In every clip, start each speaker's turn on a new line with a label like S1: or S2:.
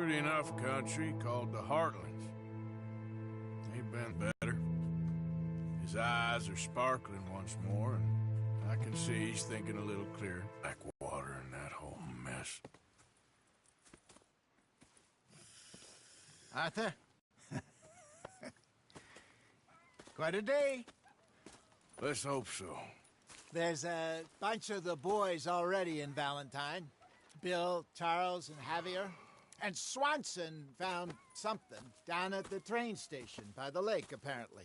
S1: Pretty enough country called the Heartlands. Ain't been better. His eyes are sparkling once more, and I can see he's thinking a little clearer. Backwater and that whole mess.
S2: Arthur? Quite a day.
S1: Let's hope so.
S2: There's a bunch of the boys already in Valentine. Bill, Charles, and Javier. And Swanson found something down at the train station by the lake, apparently.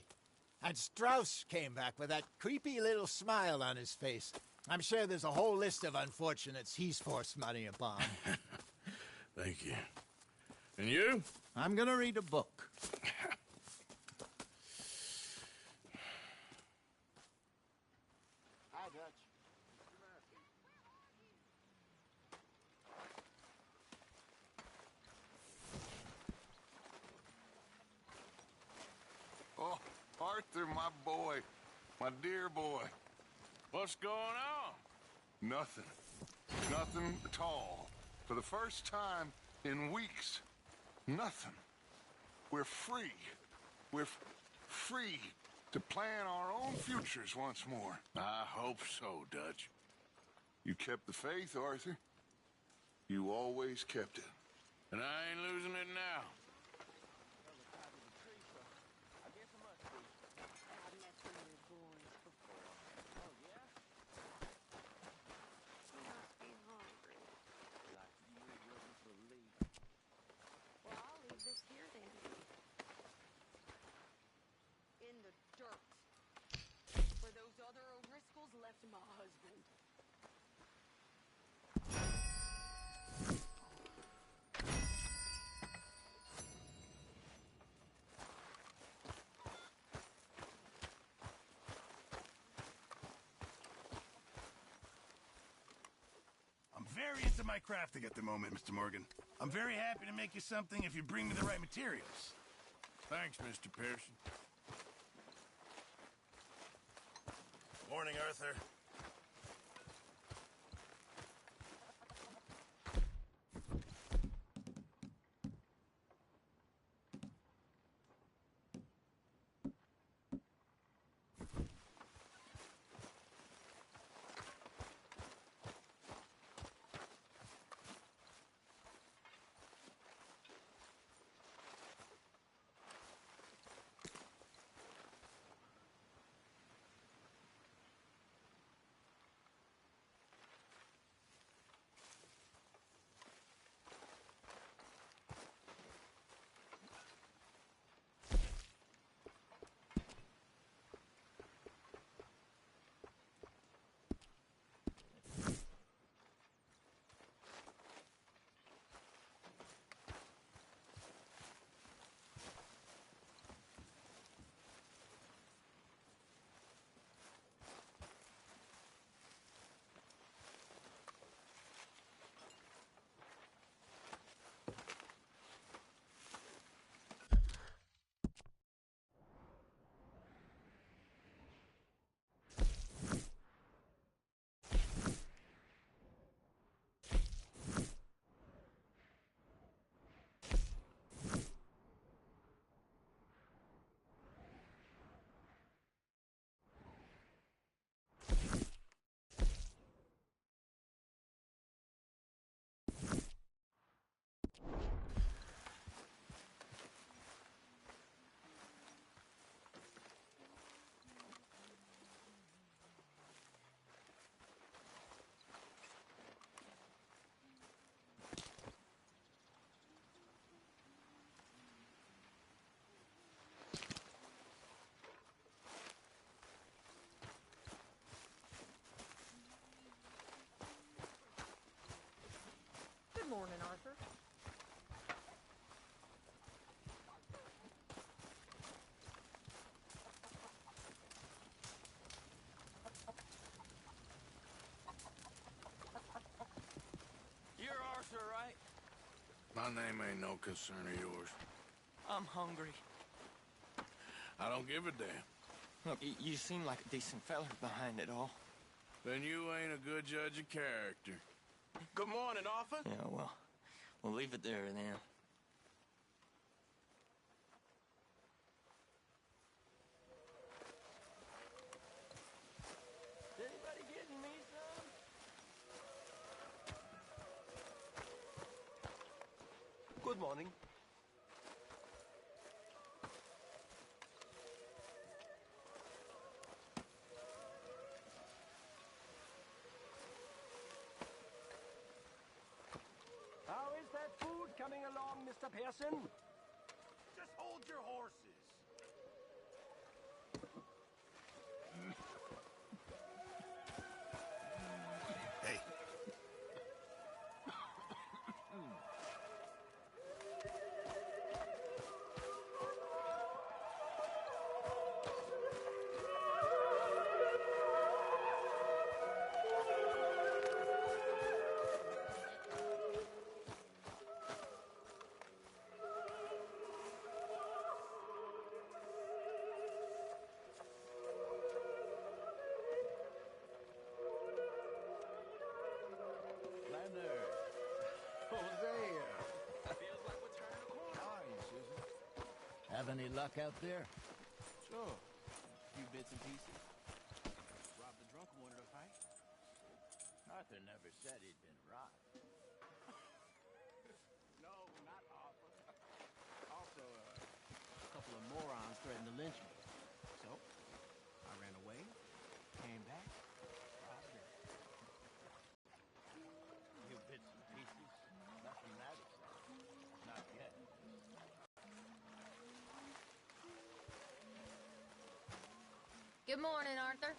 S2: And Strauss came back with that creepy little smile on his face. I'm sure there's a whole list of unfortunates he's forced money upon.
S1: Thank you. And you?
S2: I'm gonna read a book. Hi, Dutch.
S3: Oh, Arthur, my boy. My dear boy.
S1: What's going on?
S3: Nothing. Nothing at all. For the first time in weeks. Nothing. We're free. We're free to plan our own futures once more.
S1: I hope so, Dutch.
S3: You kept the faith, Arthur. You always kept it.
S1: And I ain't losing it now.
S4: My husband.
S5: I'm very into my crafting at the moment, Mr. Morgan. I'm very happy to make you something if you bring me the right materials.
S1: Thanks, Mr. Pearson.
S5: Morning, Arthur.
S4: Good morning, Arthur.
S6: You're Arthur, right?
S1: My name ain't no concern of yours.
S6: I'm hungry.
S1: I don't give a damn.
S6: Look, you seem like a decent fella behind it all.
S1: Then you ain't a good judge of character.
S6: Good morning, Arthur. Yeah, well, we'll leave it there then. Good morning.
S7: How is that food coming along, Mr. Pearson?
S5: Just hold your horses. Hey.
S2: Leonard. Hosea.
S6: Feels like we're turning a corner.
S2: How are you, Susan? Have any luck out there?
S8: Sure. Few bits and pieces. Robbed the drunk and wanted a fight.
S2: Arthur never said he'd been robbed.
S8: No, not Arthur. Also, a couple of morons threatened to lynch me. So, I ran away, came back, robbed them.
S2: Few bits and pieces. Nothing that exciting. Not yet.
S9: Good morning, Arthur.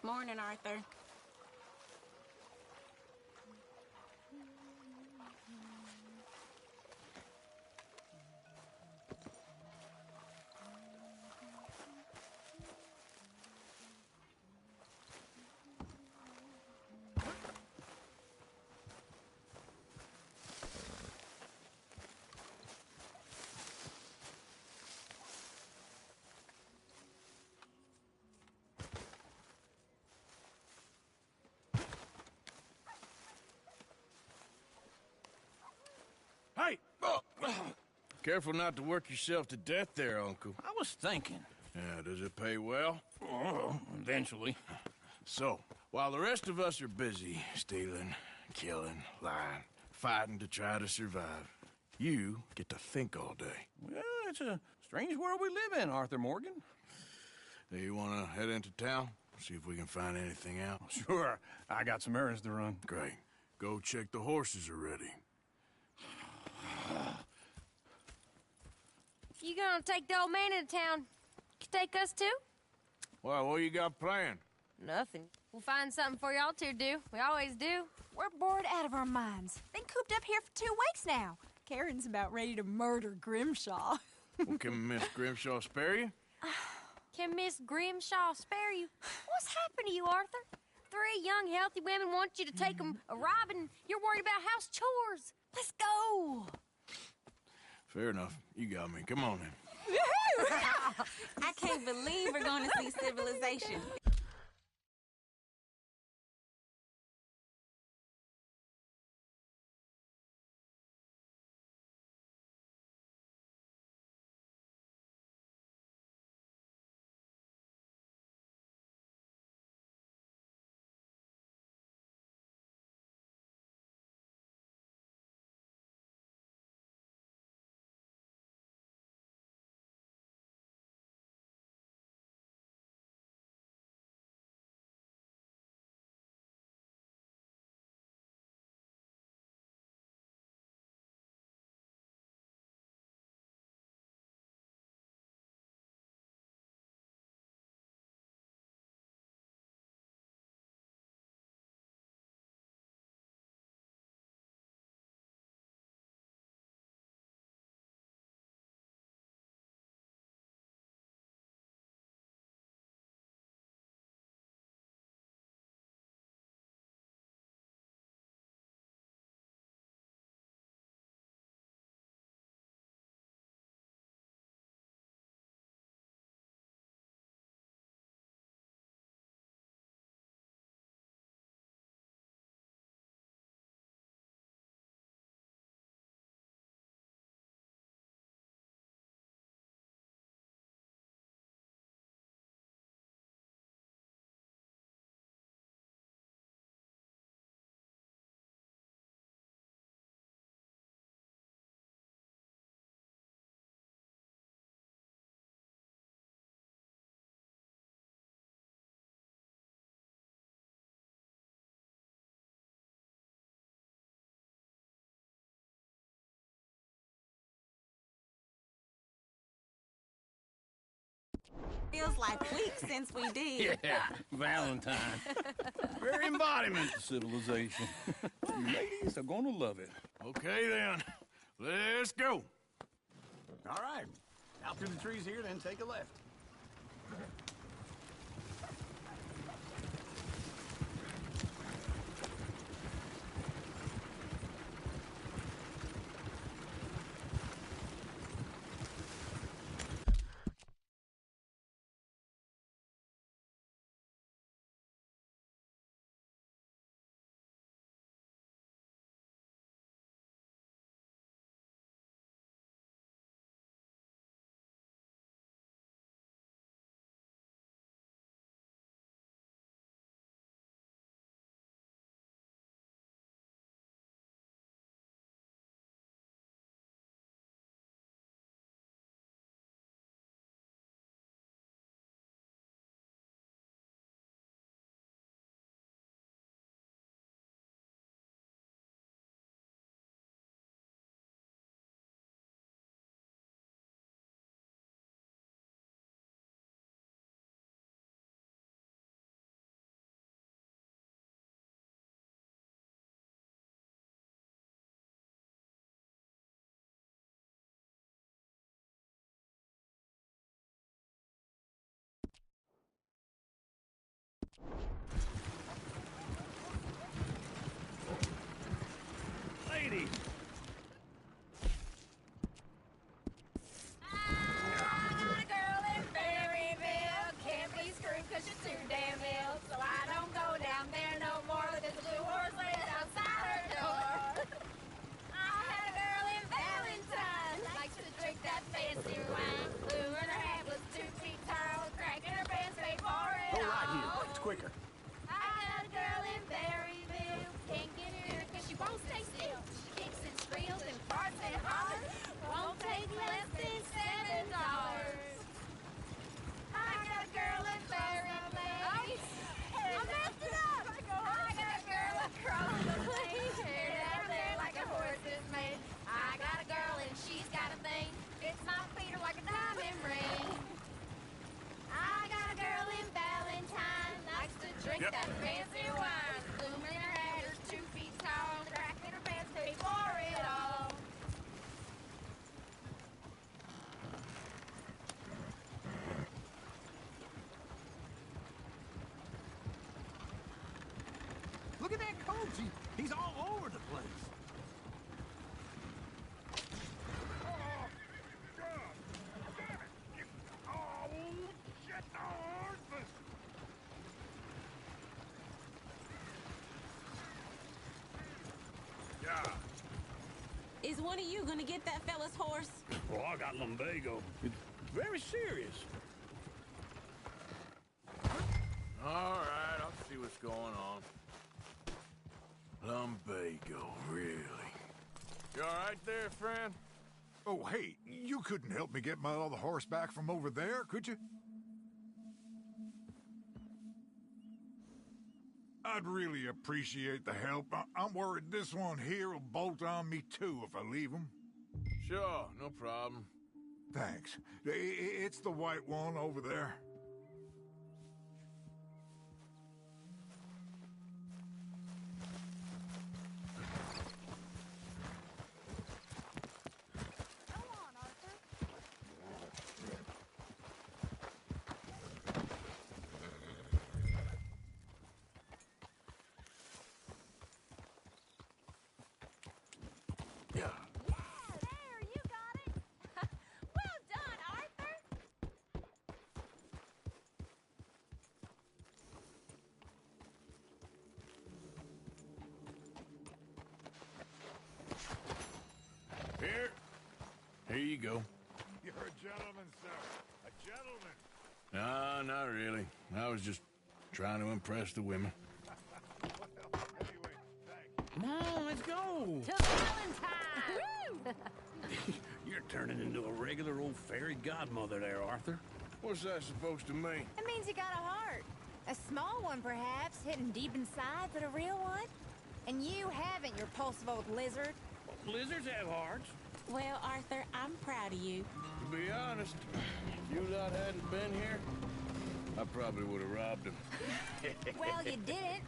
S10: Morning, Arthur.
S1: Hey! Oh. Careful not to work yourself to death there, Uncle.
S5: I was thinking.
S1: Yeah, does it pay well?
S5: Oh, eventually.
S1: So, while the rest of us are busy stealing, killing, lying, fighting to try to survive, you get to think all day.
S5: Well, it's a strange world we live in, Arthur Morgan.
S1: Do you want to head into town? See if we can find anything out?
S5: Sure. I got some errands to run.
S1: Great. Go check the horses are ready.
S9: you gonna take the old man into town, you take us too?
S1: Well, what you got planned?
S9: Nothing. We'll find something for y'all to do. We always do.
S10: We're bored out of our minds. Been cooped up here for 2 weeks now. Karen's about ready to murder Grimshaw.
S1: Well, can Miss Grimshaw spare you?
S9: Can Miss Grimshaw spare you? What's happened to you, Arthur? 3 young, healthy women want you to take them a robbing. You're worried about house chores. Let's go.
S1: Fair enough. You got me. Come on then.
S10: I can't believe we're going to see civilization. Feels like weeks since we did.
S5: Yeah, Valentine. Very embodiment of civilization. You ladies are gonna love it.
S1: Okay then. Let's go.
S5: All right. Out through the trees here, then take a left. Ladies!
S9: I'm a girl in Berryville. Can't be screwed 'cause she's too damn ill. So I don't go down there no more. There's a blue horse laid outside her door. I had a girl in Valentine. Likes to drink that fancy wine. Blue in her hat was 2 feet tall. Cracking her pants paid for it
S5: Go right
S9: all.
S5: here. It's quicker.
S9: I had a girl in Berryville. Can't get her 'cause she won't stay still. She kicks drink
S3: Yep.
S9: that fancy wine. Bloom in her hair, 2 feet tall, crack in her pants before it all.
S8: Look at that coach. He's all over the place.
S11: Is one of you gonna get that fella's horse?
S12: Well, I got lumbago. It's very serious.
S1: All right, I'll see what's going on. Lumbago, really? You all right there, friend?
S13: Oh, hey, you couldn't help me get my other horse back from over there, could you? I'd really appreciate the help. I'm worried this one here will bolt on me too if I leave him.
S1: Sure, no problem.
S13: Thanks. It's the white one over there.
S1: Here you go.
S13: You're a gentleman, sir. A gentleman.
S1: No, not really. I was just trying to impress the women.
S12: Come on, let's go.
S9: To Valentine!
S12: You're turning into a regular old fairy godmother there, Arthur.
S1: What's that supposed to mean?
S10: It means you got a heart. A small one, perhaps, hidden deep inside, but a real one. And you haven't, you repulsive old lizard.
S12: Lizards have hearts.
S11: Well, Arthur, I'm proud of you.
S1: To be honest, if you lot hadn't been here, I probably would have robbed him.
S10: Well, you didn't.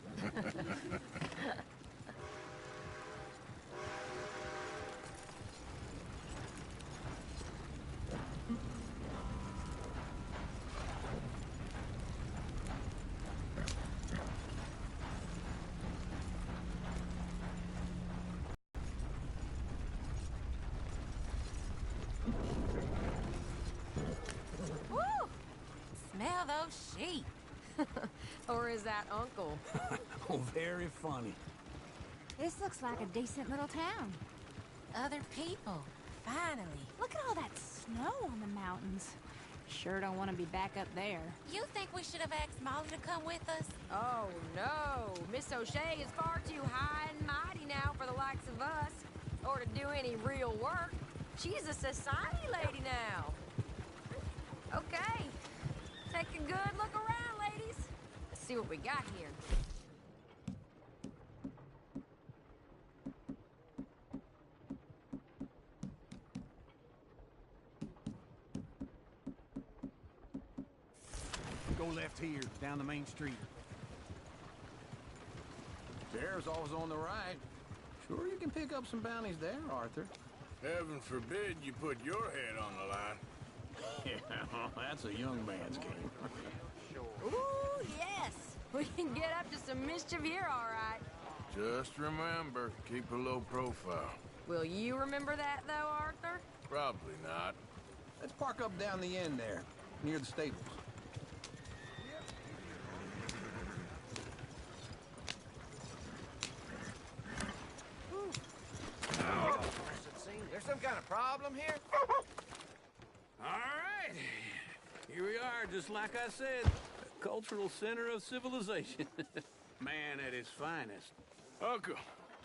S10: Smell those sheep.
S4: Or is that Uncle?
S12: Oh, very funny.
S10: This looks like a decent little town. Other people. Finally. Look at all that snow on the mountains. Sure don't want to be back up there.
S11: You think we should have asked Molly to come with us?
S4: Oh, no. Miss O'Shea is far too high and mighty now for the likes of us. Or to do any real work. She's a society lady now. Okay. Take a good look around, ladies. Let's see what we got here.
S8: Go left here, down the main street.
S12: Bear's always on the right. Sure you can pick up some bounties there, Arthur.
S1: Heaven forbid you put your head on the line.
S12: Yeah, that's a young man's game.
S4: Ooh, yes. We can get up to some mischief here, all right.
S1: Just remember, keep a low profile.
S4: Will you remember that, though, Arthur?
S1: Probably not.
S12: Let's park up down the end there, near the stables.
S8: There's some kind of problem here?
S12: All right. Here we are, just like I said. A cultural center of civilization. Man at his finest.
S1: Uncle,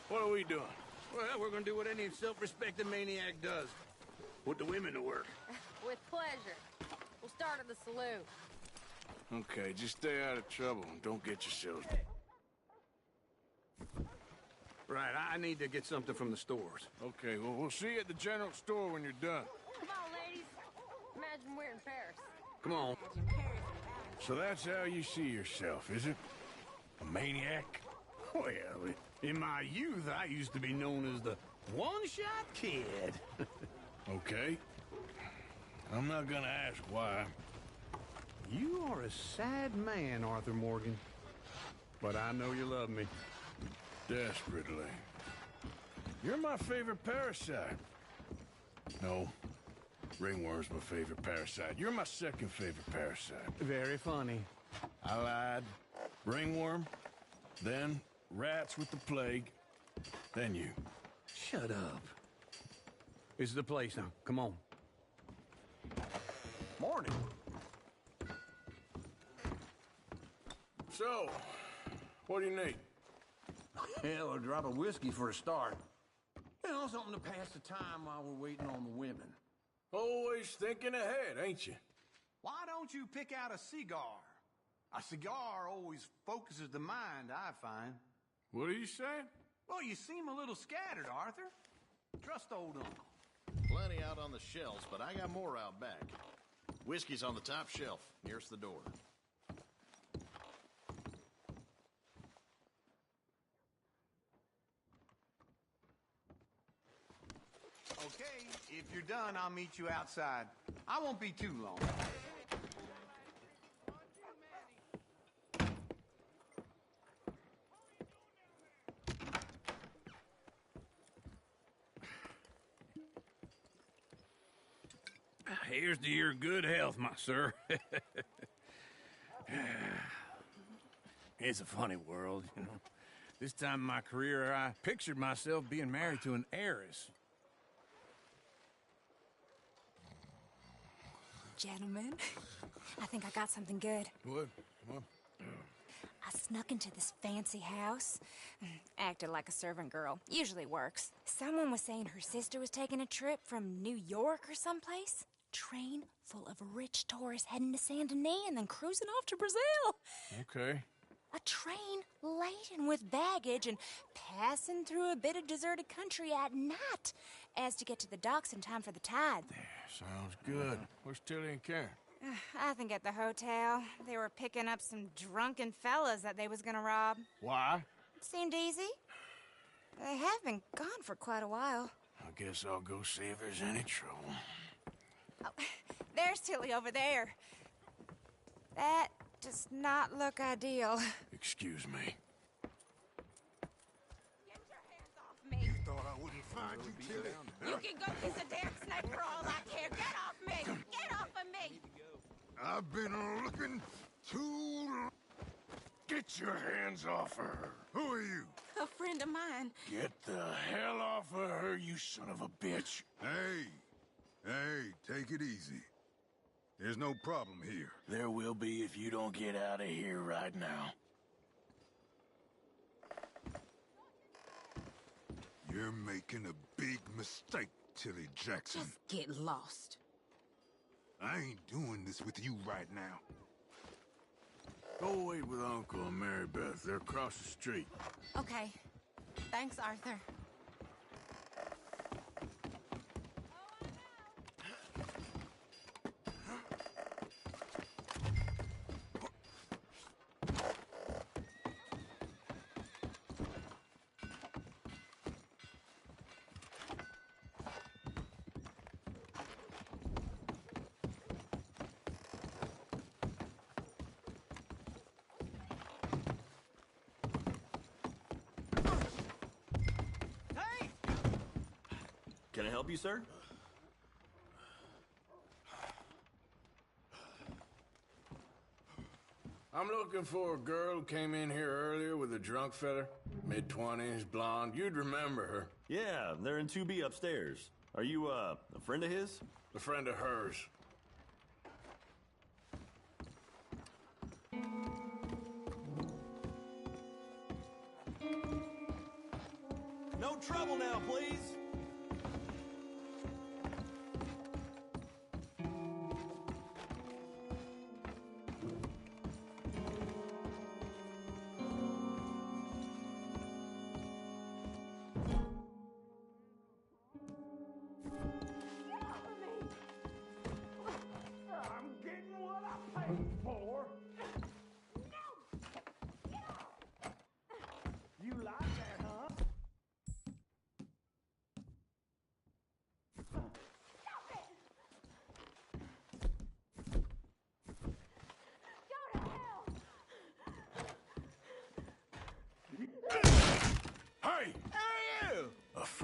S1: what are we doing?
S12: Well, we're gonna do what any self-respecting maniac does. Put the women to work.
S4: With pleasure. We'll start at the saloon.
S1: Okay, just stay out of trouble and don't get yourselves...
S12: Right, I need to get something from the stores.
S1: Okay, well, we'll see you at the general store when you're done.
S4: Come on, ladies. Imagine we're in Paris.
S12: Come on.
S1: So that's how you see yourself, is it?
S3: A maniac?
S12: Well, in my youth, I used to be known as the one-shot kid.
S1: Okay. I'm not gonna ask why.
S12: You are a sad man, Arthur Morgan. But I know you love me.
S1: Desperately. You're my favorite parasite. No. Ringworm's my favorite parasite. You're my second favorite parasite.
S12: Very funny.
S1: I lied. Ringworm, then rats with the plague, then you.
S12: Shut up. This is the place now. Come on.
S8: Morning.
S1: So, what do you need?
S8: Hell, a drop of whiskey for a start. You know, something to pass the time while we're waiting on the women.
S1: Always thinking ahead, ain't you?
S8: Why don't you pick out a cigar? A cigar always focuses the mind, I find.
S1: What are you saying?
S8: Well, you seem a little scattered, Arthur. Trust old uncle.
S14: Plenty out on the shelves, but I got more out back. Whiskey's on the top shelf, nearest the door.
S8: Okay, if you're done, I'll meet you outside. I won't be too long.
S12: Here's to your good health, my sir. It's a funny world, you know. This time in my career, I pictured myself being married to an heiress.
S10: Gentlemen, I think I got something good.
S1: What? What?
S10: I snuck into this fancy house. Acted like a servant girl. Usually works. Someone was saying her sister was taking a trip from New York or someplace. Train full of rich tourists heading to Saint Denis and then cruising off to Brazil.
S1: Okay.
S10: A train laden with baggage and passing through a bit of deserted country at night as to get to the docks in time for the tide.
S1: Sounds good. Where's Tilly and Karen?
S10: I think at the hotel. They were picking up some drunken fellas that they was gonna rob.
S1: Why?
S10: Seemed easy. They have been gone for quite a while.
S1: I guess I'll go see if there's any trouble.
S10: Oh, there's Tilly over there. That does not look ideal.
S1: Excuse me.
S11: Me.
S13: Thought I wouldn't find you, Tilly.
S11: You can go kiss a damn snake for all I care. Get off me! Get off of me!
S13: I've been looking too... Get your hands off her. Who are you?
S11: A friend of mine.
S1: Get the hell off of her, you son of a bitch.
S13: Hey, take it easy. There's no problem here.
S1: There will be if you don't get out of here right now.
S13: You're making a big mistake, Tilly Jackson.
S11: Just get lost.
S13: I ain't doing this with you right now.
S1: Go wait with Uncle and Mary Beth. They're across the street.
S11: Okay. Thanks, Arthur.
S15: Can I help you, sir?
S1: I'm looking for a girl who came in here earlier with a drunk fella. Mid-20s, blonde. You'd remember her.
S15: Yeah, they're in 2B upstairs. Are you, a friend of his?
S1: A friend of hers.
S15: No trouble now, please.
S7: I'm getting what I paid for.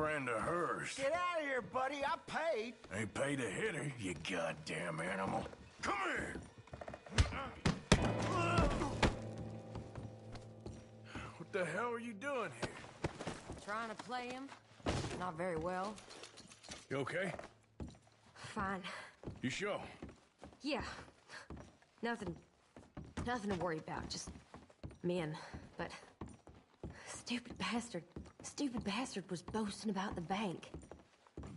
S1: friend of hers.
S7: Get out of here, buddy. I paid.
S1: Ain't paid to hit her, you goddamn animal. Come here! What the hell are you doing here?
S4: Trying to play him. Not very well.
S1: You okay?
S4: Fine.
S1: You sure?
S4: Yeah. Nothing to worry about. Just men. But stupid bastard was boasting about the bank.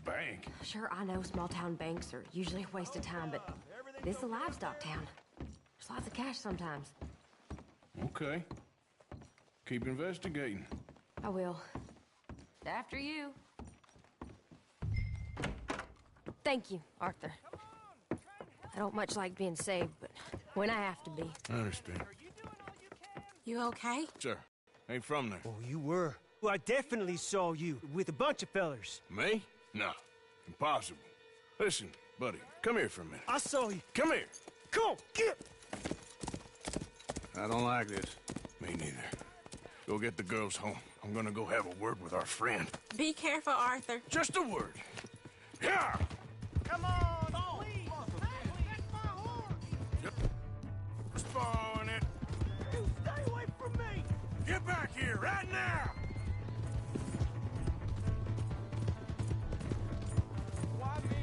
S1: Bank?
S4: Sure, I know small town banks are usually a waste of time, but this is a livestock town. There's lots of cash sometimes.
S1: Okay. Keep investigating.
S4: I will. After you. Thank you, Arthur. I don't much like being saved, but when I have to be.
S1: I understand.
S10: You okay?
S1: Sir, ain't from there.
S7: Oh, you were. Well, I definitely saw you with a bunch of fellers.
S1: Me? No. Impossible. Listen, buddy, come here for a minute.
S7: I saw you.
S1: Come here.
S7: Come on, get.
S1: I don't like this. Me neither. Go get the girls home. I'm gonna go have a word with our friend.
S10: Be careful, Arthur.
S1: Just a word. Yeah!
S7: Come on, please. That's my horse.
S1: Spawn it.
S7: You stay away from me.
S1: Get back here right now!
S7: Why me?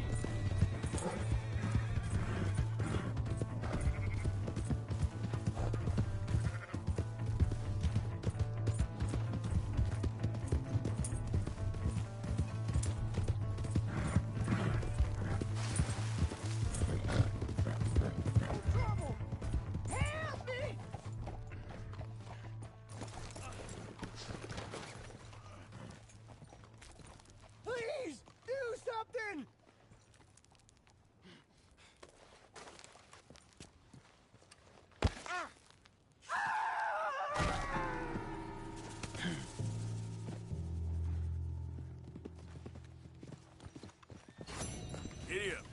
S7: Please, do something!
S1: Giddy up.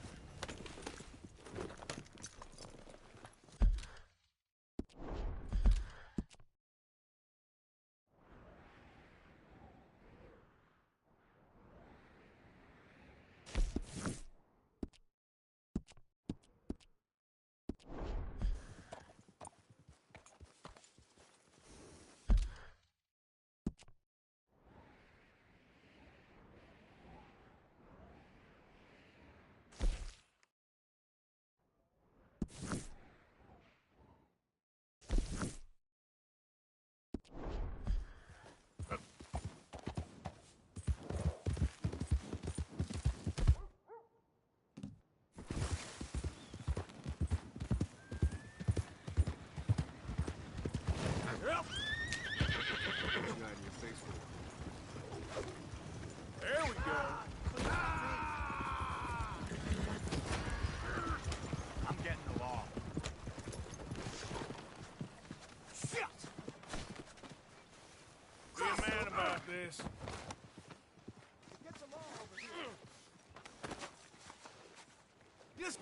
S1: There we go.
S7: I'm getting the law. Shit!
S1: Be a man about this.
S7: Get some law over here.
S1: Yes.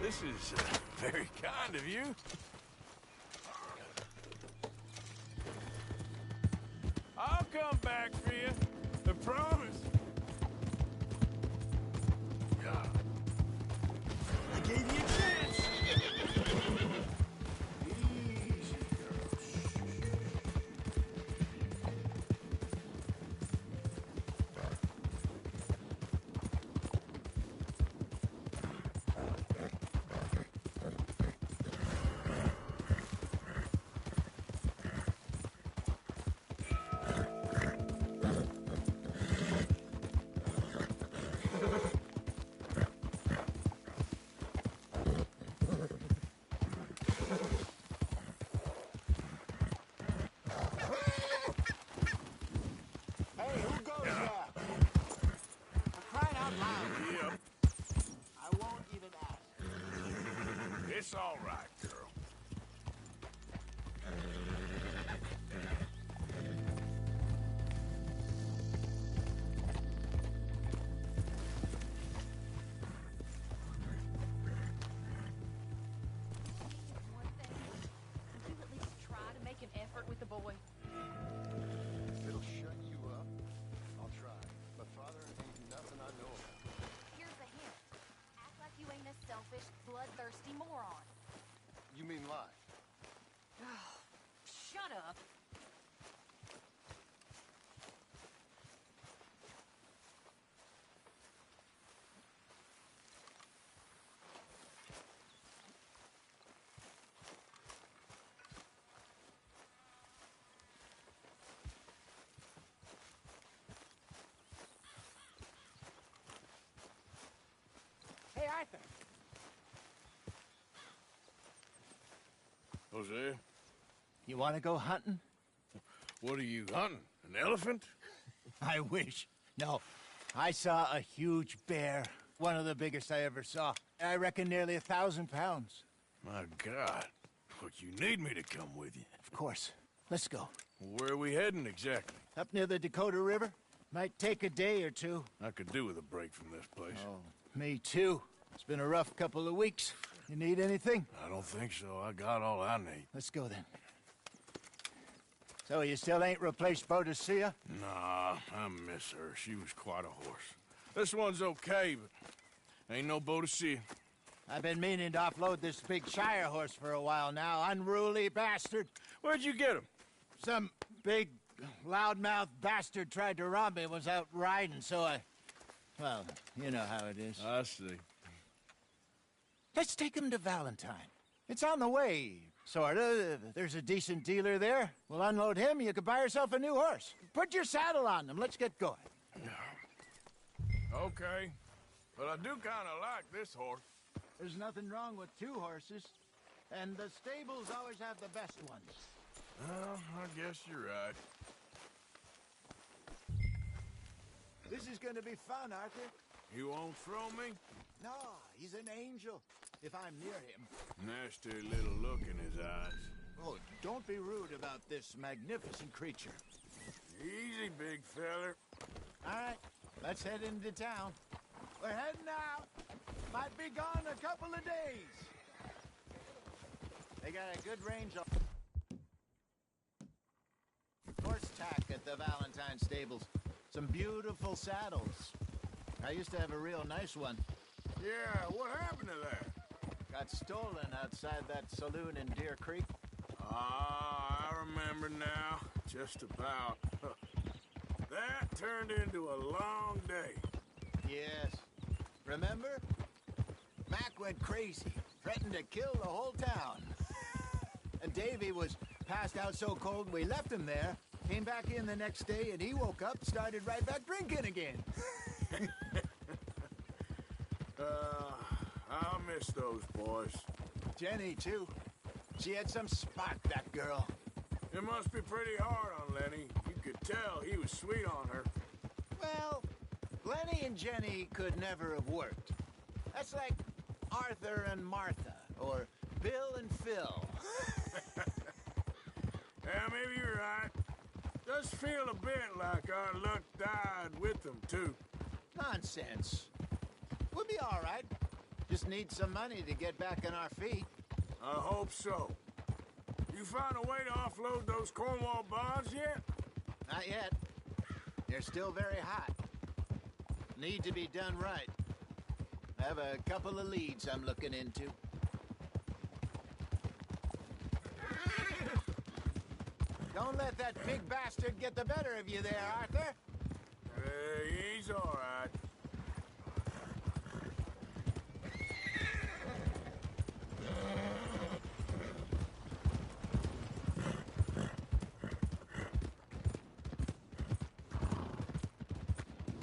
S1: This is very kind of you. I'll come back for you. I promise.
S7: I gave you a chance.
S1: Easy, girl.
S2: Hey, who goes there? I'm crying out loud.
S1: Yep.
S2: I won't even ask.
S1: It's all right, girl.
S4: Would you at least try to make an
S2: Hey, Arthur.
S1: Jose,
S2: You want to go hunting?
S1: what are you hunting? An elephant?
S2: I wish. No, I saw a huge bear. One of the biggest I ever saw. I reckon nearly 1,000 pounds.
S1: My God. But you need me to come with you.
S2: Of course. Let's go.
S1: Where are we heading exactly?
S2: Up near the Dakota River. Might take a day or two.
S1: I could do with a break from this place.
S2: Oh, me too. It's been a rough couple of weeks. You need anything?
S1: I don't think so. I got all I need.
S2: Let's go then. So you still ain't replaced Boadicea?
S1: Nah, I miss her. She was quite a horse. This one's okay, but ain't no Boadicea.
S2: I've been meaning to offload this big Shire horse for a while now. Unruly bastard.
S1: Where'd you get him?
S2: Some big, loudmouth bastard tried to rob me. Was out riding, so I... Well, you know how it is.
S1: I see.
S2: Let's take him to Valentine. It's on the way, sorta. There's a decent dealer there. We'll unload him, you could buy yourself a new horse. Put your saddle on them, let's get going.
S1: Okay. But I do kinda like this horse.
S2: There's nothing wrong with two horses. And the stables always have the best ones.
S1: Well, I guess you're right.
S2: This is gonna be fun, Arthur.
S1: You won't throw me?
S2: No, he's an angel. If I'm near him.
S1: Nasty little look in his eyes.
S2: Oh, don't be rude about this magnificent creature.
S1: Easy, big feller.
S2: All right, let's head into town. We're heading out. Might be gone a couple of days. They got a good range of horse tack at the Valentine stables. Some beautiful saddles. I used to have a real nice one.
S1: Yeah, what happened to that?
S2: Got stolen outside that saloon in Deer Creek.
S1: Ah, I remember now. Just about. That turned into a long day.
S2: Yes. Remember? Mac went crazy, threatened to kill the whole town. And Davy was passed out so cold we left him there. Came back in the next day and he woke up, started right back drinking again.
S1: I'll miss those boys.
S2: Jenny, too. She had some spot, that girl.
S1: It must be pretty hard on Lenny. You could tell he was sweet on her.
S2: Well, Lenny and Jenny could never have worked. That's like Arthur and Martha, or Bill and Phil.
S1: Yeah, maybe you're right. Does feel a bit like our luck died with them, too.
S2: Nonsense. We'll be all right. Just need some money to get back on our feet.
S1: I hope so. You found a way to offload those Cornwall bonds yet?
S2: Not yet. They're still very hot. Need to be done right. I have a couple of leads I'm looking into. Don't let that big bastard get the better of you there, Arthur.
S1: He's all right.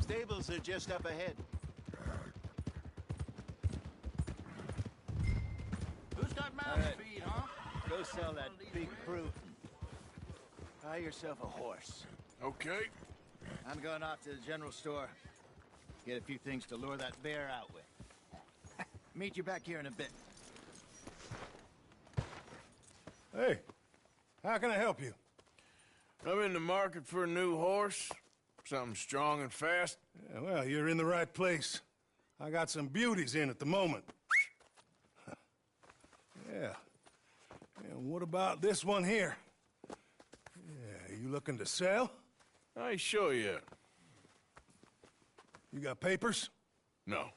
S2: Stables are just up ahead.
S8: Who's got mouth speed, huh?
S2: Go sell that big brute. Buy yourself a horse.
S1: Okay.
S2: I'm going off to the general store. Get a few things to lure that bear out with. Meet you back here in a bit.
S16: Hey, how can I help you?
S1: I'm in the market for a new horse. Something strong and fast.
S16: Yeah, well, you're in the right place. I got some beauties in at the moment. Yeah. And what about this one here? Yeah, you looking to sell?
S1: I ain't sure yet.
S16: You got papers?
S1: No.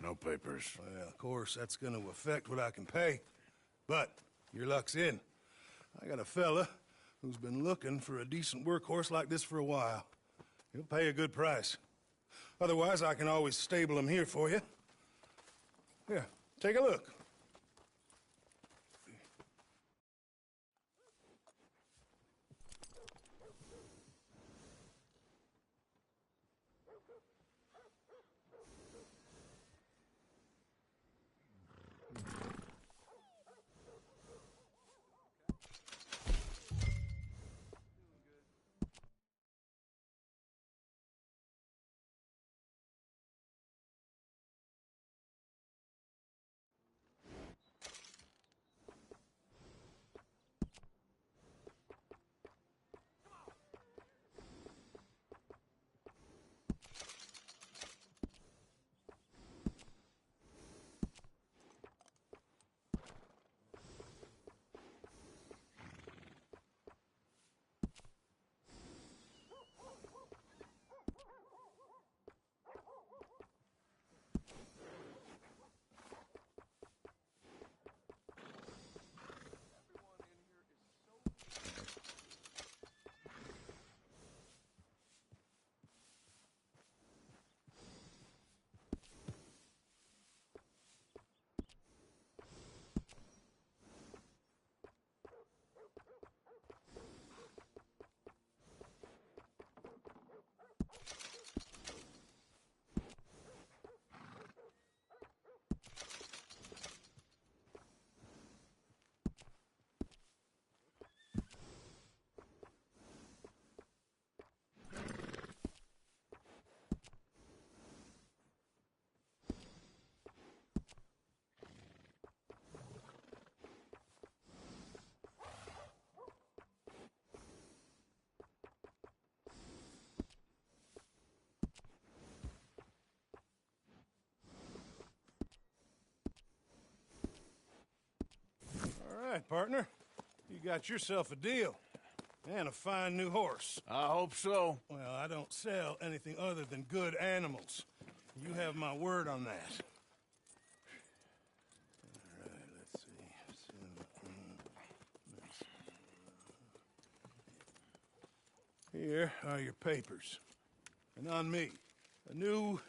S1: No papers.
S16: Well, of course, that's gonna affect what I can pay. But your luck's in. I got a fella who's been looking for a decent workhorse like this for a while. He'll pay a good price. Otherwise, I can always stable him here for you. Here, take a look. All right, partner. You got yourself a deal. And a fine new horse.
S1: I hope so.
S16: Well, I don't sell anything other than good animals. You have my word on that. All right, let's see. Here are your papers. And on me, a new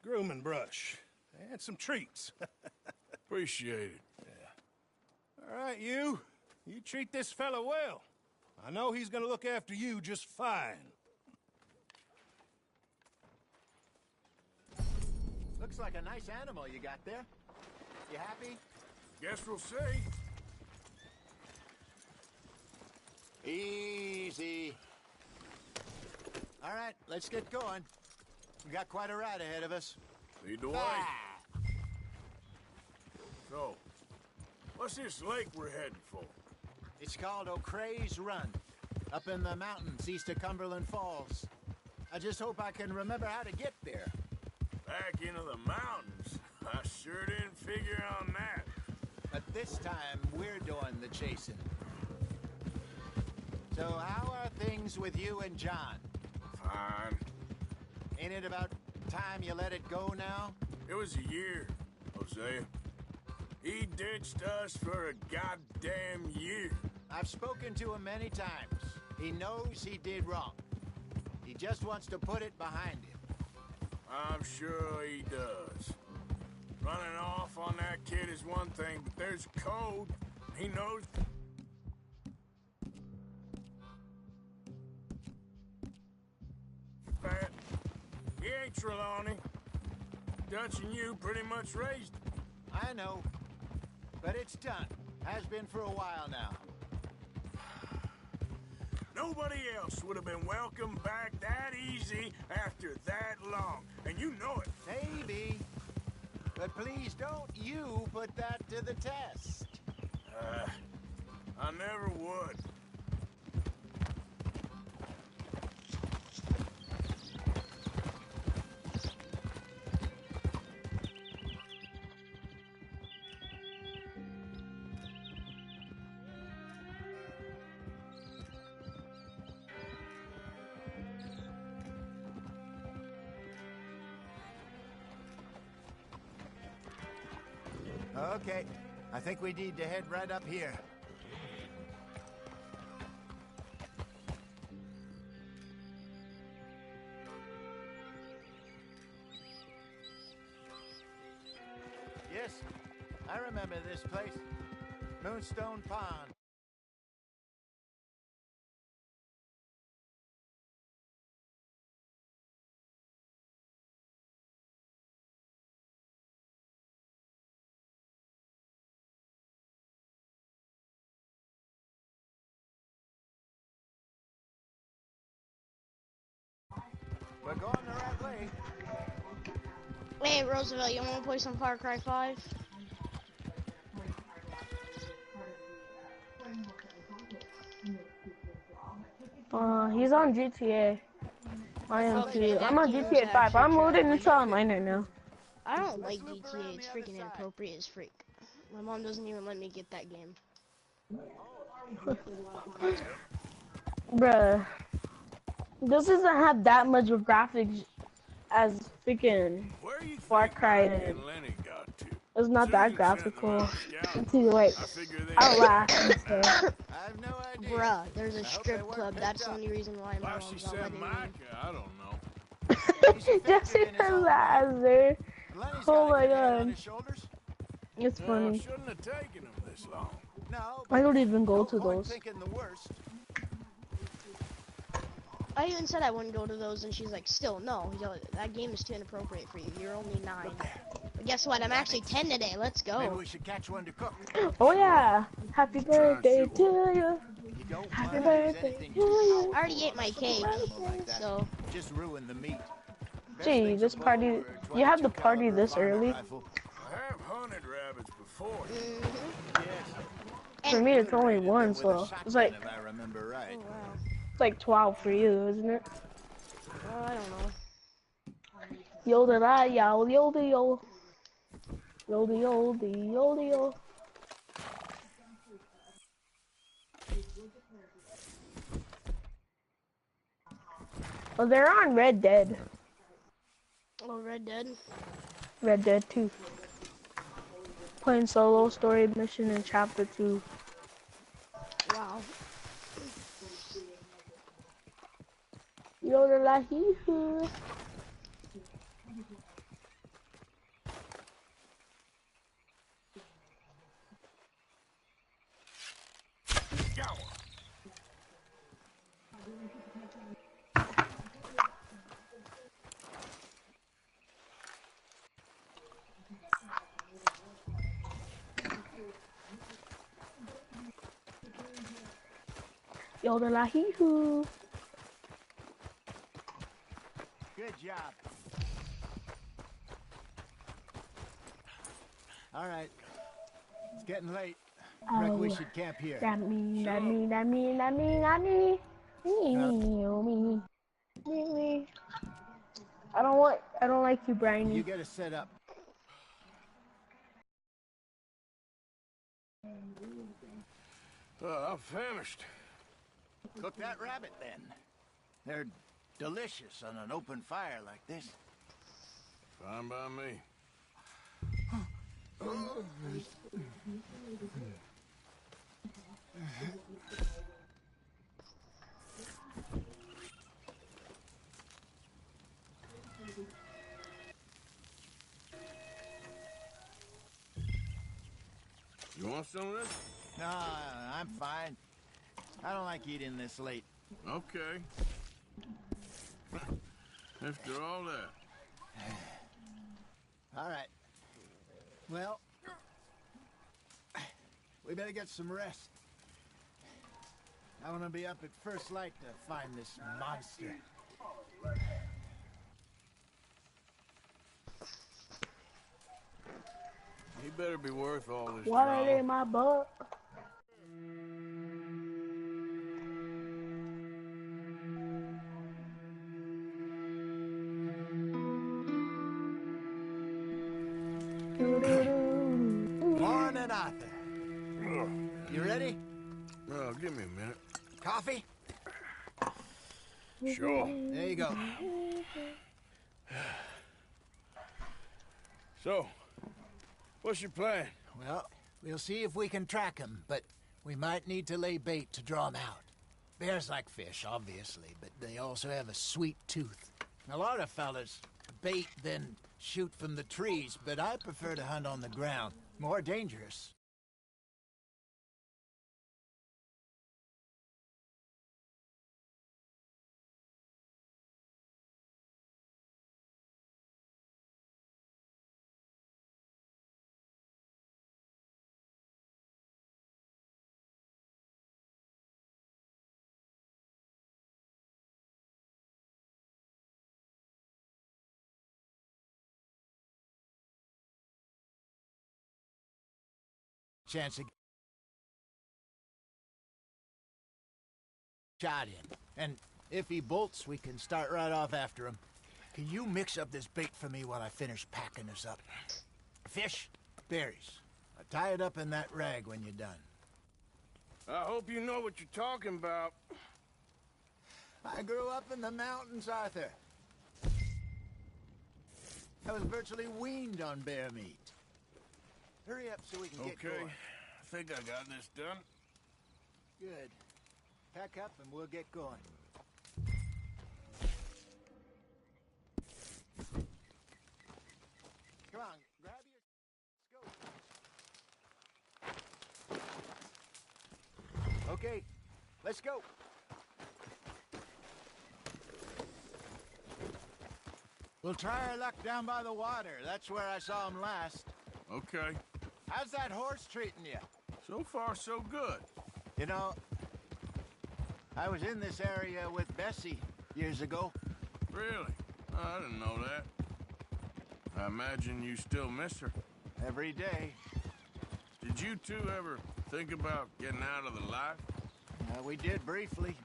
S16: grooming brush. And some treats.
S1: Appreciate it.
S16: All right, you. You treat this fella well. I know he's gonna look after you just fine.
S2: Looks like a nice animal you got there. You happy?
S1: Guess we'll see.
S2: Easy. All right, let's get going. We got quite a ride ahead of us.
S1: Lead the way. So, what's this lake we're heading for?
S2: It's called O'Creagh's Run, up in the mountains east of Cumberland Falls. I just hope I can remember how to get there.
S1: Back into the mountains? I sure didn't figure on that.
S2: But this time, we're doing the chasing. So how are things with you and John?
S1: Fine.
S2: Ain't it about time you let it go now?
S1: It was a year, Hosea. He ditched us for a goddamn year.
S2: I've spoken to him many times. He knows he did wrong. He just wants to put it behind him.
S1: I'm sure he does. Running off on that kid is one thing, but there's code. He knows... Fat. He ain't Trelawney. Dutch and you pretty much raised him.
S2: I know. But it's done. Has been for a while now.
S1: Nobody else would have been welcomed back that easy after that long. And you know it.
S2: Maybe. But please don't you put that to the test.
S1: I never would.
S2: Okay, I think we need to head right up here. I remember this place. Moonstone Pond. We're going the right way.
S17: Hey, Roosevelt, you want to play some Far Cry 5?
S18: He's on GTA. I am
S17: Okay,
S18: too.
S17: that
S18: I'm on
S17: game's
S18: GTA 5.
S17: actually
S18: I'm loading
S17: challenging.
S18: into online right now.
S17: I don't like GTA. It's freaking inappropriate as freak. My mom doesn't even let me get that game.
S18: Bruh. This doesn't have that much of graphics as freaking Far Cry did. It's not that graphical. Let's see, wait. I'll laugh and stuff.
S2: I have no idea.
S17: Bruh, there's a strip club. That's the only reason why my mom's not letting me.
S1: I don't know.
S18: Jessica Lazar. Oh my god. It's funny.
S1: Shouldn't have taken him this long.
S2: No,
S18: I don't even go to
S2: no point
S18: those.
S2: thinking the worst.
S17: I even said I wouldn't go to those, and she's like, still, no. That game is too inappropriate for you. You're only 9. But guess what? I'm actually 10 today. Let's go.
S2: Maybe we should catch one to cook.
S18: Oh yeah. Happy birthday to you. Happy birthday to you.
S17: I already ate my cake, so.
S2: Just ruin the meat.
S18: Gee, this party. You have the party this early?
S1: I have hunted rabbits before.
S18: For me, it's only 1, so it's like.
S2: If I remember right.
S18: It's like 12 for you, isn't it?
S17: I don't know.
S18: Yolda la yow, yolda yo. Yolda yolda, yolda yo. Oh, they're on Red Dead.
S17: Oh, Red Dead?
S18: Red Dead 2. Playing solo story mission in chapter 2.
S17: Wow.
S18: Yoda la hee hoo. Yoda la hee hoo.
S2: Good job. All right. It's getting late. Reckon we should camp here.
S18: That me. I don't like you, Briny.
S2: You get it set up.
S1: I'm famished.
S2: Cook that rabbit then. They're delicious on an open fire like this.
S1: Fine by me. You want some of this?
S2: No, I'm fine. I don't like eating this late.
S1: Okay. After all that.
S2: All right. Well, we better get some rest. I want to be up at first light to find this monster.
S1: He better be worth all this
S18: Water
S1: drama.
S18: in my butt.
S2: Morning, Arthur. You ready?
S1: Well, give me a minute.
S2: Coffee?
S1: Sure.
S2: There you go.
S1: So, what's your plan?
S2: Well, we'll see if we can track him, but we might need to lay bait to draw him out. Bears like fish, obviously, but they also have a sweet tooth. A lot of fellas bait, then shoot from the trees, but I prefer to hunt on the ground. more dangerous. Chance to shot in. And if he bolts, we can start right off after him. Can you mix up this bait for me while I finish packing this up? Fish, berries. Tie it up in that rag when you're done.
S1: I hope you know what you're talking about.
S2: I grew up in the mountains, Arthur. I was virtually weaned on bear meat. Hurry up so we can get going.
S1: Okay, I think I got this done.
S2: Good. Pack up and we'll get going. Come on, grab your... Let's go. Okay, let's go. We'll try our luck down by the water. That's where I saw him last.
S1: Okay.
S2: How's that horse treating you?
S1: So far, so good.
S2: You know, I was in this area with Bessie years ago.
S1: Really? I didn't know that. I imagine you still miss her.
S2: Every day.
S1: Did you two ever think about getting out of the life?
S2: We did briefly.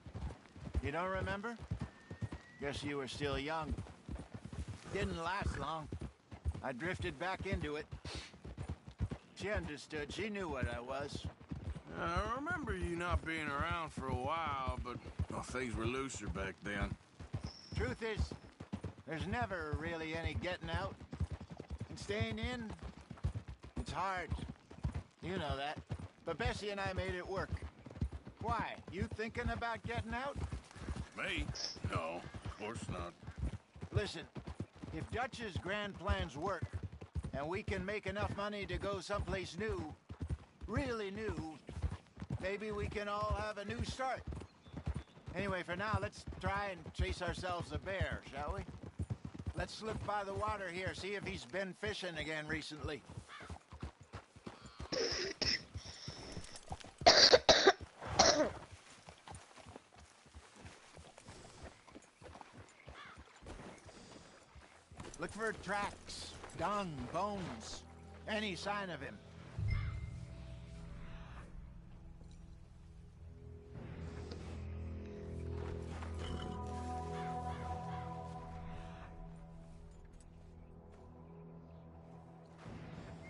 S2: You don't remember? Guess you were still young. Didn't last long. I drifted back into it. She understood. She knew what I was.
S1: I remember you not being around for a while, but well, things were looser back then.
S2: Truth is, there's never really any getting out. And staying in, it's hard. You know that. But Bessie and I made it work. Why? You thinking about getting out?
S1: Me? No, of course not.
S2: Listen, if Dutch's grand plans work, and we can make enough money to go someplace new, really new, maybe we can all have a new start. Anyway, for now, let's try and chase ourselves a bear, shall we? Let's slip by the water here, see if he's been fishing again recently. Look for tracks, dung, bones, any sign of him.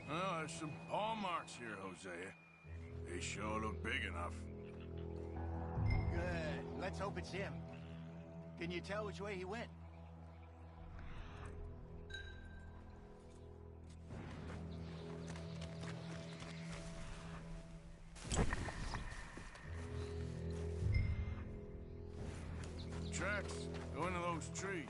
S1: Well, there's some paw marks here, Hosea. They sure look big enough.
S2: Good. Let's hope it's him. Can you tell which way he went?
S1: Tracks go into those trees.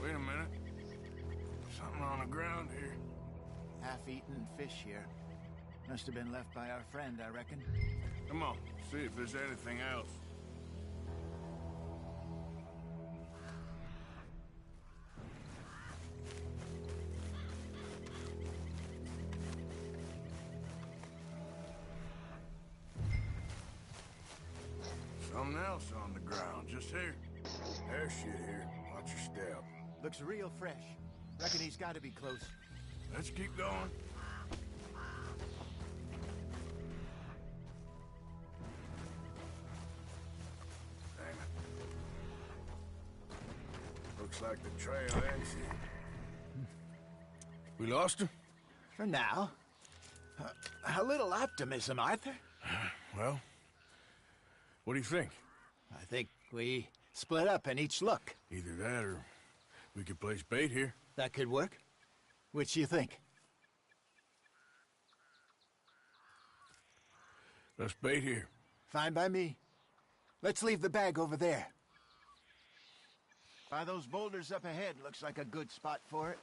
S1: Wait a minute. Something on the ground here.
S2: Half-eaten fish here. Must have been left by our friend, I reckon.
S1: Come on, see if there's anything else. Something else on the ground, just here. There's shit here. Watch your step.
S2: Looks real fresh. Reckon he's got to be close.
S1: Let's keep going. Damn it. Looks like the trail ends here. We lost him?
S2: For now. A little optimism, Arthur.
S1: Well, what do you think?
S2: I think we split up and each look.
S1: Either that or we could place bait here.
S2: That could work. Which do you think?
S1: Let's bait here.
S2: Fine by me. Let's leave the bag over there. By those boulders up ahead, looks like a good spot for it.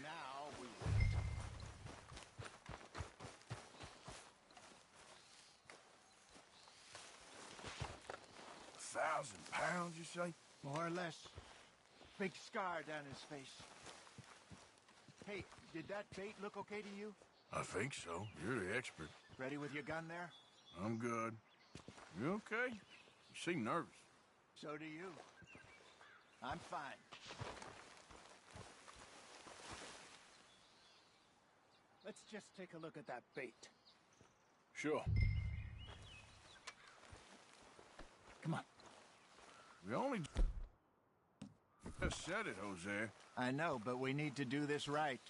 S2: Now we wait.
S1: 1,000 pounds, you say?
S2: More or less. Big scar down his face. Hey, did that bait look okay to you?
S1: I think so. You're the expert.
S2: Ready with your gun there?
S1: I'm good. You okay? You seem nervous.
S2: So do you. I'm fine. Let's just take a look at that bait.
S1: Sure.
S2: Come on.
S1: We only just said it, Jose.
S2: I know, but we need to do this right.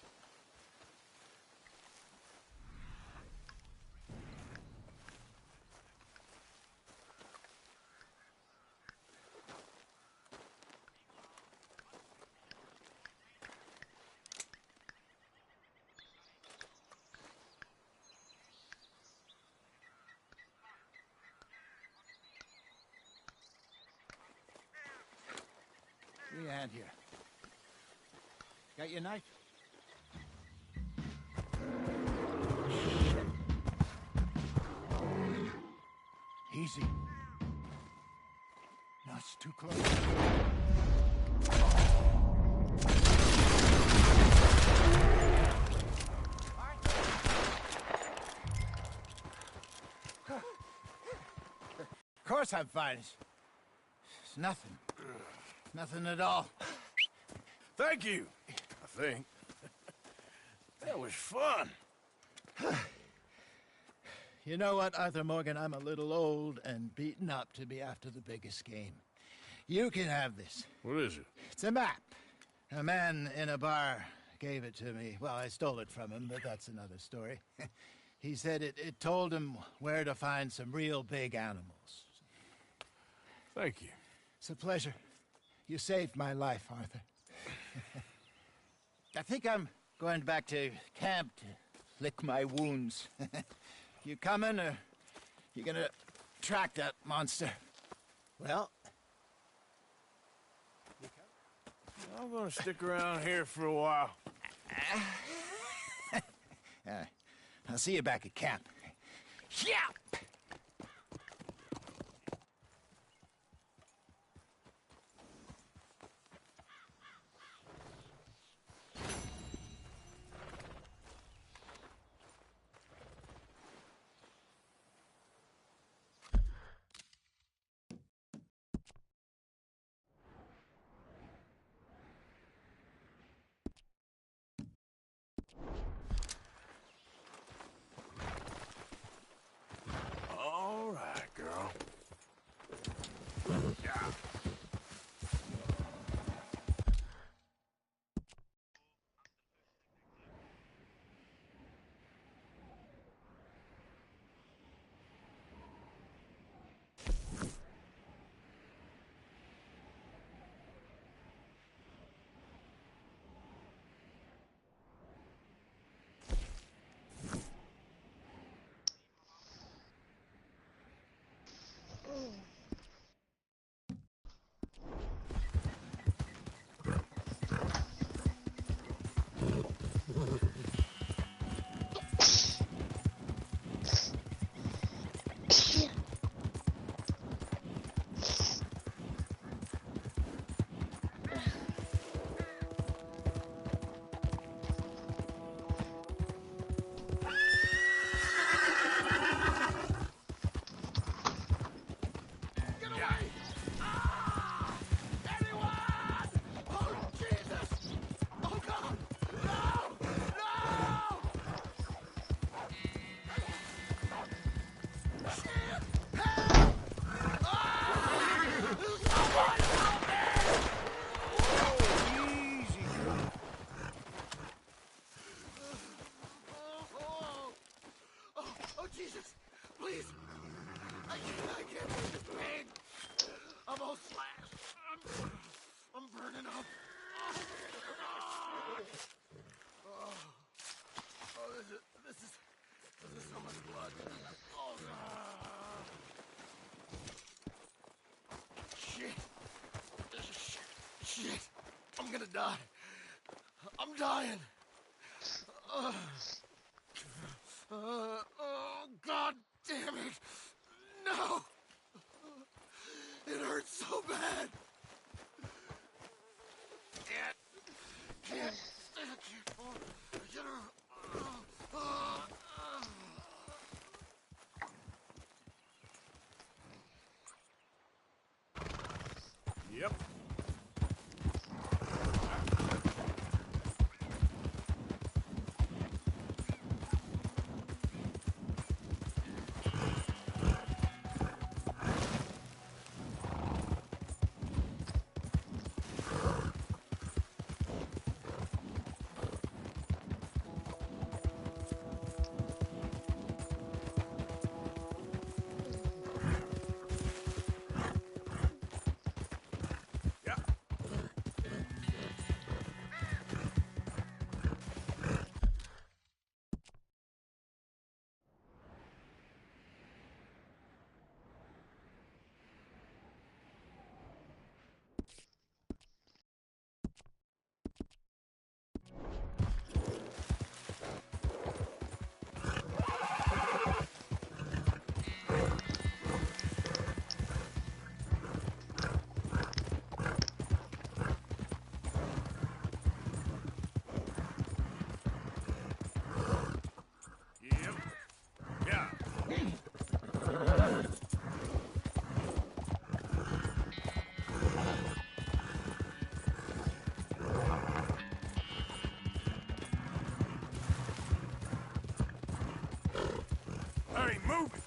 S2: Give me a hand here. Got your knife? Easy. No, it's too close. Of course I'm fine. It's nothing. Nothing at all.
S1: Thank you, I think. That was fun.
S2: You know what, Arthur Morgan? I'm a little old and beaten up to be after the biggest game. You can have this.
S1: What is it?
S2: It's a map. A man in a bar gave it to me. Well, I stole it from him, but that's another story. He said it told him where to find some real big animals.
S1: Thank you.
S2: It's a pleasure. You saved my life, Arthur. I think I'm going back to camp to lick my wounds. You coming, or you gonna track that monster? Well,
S1: I'm gonna stick around here for a while.
S2: I'll see you back at camp. Yeah!
S14: die. I'm dying. Oh, God damn it. No. It hurts so bad. Can't fall. Get her.
S1: Yep.
S13: Hey, move it!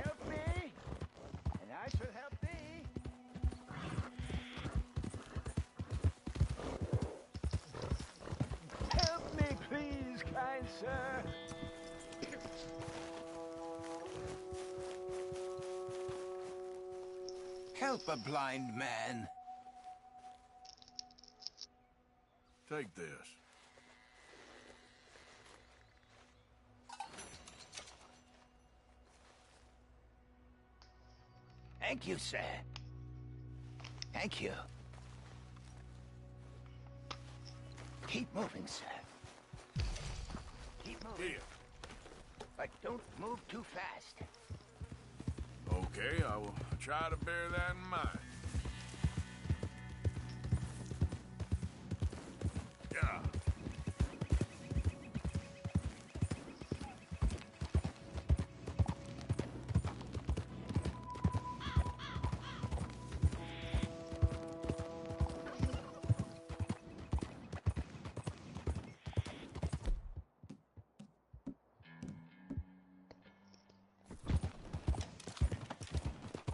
S7: Help me, and I shall help thee. Help me, please, kind sir.
S5: Help a blind man.
S1: Take this.
S5: Thank you, sir. Thank you. Keep moving, sir. Keep moving.
S1: Here.
S5: But don't move too fast.
S1: Okay, I will try to bear that in mind. Yeah.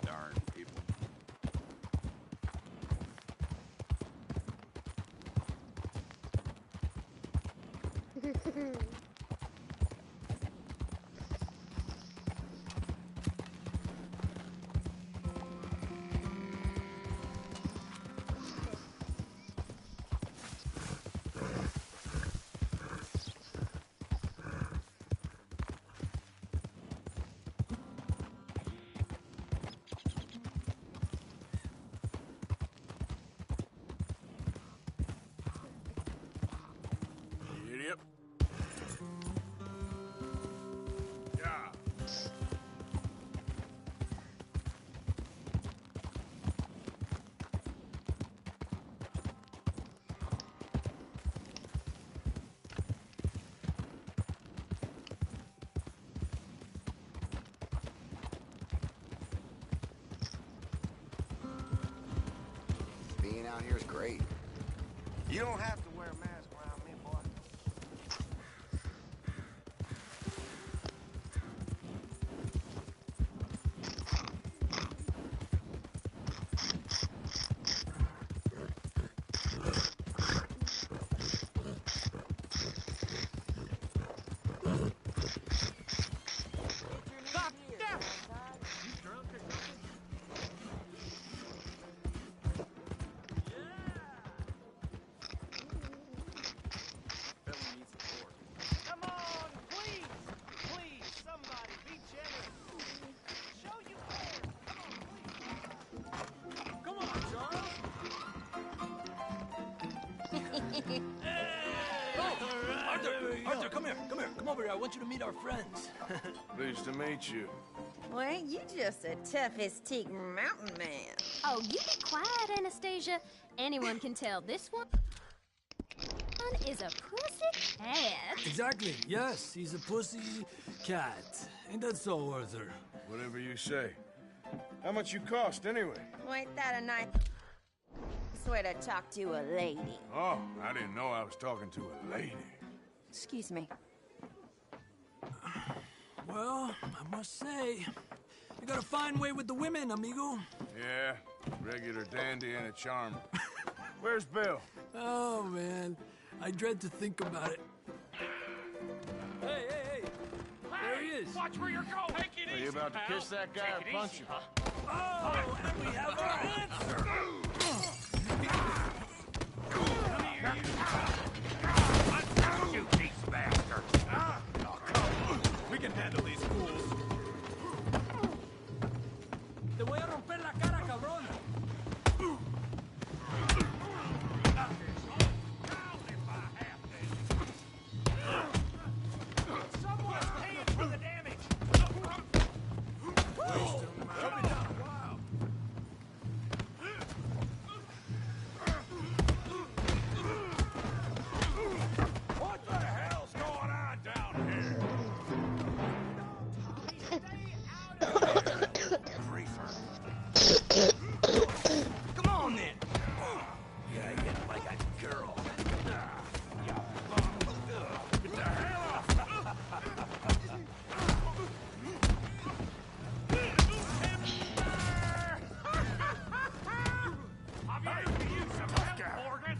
S12: Darn people.
S1: Idiot.
S19: down here is great.
S7: You don't have to wear a mask around me, boy.
S8: Come on, please! Please, somebody, be generous! Show you care! Come on, Charles!
S20: Arthur, come here. Come over here. I want you to meet our friends.
S1: Pleased to meet you.
S4: Well, ain't you just a toughest teak mountain man?
S9: Oh, you be quiet, Anastasia. Anyone can tell this one is a pussy cat.
S20: Exactly. Yes, he's a pussy cat. Ain't that so, Arthur?
S1: Whatever you say. How much you cost, anyway?
S4: Well, ain't that a nice way to talk to a lady?
S1: Oh, I didn't know I was talking to a lady.
S4: Excuse me.
S20: Well, I must say, you got a fine way with the women, amigo.
S1: Yeah, regular dandy and a charm. Where's Bill?
S20: Oh, man. I dread to think about it. Hey! There he is.
S8: Watch where you're going! Take it
S1: Are you about to kiss that guy or punch him?
S20: Oh, and we have our answer.
S5: You piece of bastard! Oh, come on. We can handle these fools.
S20: Te voy a romper la cara, cabrón.
S8: Someone's paying for the damage!
S5: What the hell's going on down here?
S20: Come on, then. Yeah, I get like a girl.
S5: Get the hell off!
S8: I'm here to use some help, Morgan!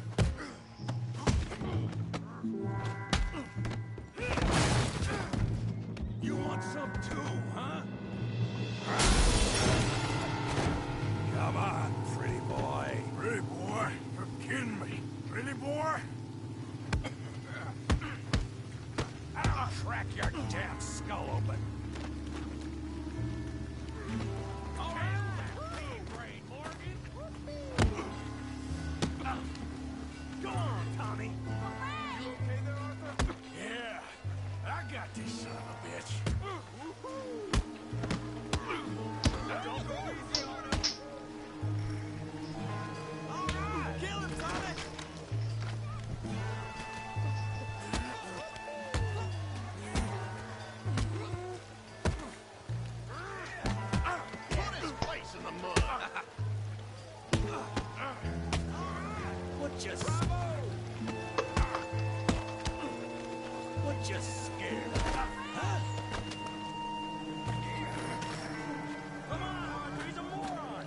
S5: You want some too, huh? Come on, pretty boy. Pretty boy? You're kidding me. Pretty boy? I'll crack your damn skull open.
S8: All right, brain, Morgan! Go on, Tommy! You okay there, Arthur?
S5: Yeah, I got this son of a bitch.
S8: Don't go easy on him! All right! Kill him, Tommy!
S14: Put his face in the mud.
S5: What you scared of? Huh?
S8: Come on, Arthur, he's a moron!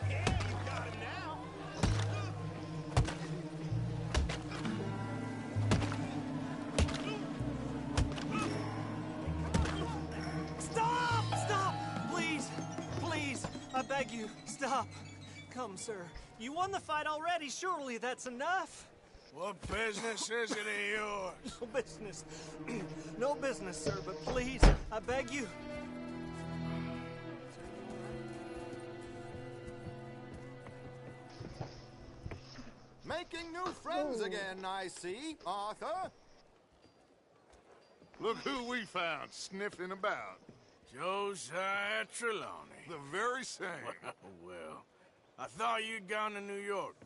S8: Yeah, you got him now!
S21: Stop! Please, I beg you, stop. Come, sir. You won the fight already. Surely that's enough.
S1: What business is it of yours?
S21: No business. No business, sir, but please, I beg you.
S19: Making new friends again, I see, Arthur.
S3: Look who we found sniffing about.
S1: Josiah Trelawney.
S3: The very same.
S1: Well, I thought you'd gone to New York.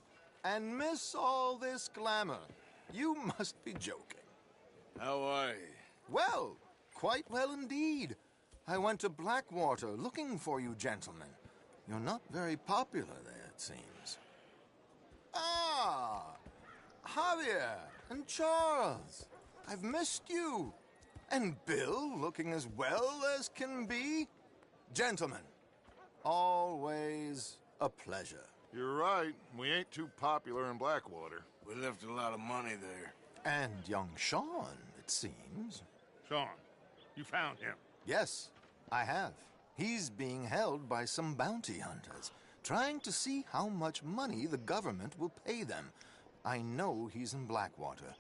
S19: And miss all this glamour. You must be joking.
S1: How are you?
S19: Well, quite well indeed. I went to Blackwater looking for you gentlemen. You're not very popular there, it seems. Ah! Javier and Charles. I've missed you. And Bill looking as well as can be. Gentlemen, always a pleasure.
S3: You're right. We ain't too popular in Blackwater.
S1: We left a lot of money there.
S19: And young Sean, it seems.
S3: Sean, you found him?
S19: Yes, I have. He's being held by some bounty hunters, trying to see how much money the government will pay them. I know he's in Blackwater,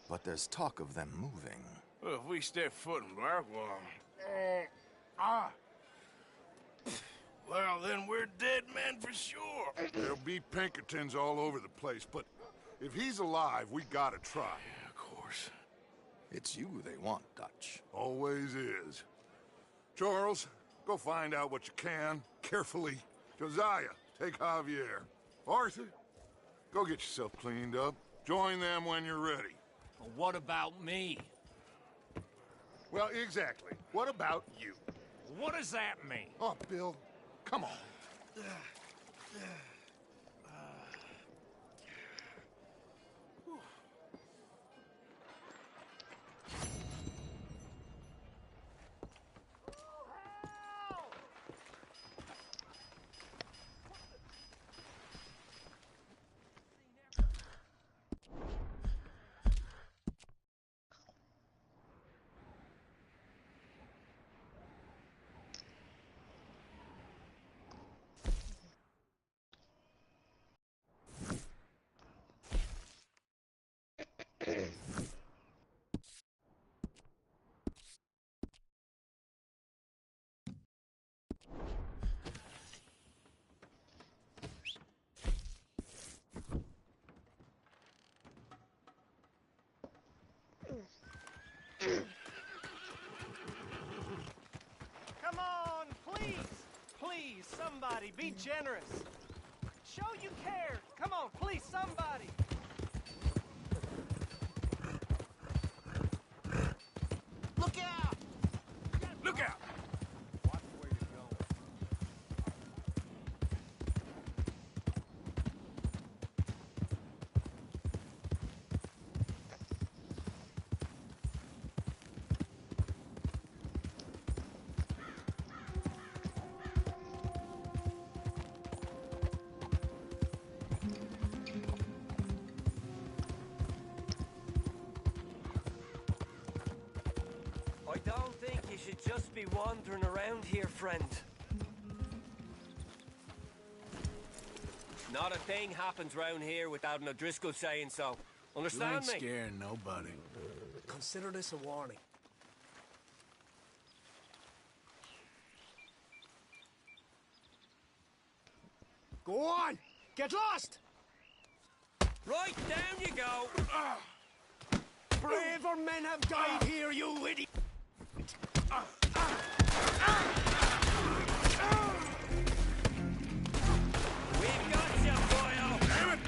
S19: but there's talk of them moving.
S1: Well, if we step foot in Blackwater... Well, then we're dead men for sure.
S3: There'll be Pinkertons all over the place, but if he's alive, we gotta try.
S1: Yeah, of course.
S19: It's you they want, Dutch.
S3: Always is. Charles, go find out what you can, carefully. Josiah, take Javier. Arthur, go get yourself cleaned up. Join them when you're ready.
S21: Well, what about me?
S3: Well, exactly. What about you?
S21: What does that mean?
S3: Oh, Bill, come on.
S21: Come on, please! Please, somebody, be generous. Show you care. Come on, please, somebody. Look out!
S1: Look out!
S21: Watch where you're going.
S6: I don't think you should just be wandering around here, friend. Not a thing happens round here without an O'Driscoll saying so.
S1: You
S6: Understand
S1: ain't
S6: me?
S1: scaring nobody.
S21: Consider this a warning. Go on! Get lost!
S6: Right, down you go!
S21: Braver men have died here, you idiot!
S6: We've got you, boyo!
S3: Damn it!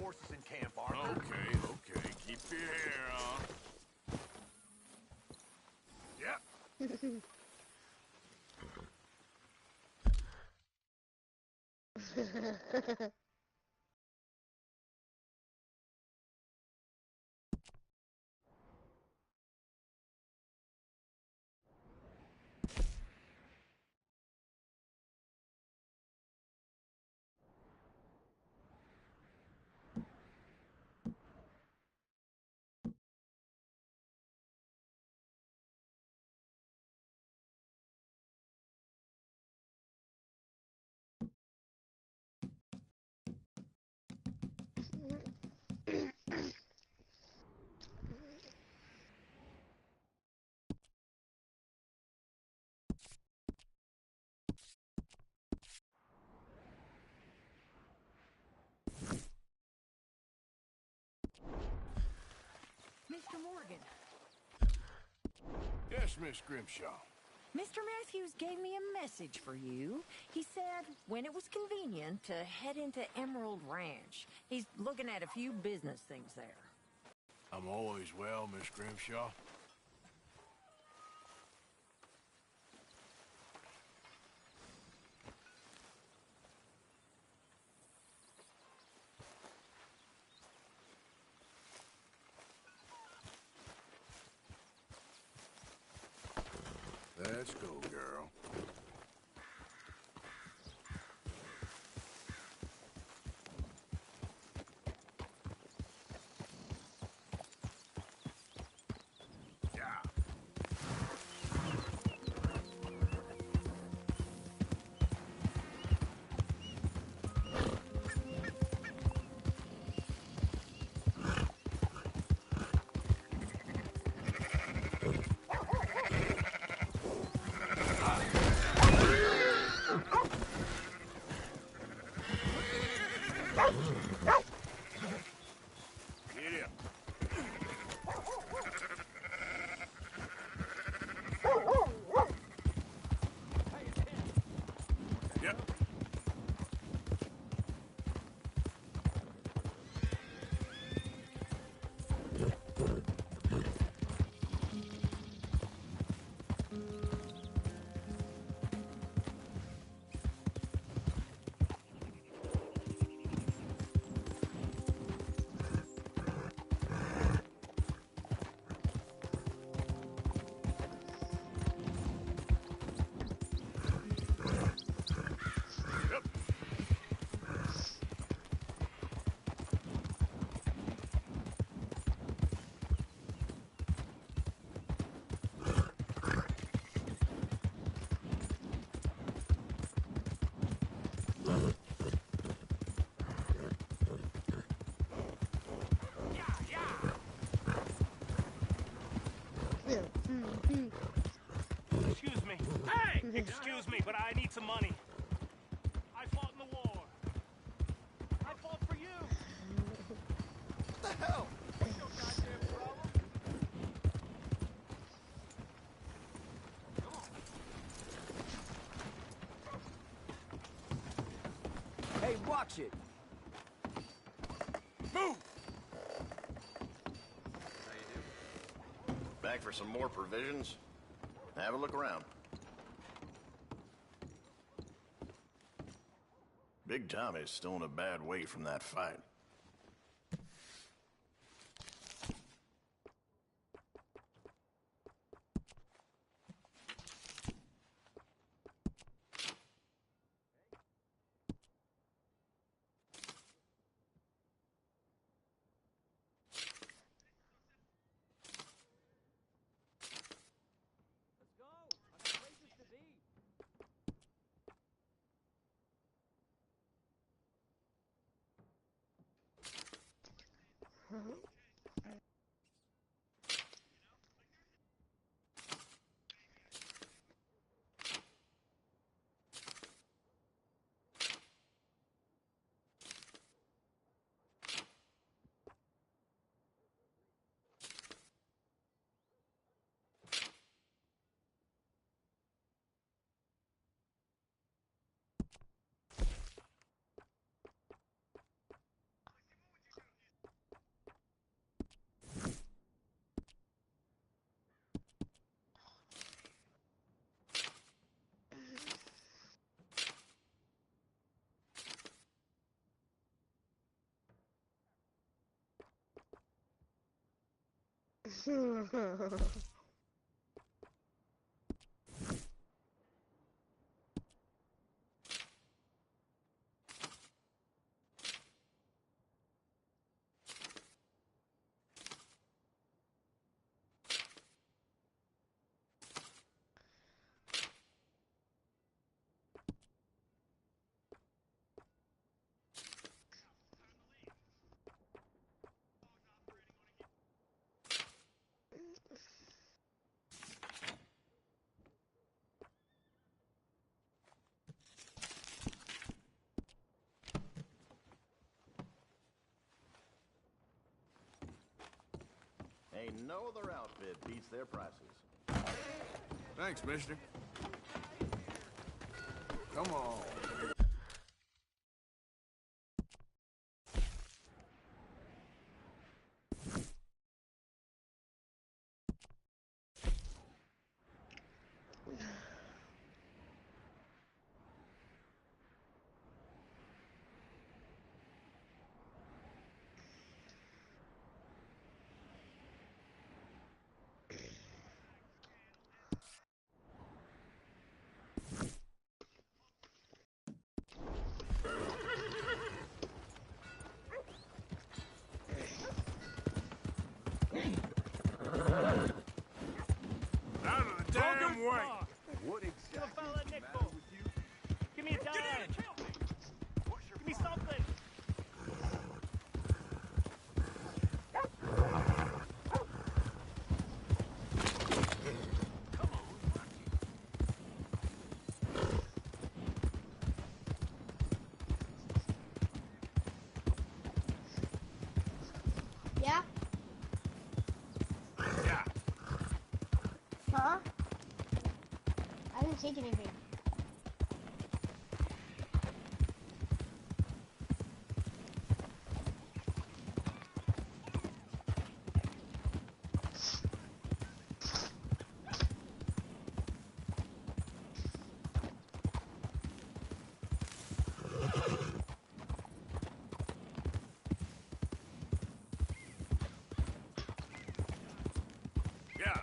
S11: horses in camp, Arthur.
S1: Okay, okay. Keep your hair on.
S17: Yep.
S4: Mr. Morgan.
S1: Yes, Miss Grimshaw.
S22: Mr. Matthews gave me a message for you. He said when it was convenient to head into Emerald Ranch. He's looking at a few business things there.
S1: I'm always well, Miss Grimshaw. Let's go, girl.
S21: Excuse me. Hey! Excuse me, but I need some money. I fought in the war. I fought for you.
S11: What the hell? What's your goddamn problem? Hey, watch it.
S14: Move! Back for some more provisions? Have a look around. Big Tommy's still in a bad way from that fight. Ain't no other outfit beats their prices.
S1: Thanks, mister. Come on. Out of the damn way!
S21: What exactly is the matter with you? Give me a dime. Give me something.
S17: Yeah?
S1: Yeah.
S17: Huh? I didn't take anything.
S1: Yeah.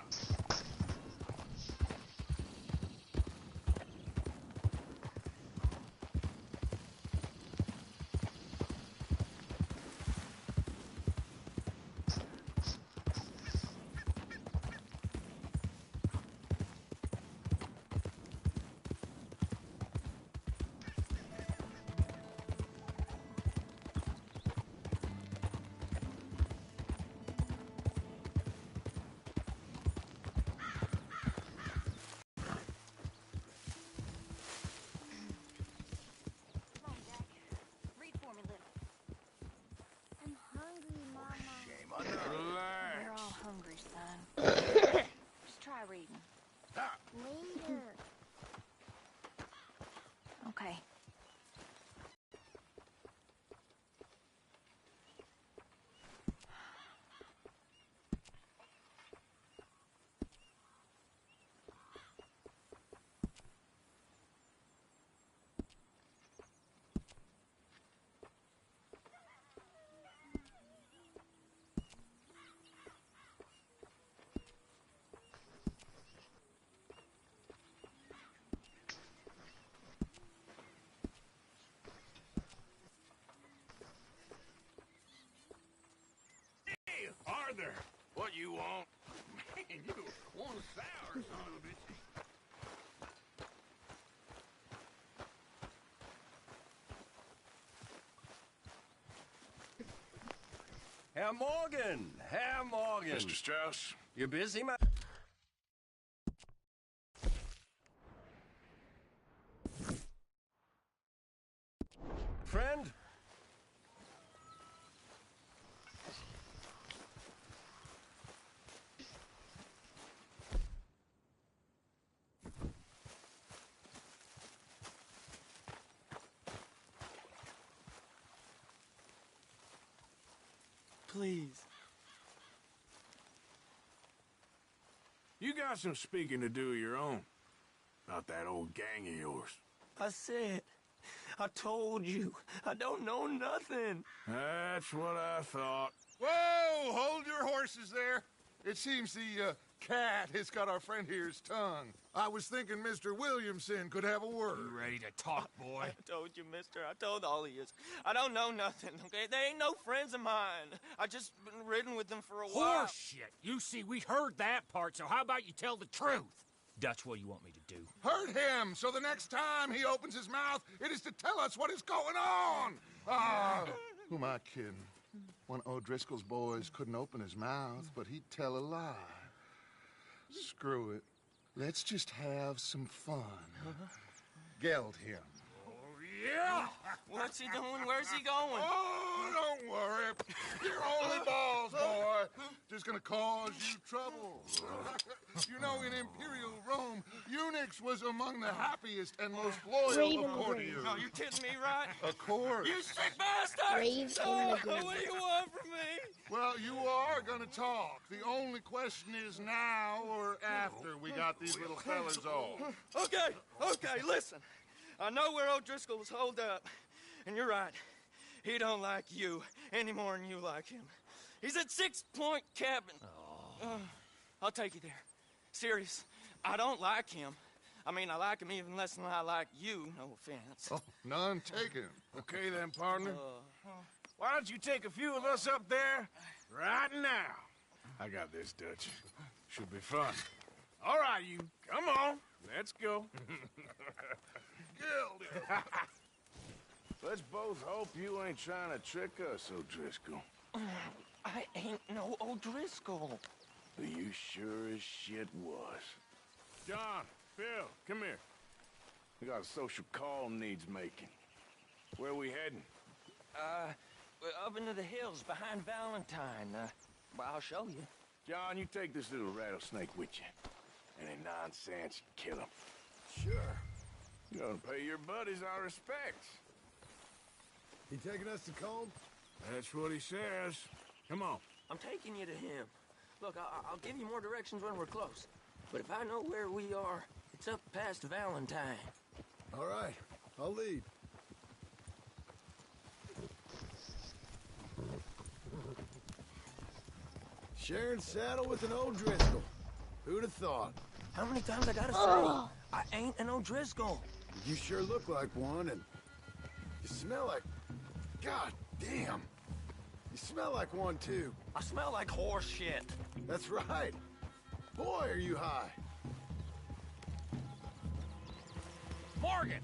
S9: Come on, Jack. Read for me, little. I'm hungry, Mama.
S3: Shame on you.
S9: We're all hungry, son. Just try reading. Later. Okay.
S1: Hey, Arthur, what you want? Man, you want a sour son of a bitch.
S6: Herr Morgan! Herr Morgan!
S3: Mr. Strauss?
S6: You busy, man? Friend?
S21: Please.
S1: You got some speaking to do of your own. About that old gang of yours.
S21: I said, I told you, I don't know nothing.
S1: That's what I thought.
S13: Whoa! Hold your horses there.
S3: It seems the cat has got our friend here's tongue. I was thinking Mr. Williamson could have a word.
S11: You ready to talk, boy?
S21: I told you, mister. I told all of you. I don't know nothing, okay? They ain't no friends of mine. I just been ridden with them for a while.
S11: Horseshit. You see, we heard that part, so how about you tell the truth? That's what you want me to do.
S3: Hurt him, so the next time he opens his mouth, it is to tell us what is going on. Ah, who am I kidding? One of O'Driscoll's boys couldn't open his mouth, but he'd tell a lie. Screw it. Let's just have some fun. Geld him.
S11: Yeah!
S21: What's he doing? Where's he going?
S3: Oh, don't worry. You're only balls, boy. Just gonna cause you trouble. You know, in Imperial Rome, eunuchs was among the happiest and most loyal of courtiers.
S21: No, you kidding me, right?
S3: Of course.
S21: You sick bastard!
S17: Brave
S21: Oh,
S17: in the
S21: what do you want from me?
S3: Well, you are gonna talk. The only question is now or after we got these little fellas off.
S21: Okay, listen. I know where O'Driscoll is holed up, and you're right. He don't like you any more than you like him. He's at 6 Point Cabin. I'll take you there. Serious. I don't like him. I mean, I like him even less than I like you, no offense.
S3: Oh, none taken.
S1: Okay then, partner. Why don't you take a few of us up there right now? I got this, Dutch. Should be fun. All right, you. Come on. Let's go. Let's both hope you ain't trying to trick us, O'Driscoll.
S21: I ain't no O'Driscoll.
S1: You sure as shit was. John, Phil, come here. We got a social call needs making. Where we heading?
S21: We're up into the hills behind Valentine. Well, I'll show you.
S1: John, you take this little rattlesnake with you. Any nonsense, kill him.
S10: Sure.
S1: You're gonna pay your buddies our respects.
S10: He taking us to Colm?
S1: That's what he says. Come on.
S21: I'm taking you to him. Look, I'll give you more directions when we're close. But if I know where we are, it's up past Valentine.
S10: All right, I'll lead. Sharing saddle with an O'Driscoll. Who'd have thought?
S21: How many times I gotta say? I ain't an O'Driscoll.
S10: You sure look like one, and you smell like... God damn. You smell like one, too.
S21: I smell like horse shit.
S10: That's right. Boy, are you high.
S11: Morgan!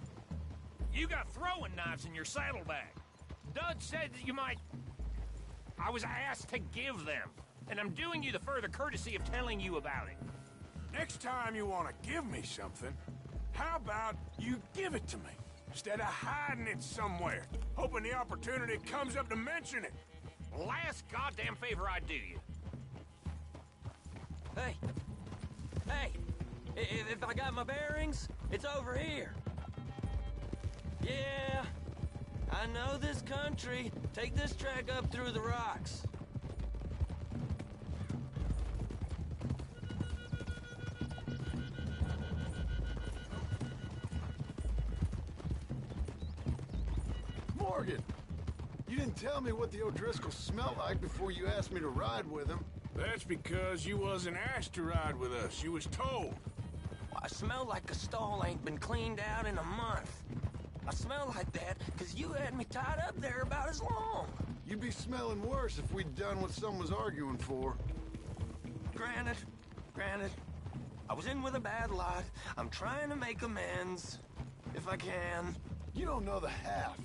S11: You got throwing knives in your saddlebag. Dud said that you might... I was asked to give them, and I'm doing you the further courtesy of telling you about it.
S1: Next time you want to give me something, how about you give it to me, instead of hiding it somewhere, hoping the opportunity comes up to mention it?
S11: Last goddamn favor I'd do you.
S21: Hey! If I got my bearings, it's over here. Yeah, I know this country. Take this track up through the rocks.
S10: Morgan! You didn't tell me what the O'Driscoll smelled like before you asked me to ride with him.
S1: That's because you wasn't asked to ride with us. You was told.
S21: I smell like a stall ain't been cleaned out in a month. I smell like that because you had me tied up there about as long.
S10: You'd be smelling worse if we'd done what someone was arguing for.
S21: Granted. I was in with a bad lot. I'm trying to make amends, if I can.
S10: You don't know the half.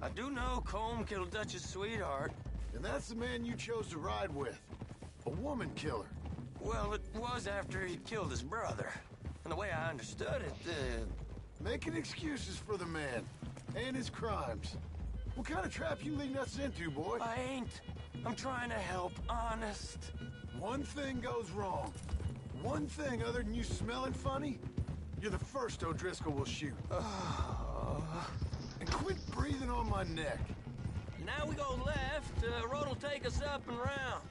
S21: I do know Colm killed Dutch's sweetheart.
S10: And that's the man you chose to ride with. A woman killer.
S21: Well, it was after he killed his brother. And the way I understood it,
S10: Making excuses for the man. And his crimes. What kind of trap you leading us into, boy?
S21: I ain't. I'm trying to help, honest.
S10: One thing goes wrong. One thing other than you smelling funny, you're the first O'Driscoll will shoot. And quit breathing on my neck.
S21: Now we go left, road will take us up and round.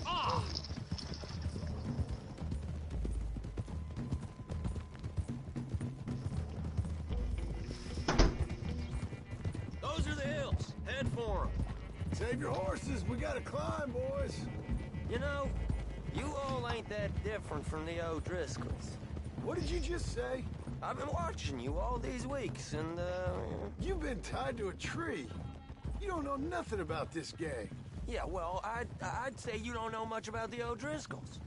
S11: Ah!
S10: Save your horses. We gotta climb, boys.
S21: You know, you all ain't that different from the O'Driscolls.
S10: What did you just say?
S21: I've been watching you all these weeks, and,
S10: You've been tied to a tree. You don't know nothing about this gang.
S21: Yeah, well, I'd say you don't know much about the O'Driscolls.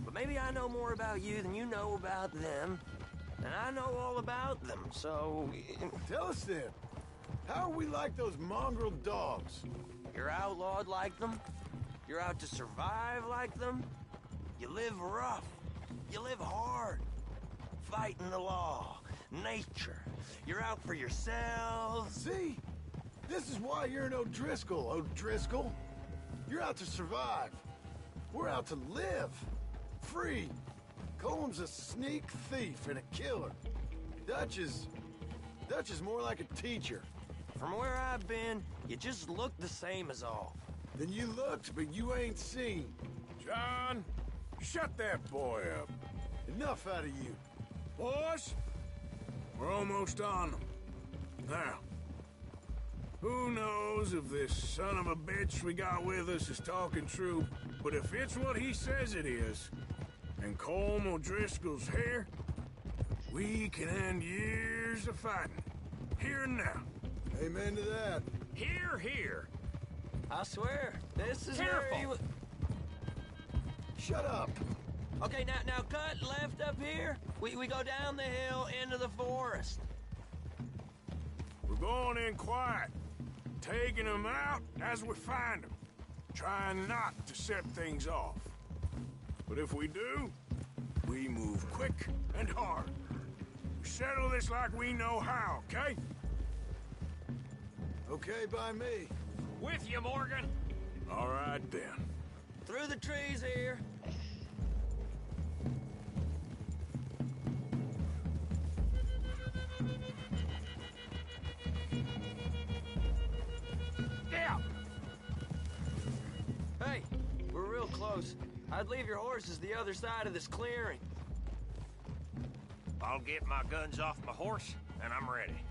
S21: But maybe I know more about you than you know about them. And I know all about them, so...
S10: Tell us then. How are we like those mongrel dogs?
S21: You're outlawed like them. You're out to survive like them. You live rough. You live hard. Fighting the law. Nature. You're out for yourselves.
S10: See? This is why you're an O'Driscoll, O'Driscoll. You're out to survive. We're out to live. Free. Colm's a sneak thief and a killer. Dutch is more like a teacher.
S21: From where I've been, you just look the same as all.
S10: Then you looked, but you ain't seen.
S1: John, shut that boy up.
S10: Enough out of you.
S1: Boys, we're almost on them. Now, who knows if this son of a bitch we got with us is talking true, but if it's what he says it is, and Colm O'Driscoll's here, we can end years of fighting. Here and now.
S10: Amen to that.
S11: Here.
S21: I swear, this is
S11: Careful.
S21: where you...
S10: Shut up.
S21: Okay, now cut left up here. We go down the hill into the forest.
S1: We're going in quiet, taking them out as we find them, trying not to set things off. But if we do, we move quick and hard. We settle this like we know how, okay?
S10: Okay by me.
S11: With you, Morgan.
S1: All right, then.
S21: Through the trees here.
S11: Yeah.
S21: Hey, we're real close. I'd leave your horses the other side of this clearing.
S11: I'll get my guns off my horse, and I'm ready.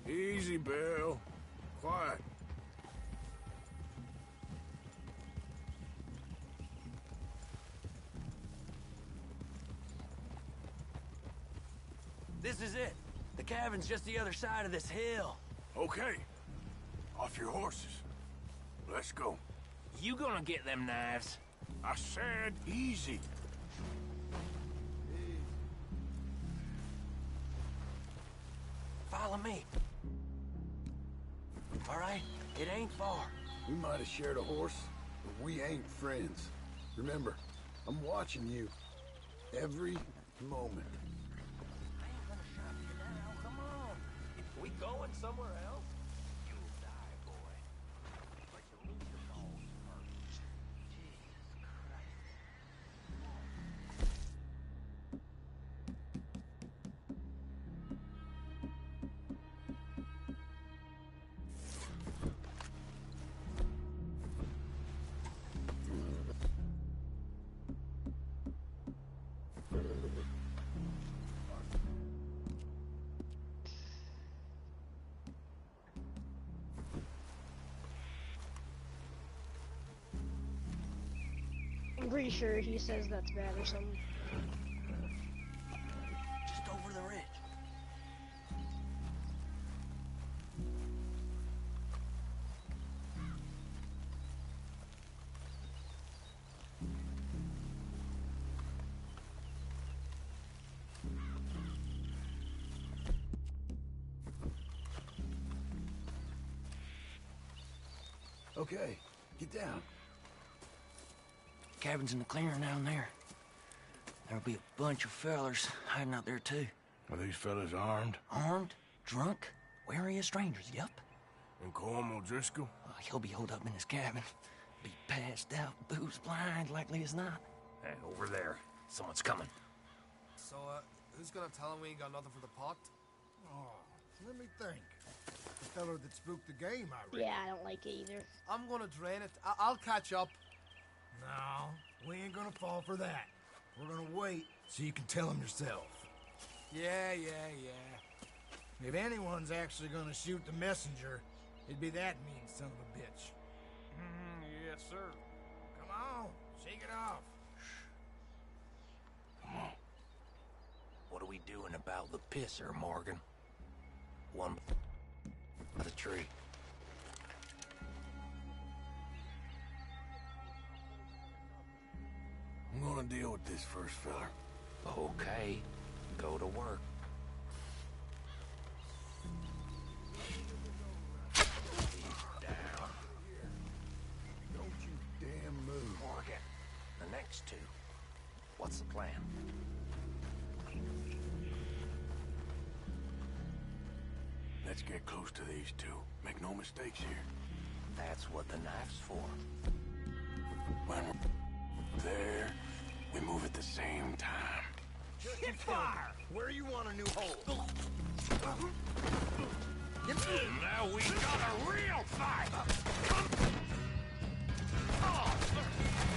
S1: Easy, Bill. Quiet.
S21: This is it. The cabin's just the other side of this hill.
S1: Okay. Off your horses. Let's go.
S11: You gonna get them knives?
S1: I said easy.
S21: Follow me. All right? It ain't far.
S10: We might have shared a horse, but we ain't friends. Remember, I'm watching you. Every moment.
S21: I ain't gonna shut you down. Come on. We going somewhere else? You'll die, boy. But you'll lose your balls first. Jesus Christ.
S17: I'm pretty sure he says that's bad or something.
S21: Just over the ridge.
S10: Okay, get down.
S21: Cabin's in the clearing down there. There'll be a bunch of fellers hiding out there, too.
S1: Are these fellas armed?
S21: Armed, drunk, wary of strangers, yup.
S1: And Colm O'Driscoll?
S21: He'll be holed up in his cabin. Be passed out, booze blind, likely as not.
S11: Hey, over there. Someone's coming.
S15: So, who's gonna tell him we ain't got nothing for the pot?
S16: Oh, let me think. The fellow that spooked the game, I reckon.
S17: Yeah, I don't like it either.
S15: I'm gonna drain it. I'll catch up.
S16: No, we ain't gonna fall for that. We're gonna wait so you can tell him yourself. Yeah. If anyone's actually gonna shoot the messenger, it'd be that mean son of a bitch.
S11: Yes, sir.
S16: Come on, shake it off.
S11: Come on. What are we doing about the pisser, Morgan? One by the tree.
S1: I'm gonna deal with this first, fella.
S11: Okay, go to work. Down.
S1: Don't you damn move.
S11: Morgan, the next two. What's the plan?
S1: Let's get close to these two. Make no mistakes here.
S11: That's what the knife's for.
S1: When we're there, we move at the same time.
S11: Hit fire! Where you want a new hole?
S1: Now we got a real fight!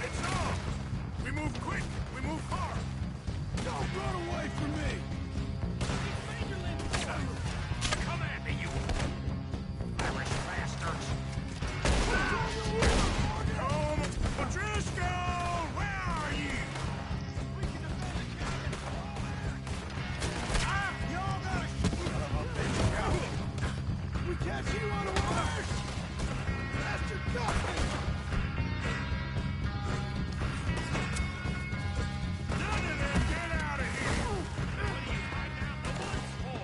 S1: It's on! We move quick! We move hard! Don't run away from me!
S11: Come at me, you Irish bastards!
S1: O'Driscoll! Where are you? Y'all gotta we can't see one of ours! Bastard got me! None of them get out of here! What are you hiding out the woods for?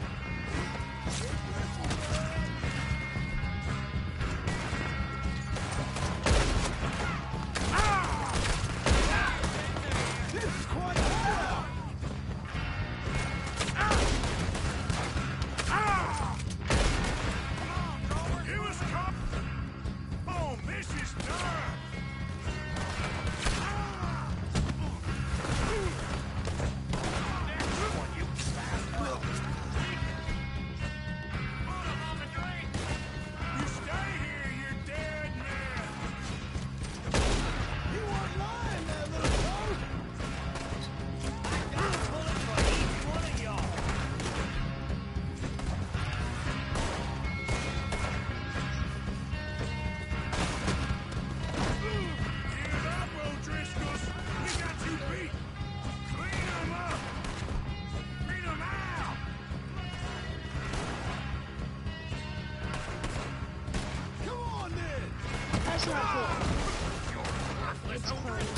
S1: This is quite a hell! Give us cover! Boom! This is done! You stay here, you're dead man! You weren't lying there, little toad! I got a bullet for each one of y'all! Give up, O'Driscolls! We got you beat! Clean them up! Clean them out! Come on, then!
S17: That's not cool.
S1: It's
S17: close.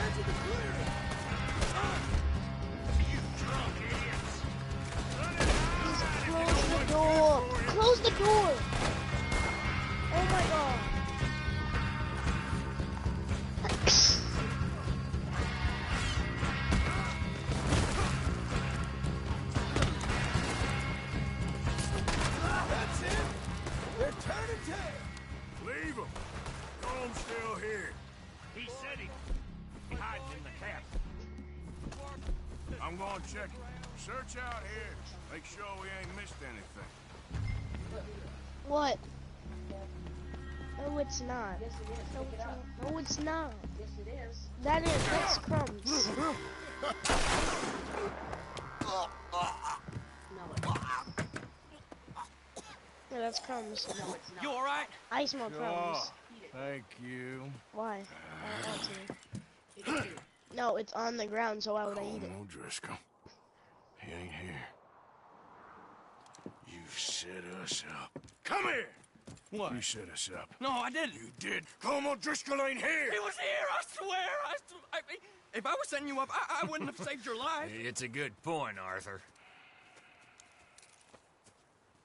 S1: Into the clearing! You drunk idiots!
S17: Close the door. Close the door. Oh my god.
S1: That's it! They're turning tail! Leave them! Comb's still here.
S11: He said he's hiding in the cabin.
S1: I'm going to check it. Search out here. Make sure we ain't missed anything.
S17: What? No, it's not. No, it's not.
S9: Yes, it is.
S17: That's crumbs. Yeah, that's crumbs.
S9: No, it's not.
S21: You all right?
S17: I smell crumbs.
S1: Thank you.
S17: Why? I don't want to. No, it's on the ground, so why would I eat it?
S1: O'Driscoll. He ain't here. You set us up. Come here!
S21: What?
S1: You set us up.
S21: No, I didn't.
S1: You did. Colm O'Driscoll ain't here!
S21: He was here, I swear. If I was setting you up, I wouldn't have saved your life.
S11: It's a good point, Arthur.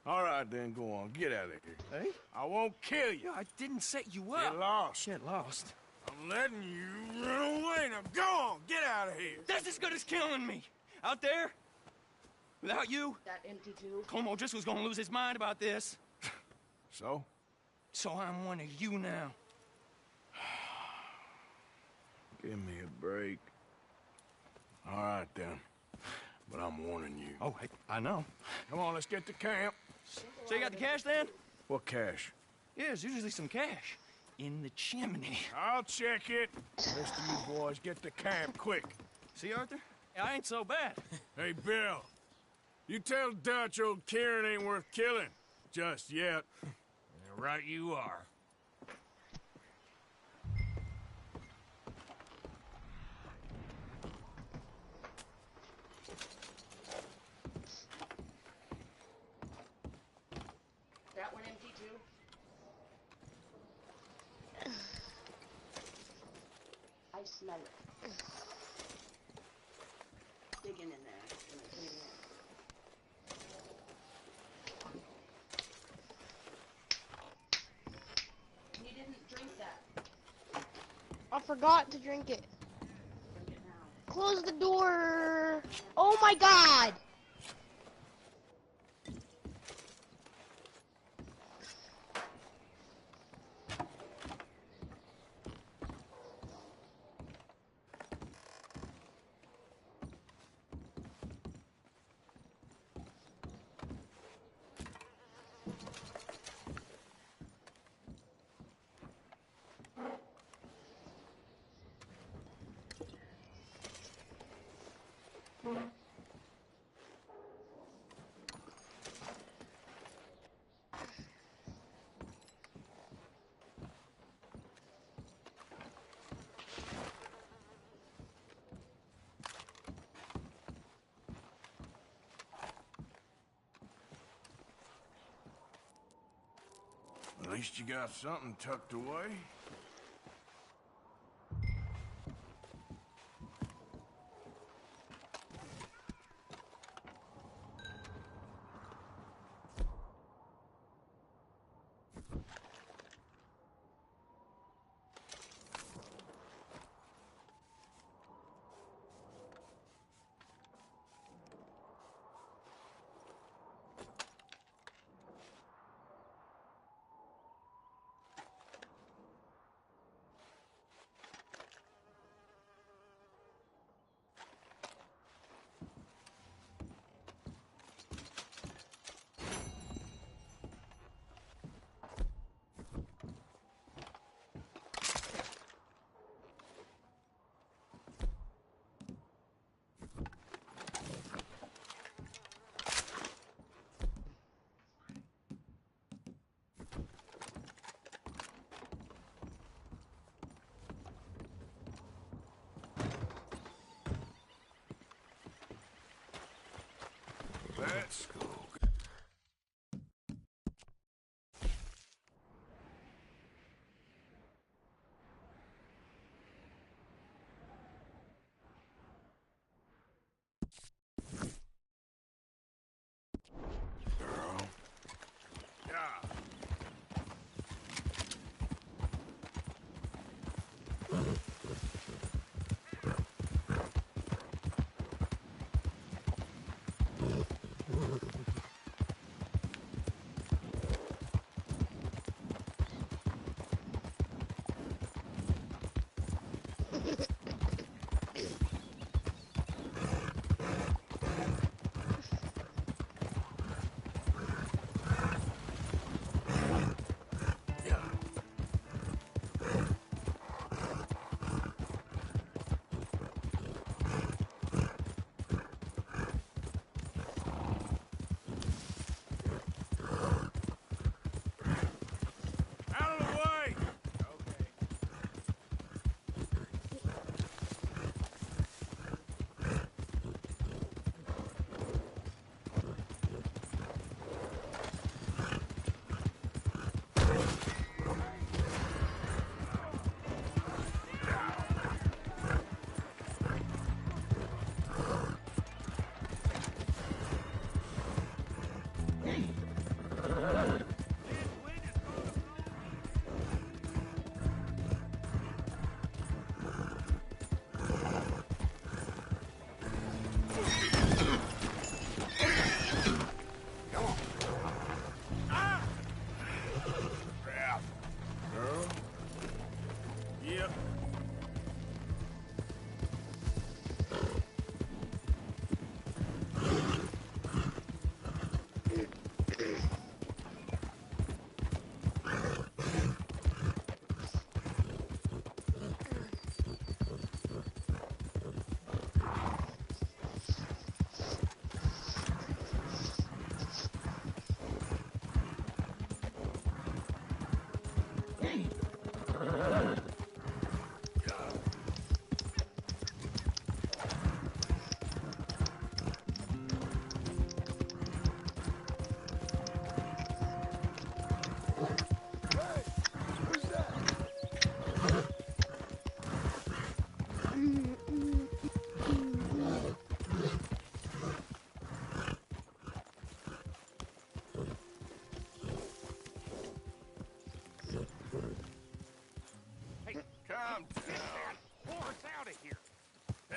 S1: All right, then, go on. Get out of here.
S21: Hey?
S1: I won't kill you.
S21: I didn't set you up.
S1: Get lost.
S21: Get lost.
S1: I'm letting you run away. Now go on. Get out of here.
S21: That's as good as killing me. Out there, without you,
S9: That empty tube.
S21: Colm O'Driscoll's gonna lose his mind about this.
S1: So?
S21: So I'm one of you now.
S1: Give me a break. All right, then. But I'm warning you.
S21: Oh, I know.
S1: Come on, let's get to camp.
S21: So you got the cash then?
S1: What cash?
S21: Yeah, there's usually some cash in the chimney.
S1: I'll check it. Rest of you boys, get to camp quick.
S21: See, Arthur? I ain't so bad.
S1: Hey, Bill. You tell Dutch old Kieran ain't worth killing. just yet.
S11: Right you are.
S17: That one empty too? I smell it. Digging in there. Digging in. You didn't drink that. I forgot to drink it. Drink it now. Close the door. Oh my god!
S1: At least you got something tucked away.
S11: Calm down. Pour us out of here.
S3: Yeah.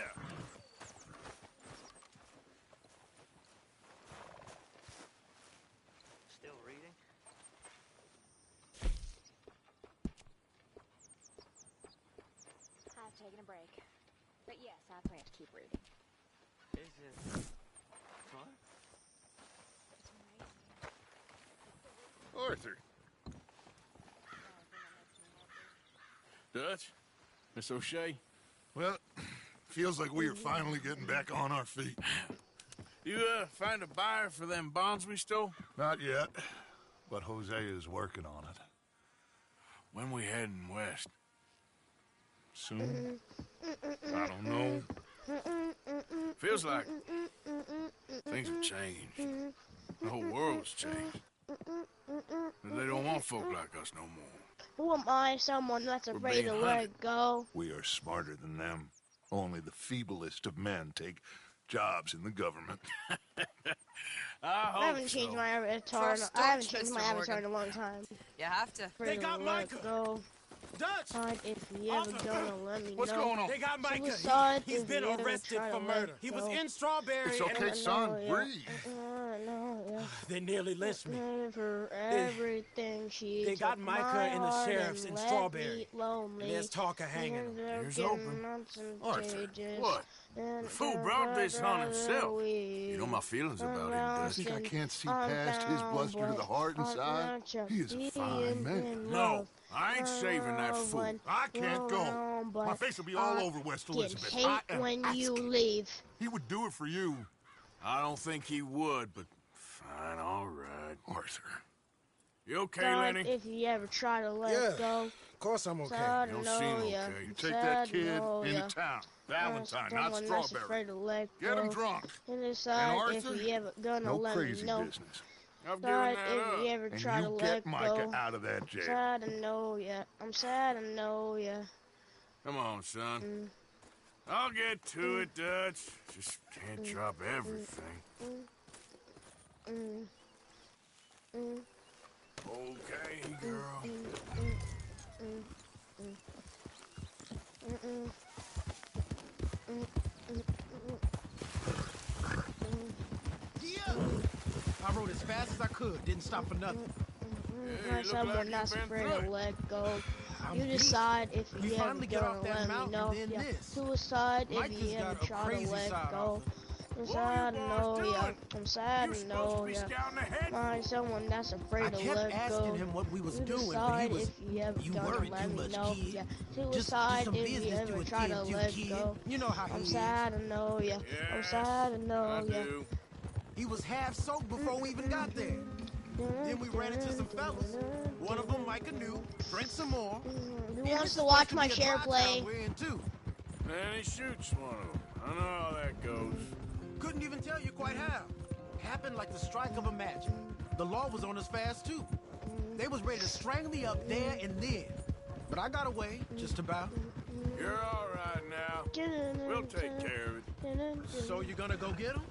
S6: Still reading?
S9: I've taken a break. But yes, I plan to keep reading.
S6: Is it fun?
S1: Arthur. Dutch? Miss O'Shea?
S3: Well, feels like we are finally getting back on our feet.
S1: You, find a buyer for them bonds we stole?
S3: Not yet, but Jose is working on it.
S1: When we heading west? Soon? I don't know. Feels like things have changed. The whole world's changed. They don't want folk like us no more.
S17: Who am I, someone that's afraid to let go?
S3: We are smarter than them. Only the feeblest of men take jobs in the government.
S17: I haven't changed my avatar. I haven't changed my avatar in a long time.
S4: You have to.
S17: They got Micah. Go.
S5: Dutch!
S17: If you ever gonna let me
S5: What's
S17: know.
S5: going on? They got Micah.
S17: Suicide
S5: He's
S17: if
S5: been
S17: you ever
S5: arrested
S17: try
S5: for
S17: to
S5: murder.
S17: let
S5: He was
S17: go.
S5: in Strawberry.
S3: It's okay,
S5: and
S3: son. Breathe.
S5: They nearly lynched me.
S17: For everything she
S5: They got
S17: took
S5: Micah
S17: my
S5: and the
S17: heart
S5: sheriffs
S17: and
S5: in
S17: let
S5: Strawberry.
S17: me lonely.
S5: And there's talk of hanging
S17: And
S5: them.
S17: they're
S5: Ears
S17: getting
S5: open.
S17: nuts and
S1: Arthur,
S17: cages.
S1: what?
S17: And
S1: The fool
S17: they're
S1: brought this on
S17: rather
S1: himself.
S17: weak.
S1: You know my feelings about him, Dutch.
S3: You think I can't see past his bluster to the heart inside? He is a fine man.
S1: No, I ain't saving that fool.
S3: I can't go. My face will be all over West Elizabeth.
S17: Hate
S3: I am
S17: when you
S3: asking.
S17: leave.
S3: He would do it for you.
S1: I don't think he would, but fine, all right.
S3: Arthur.
S1: You okay,
S17: God,
S1: Lenny?
S17: if you ever try to let go.
S16: Of course I'm okay.
S17: Sad
S1: You don't
S17: to
S1: seem
S17: know
S1: okay.
S17: ya.
S3: You take that
S17: Sad to
S3: kid
S17: know
S3: into
S17: ya.
S3: town. Valentine, not
S17: Someone that's
S3: Strawberry.
S17: afraid to let
S3: Get him
S17: go.
S3: drunk.
S17: And decide if
S3: Arthur,
S17: you ever gonna
S3: no
S17: let
S3: crazy
S17: me know.
S3: business.
S1: I'm giving
S17: God,
S1: that
S17: if
S1: up.
S17: you ever
S3: And
S17: try to
S3: you
S17: let
S3: get Micah
S17: go.
S3: out of that jail.
S17: Sad to know ya. I'm sad to know ya.
S1: Come on, son. I'll get to it, Dutch. Just can't drop everything. Okay, girl.
S16: I rode as fast as I could. Didn't stop for nothing.
S17: Someone that's afraid to let go.
S16: I'm
S17: You
S16: beat.
S17: decide if
S16: We
S17: you ever
S16: finally get
S17: gonna
S16: off that
S17: let me
S16: mountain,
S17: know.
S16: then
S17: Yeah.
S16: this.
S17: Suicide if
S16: Micah's
S17: you ever
S16: got a
S17: try to
S16: crazy
S17: let
S16: side,
S17: go.
S16: Arthur.
S17: I'm sad to know ya. I'm sad
S1: You
S17: to
S1: supposed to
S17: know
S1: be
S17: ya.
S1: scouting ahead.
S17: Find someone that's afraid
S16: I
S17: to
S16: kept
S17: let
S16: asking
S17: go.
S16: him what we was
S17: You
S16: doing, but he
S17: decide
S16: was...
S17: if you ever
S16: You
S17: gonna
S16: worried
S17: let
S16: too
S17: me
S16: much,
S17: know.
S16: kid.
S17: Yeah.
S16: Just
S17: Suicide
S16: some
S17: if you
S16: business
S17: ever
S16: to
S17: try to
S16: attend to,
S17: let
S16: kid.
S17: go.
S16: You know how he
S17: I'm
S16: is.
S17: sad to know ya. I'm sad to know
S1: I
S17: ya.
S1: do.
S16: He was half soaked before we even got there. Then we ran into some fellas. One of them Micah knew, drank some more.
S17: Who wants to watch my share play?
S16: We're in too.
S1: And he shoots one of them. I know how that goes.
S16: Couldn't even tell you quite how. Happened like the strike of a match. The law was on us fast too. They was ready to strangle me up there and then. But I got away, just about.
S1: You're all right now. We'll take care of it.
S16: So you're gonna go get him?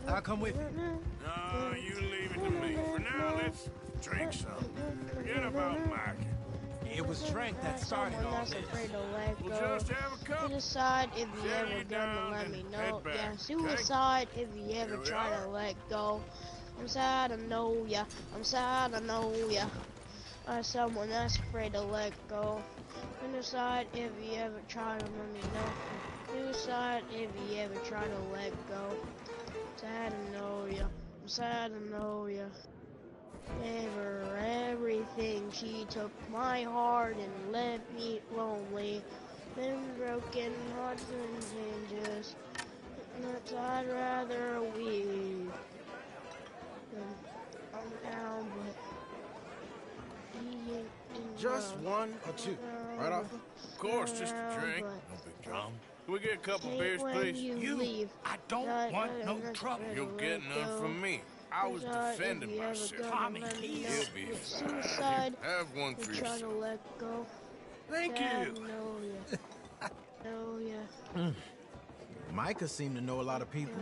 S16: I'll come with you.
S1: No, you leave it to me. For now, let's drink some. Forget about Mike.
S16: It was drink that started
S17: Someone
S16: all
S17: that's
S16: this.
S17: afraid to let
S1: We'll
S17: go.
S1: just have a cup.
S17: You decide if you
S1: Settle
S17: ever
S1: you
S17: gonna
S1: down
S17: let
S1: and
S17: me know.
S1: head back,
S17: Yeah,
S1: okay?
S17: suicide if you ever
S1: Here we
S17: try
S1: are.
S17: to let go. I'm sad to know ya. I'm sad to know ya. Someone that's afraid to let go. You decide if you ever try to let me know. You decide if you ever try to let go. Sad to know ya. I'm sad to know ya. Gave her everything. She took my heart and left me lonely. Been broken hearts and changes. That I'd rather weep than I'm down, but he ain't
S16: Just one or two, right off?
S1: Of course, just a drink. No big drama. Can we get a couple
S17: Hate
S1: beers,
S17: when
S1: please?
S17: you leave.
S16: I don't
S17: That
S16: want no
S17: I'm
S16: trouble.
S17: afraid
S1: You'll
S17: to
S1: get
S17: let
S1: none
S17: go.
S1: from me. I was
S17: Suicide if
S1: defending
S17: you ever
S1: myself.
S17: gonna
S16: Tommy,
S17: let me
S16: please.
S17: know.
S1: You'll be
S17: It's
S1: fine.
S17: suicide.
S1: Have one
S17: You
S1: for
S17: try to
S1: yourself.
S17: let go.
S16: Thank
S17: Sad
S16: you.
S17: to know ya. Know ya.
S16: Micah seemed to know a lot of people.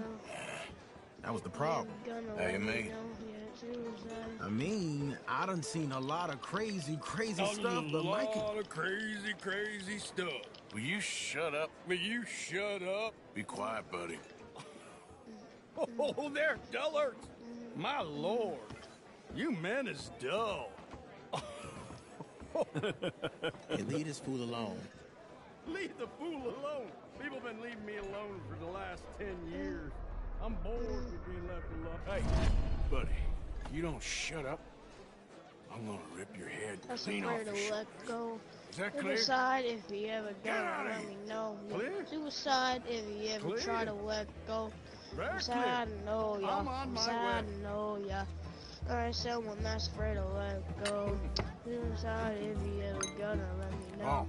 S16: That was the problem.
S1: Hey, me.
S16: I mean, I done seen a lot of crazy stuff, but like it.
S2: A lot of crazy stuff. Will you shut up? Will you shut up?
S3: Be quiet, buddy.
S2: Oh, they're dullards. My lord. You men is dull.
S16: Hey, leave this fool alone.
S2: Leave the fool alone. People been leaving me alone for the last 10 years. I'm bored with being left alone.
S1: Hey, buddy, you don't shut up, I'm gonna rip your head
S17: That's
S1: clean off
S17: afraid
S1: your
S17: to
S1: shirt.
S17: let go.
S1: Is that clear?
S17: Suicide if you ever
S1: Get
S17: gonna
S1: out of
S17: let
S1: here.
S17: me know.
S1: Clear?
S17: Suicide if you ever
S1: Clear?
S17: try to let go.
S2: Very
S17: I'm sad to know ya.
S2: I'm on
S17: I'm
S2: my
S17: sad
S2: way.
S17: to know ya. I'm someone that's afraid to let go. Suicide if you ever gonna let me know.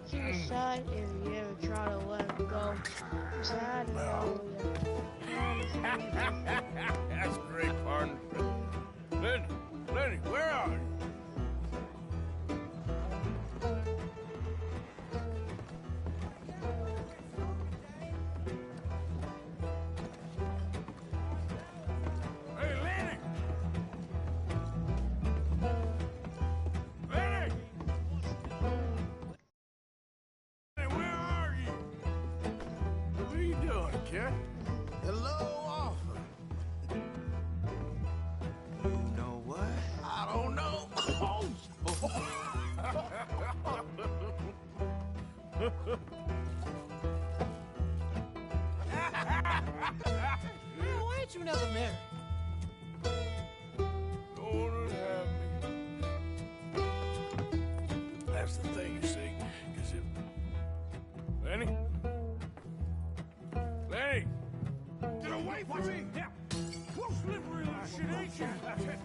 S17: Suicide if you ever try to let go. I'm sad to know ya.
S1: That's great, partner. Lenny, where are you? Hey, Lenny! Lenny! Lenny, where are you? What are you doing, kid?
S16: Hello, offer. You know what? I don't know.
S8: Man, why ain't you never married?
S1: Don't have me. That's the thing, you see, because if... Lenny? Lenny!
S2: Get away from me! Yeah. Whoa, slippery like shit, ain't you?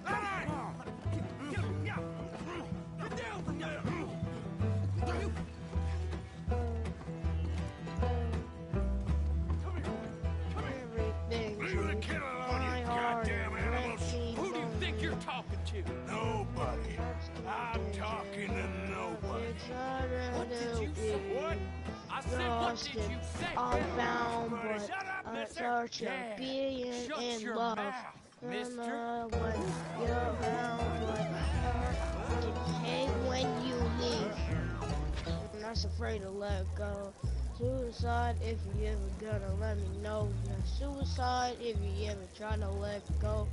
S2: Lenny! Get down from there!
S17: Everything's
S2: Leave the kid alone,
S17: my
S2: you
S17: heart
S2: goddamn
S17: and
S2: animals!
S17: let me
S2: Who do you
S17: know.
S2: think you're talking to? Nobody. I'm talking to nobody.
S17: What
S2: did you say? What? I said, what did you say?
S17: I'm found,
S2: Everybody,
S17: but
S2: shut up,
S17: I'm
S2: mister.
S17: such
S2: Yeah.
S17: a being
S2: Shut
S17: in
S2: your
S17: love.
S2: mouth, mister.
S17: When you're found, but I hate when you leave. I'm not afraid to let go. Suicide if you ever gonna let me know. Yeah. Suicide if you ever try to let go.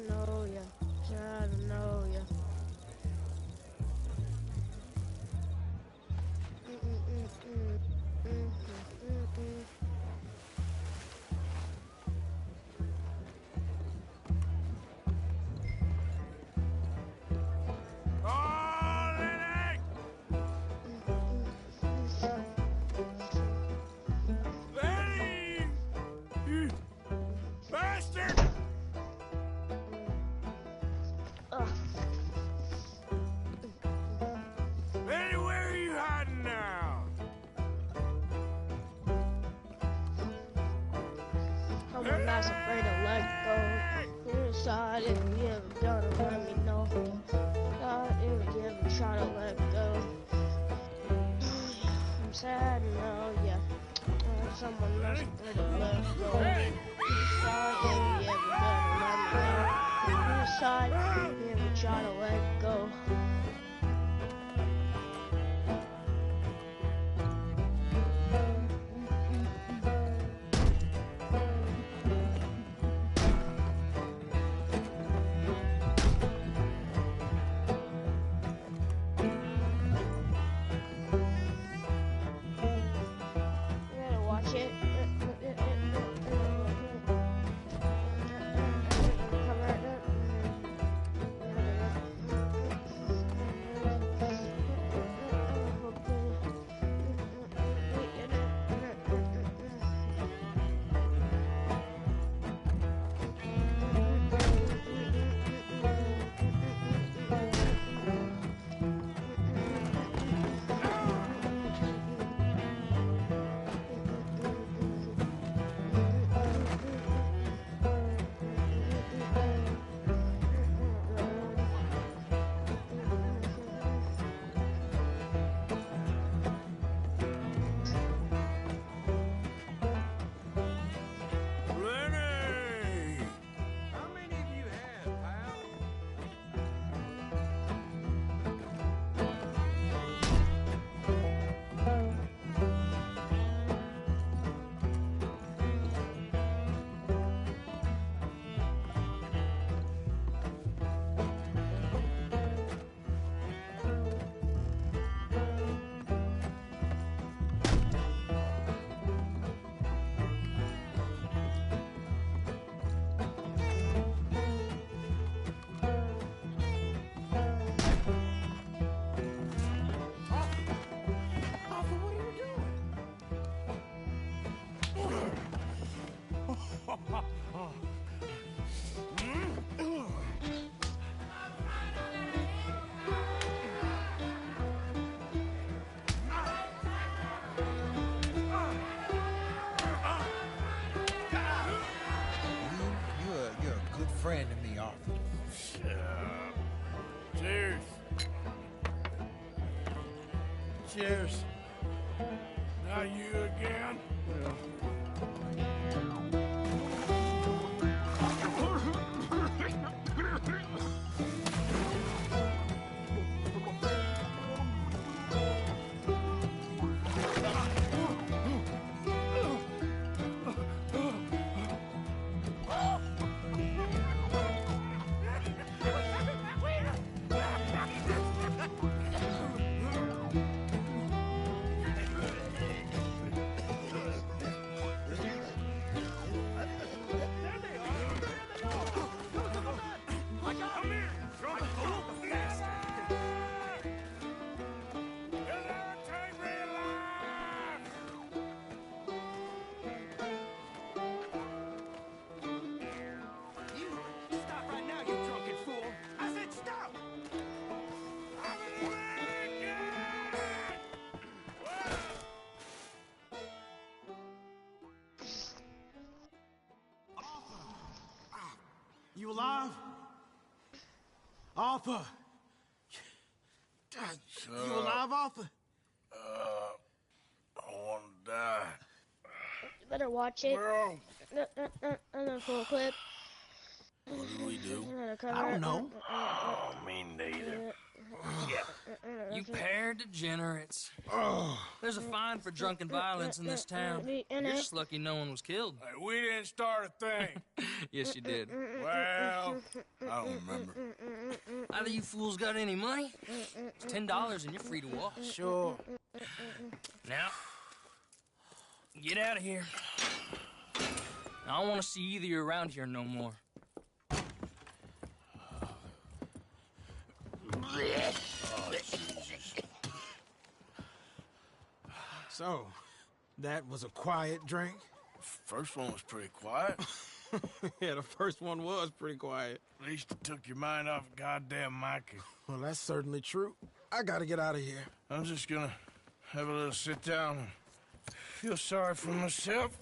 S17: Know ya, try to know ya.
S1: Oh, Lenny! Lenny! You bastard! Lenny, where are you hiding now?
S17: I'm not afraid to let go. Suicide if you ever gonna let me know. God, if you ever try to let go. I'm sad to know, yeah. Someone not afraid to let go. Suicide if you ever gonna let me know. Suicide if you ever try to let go. You gotta watch it.
S16: friend to me, Arthur.
S1: Cheers.
S16: Cheers.
S1: Not you again?
S11: Stop right now, you drunken fool! I said stop!
S16: You alive? Arthur! God, you alive, Arthur?
S1: I want to die.
S17: You better watch it. Another full clip.
S1: What do we do?
S17: I
S16: don't know.
S1: Oh, me neither.
S12: You pair degenerates. There's a fine for drunken violence in this town. You're just lucky no one was killed.
S1: Hey, we didn't start a thing.
S12: Yes, you did.
S1: Well, I don't remember.
S12: Either you fools got any money? It's $10 and you're free to walk.
S16: Sure.
S12: Now, get out of here. I don't want to see either of you around here no more.
S1: Oh, Jesus.
S16: So, that was a quiet drink?
S1: First one was pretty quiet.
S16: Yeah, the first one was pretty quiet.
S1: At least it took your mind off goddamn Mikey.
S16: Well, that's certainly true. I gotta get out of here.
S1: I'm just gonna have a little sit down and feel sorry for myself.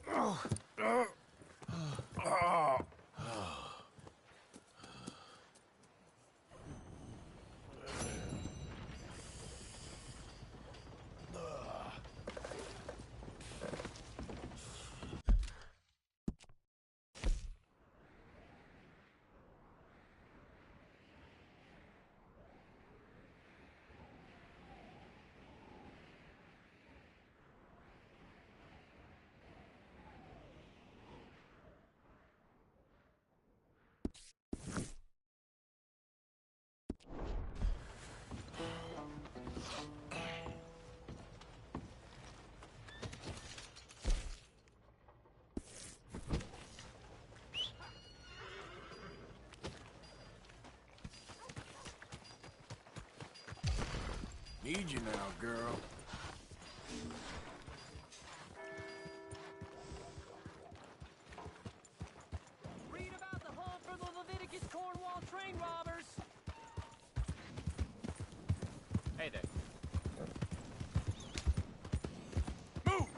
S1: Need you now, girl.
S6: Read about the hunt for the Leviticus Cornwall train robbers.
S8: Hey there.
S1: Move!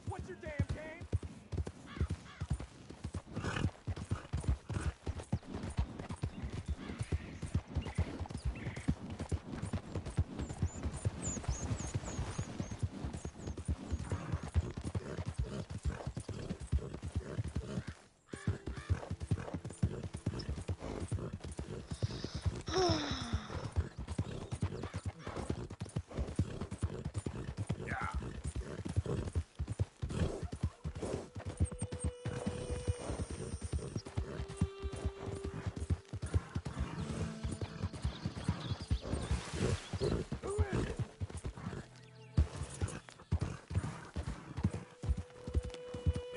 S11: What's your damn game?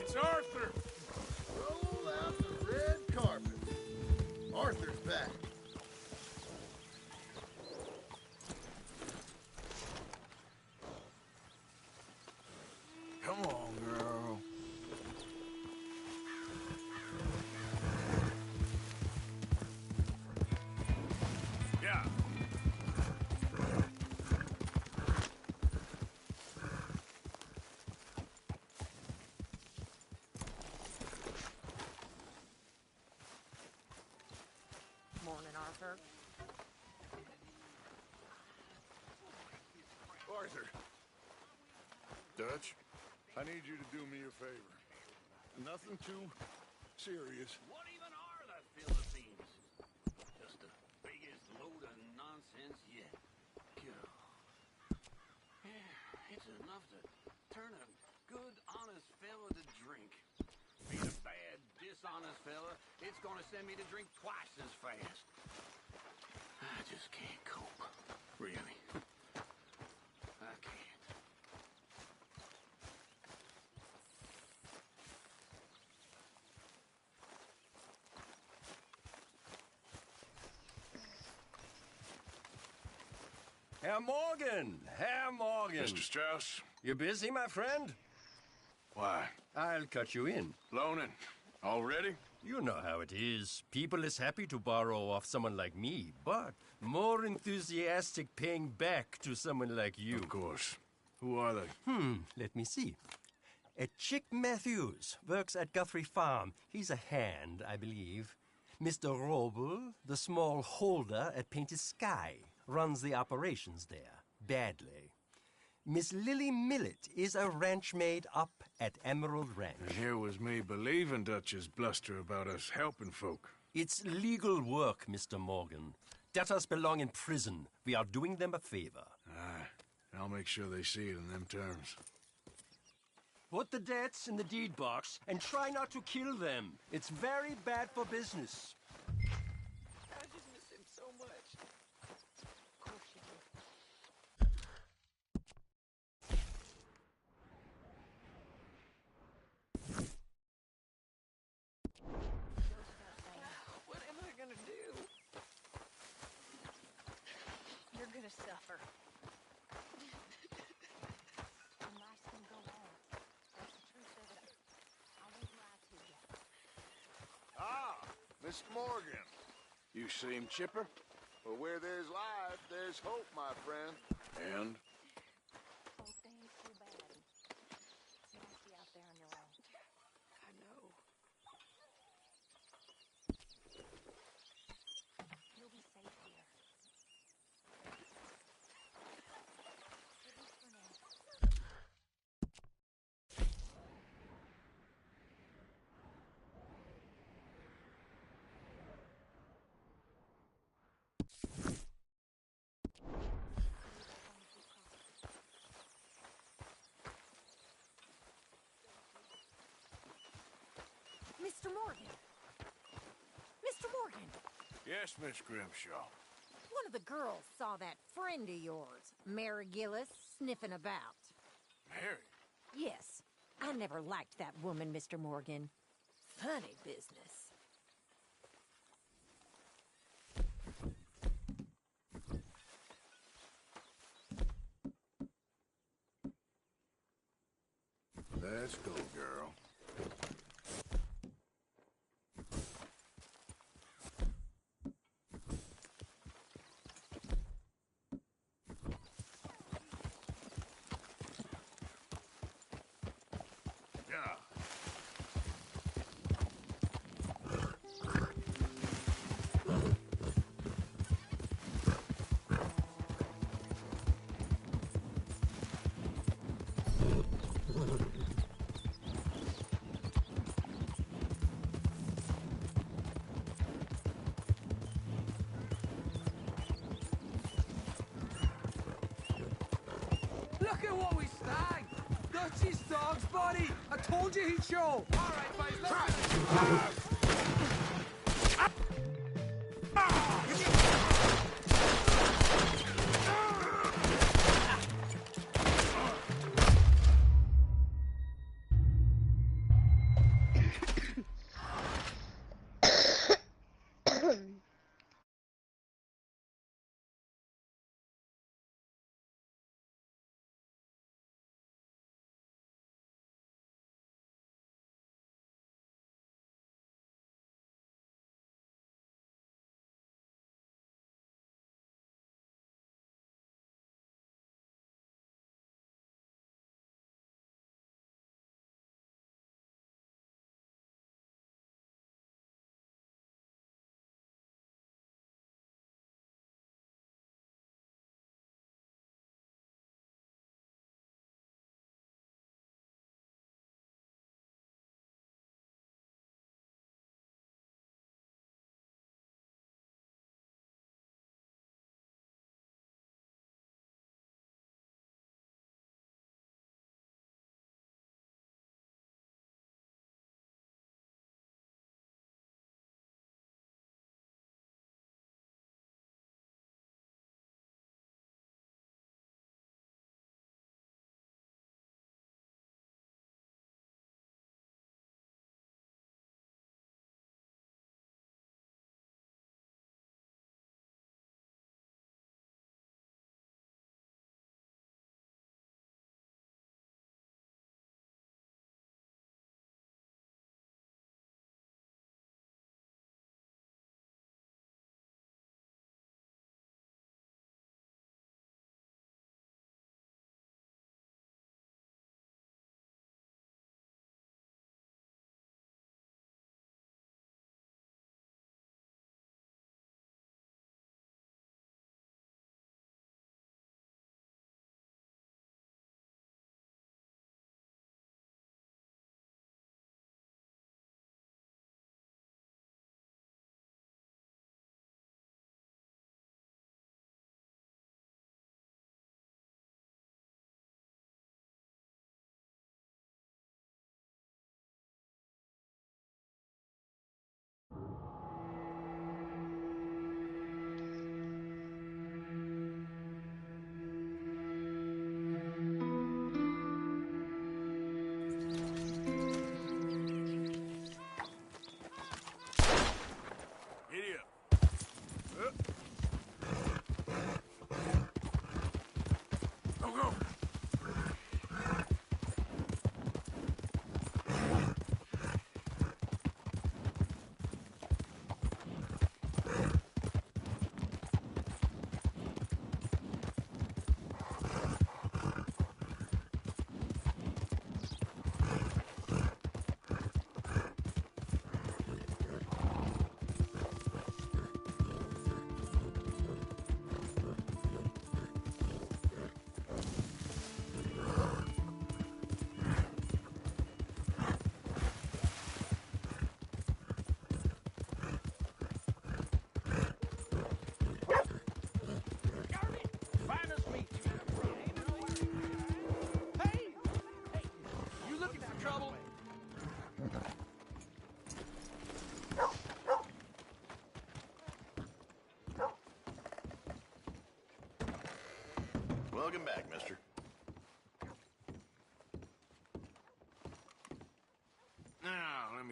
S1: It's Arthur!
S10: Roll out the red carpet. Arthur's back.
S1: Come on, girl. Yeah.
S4: Morning, Arthur.
S3: Arthur. Dutch, I need you to do me a favor. Nothing too serious.
S7: What even are the Philippines? Just the biggest load of nonsense yet. Yeah, it's enough to turn a good, honest fella to drink. Be a bad, dishonest fella, it's gonna send me to drink twice as fast. I just can't cope. Really. I can't.
S18: Herr Morgan! Herr Morgan!
S3: Mr. Strauss?
S18: You busy, my friend?
S3: Why?
S18: I'll cut you in.
S3: Loaning. Already?
S18: You know how it is. People is happy to borrow off someone like me, but more enthusiastic paying back to someone like you.
S3: Of course. Who are they?
S18: Let me see. Chick Matthews works at Guthrie Farm. He's a hand, I believe. Mr. Roble, the small holder at Painted Sky, runs the operations there, badly. Miss Lily Millet is a ranch maid up at Emerald Ranch.
S1: And here was me believing Dutch's bluster about us helping folk.
S18: It's legal work, Mr. Morgan. Debtors belong in prison. We are doing them a favor.
S1: Aye. I'll make sure they see it in them terms.
S18: Put the debts in the deed box and try not to kill them. It's very bad for business.
S21: I just miss him so much. Of course you do. What am I gonna do?
S9: You're gonna suffer. And life's gonna go on. That's the truth of it. I won't lie to you.
S3: Ah, Mr. Morgan. You seem chipper. Well, where there's life, there's hope, my friend. And?
S9: Both things too bad. It's nasty out there on your own.
S21: I know.
S9: You'll be safe here. At least for now.
S4: Mr. Morgan! Mr. Morgan!
S1: Yes, Miss Grimshaw.
S4: One of the girls saw that friend of yours, Mary Gillis, sniffing about.
S1: Mary?
S4: Yes. I never liked that woman, Mr. Morgan. Funny business.
S1: Let's go, girl.
S3: Yeah.
S20: Look at what we snagged! Dutch's dog's body! I told you he'd show! Alright, boys, let's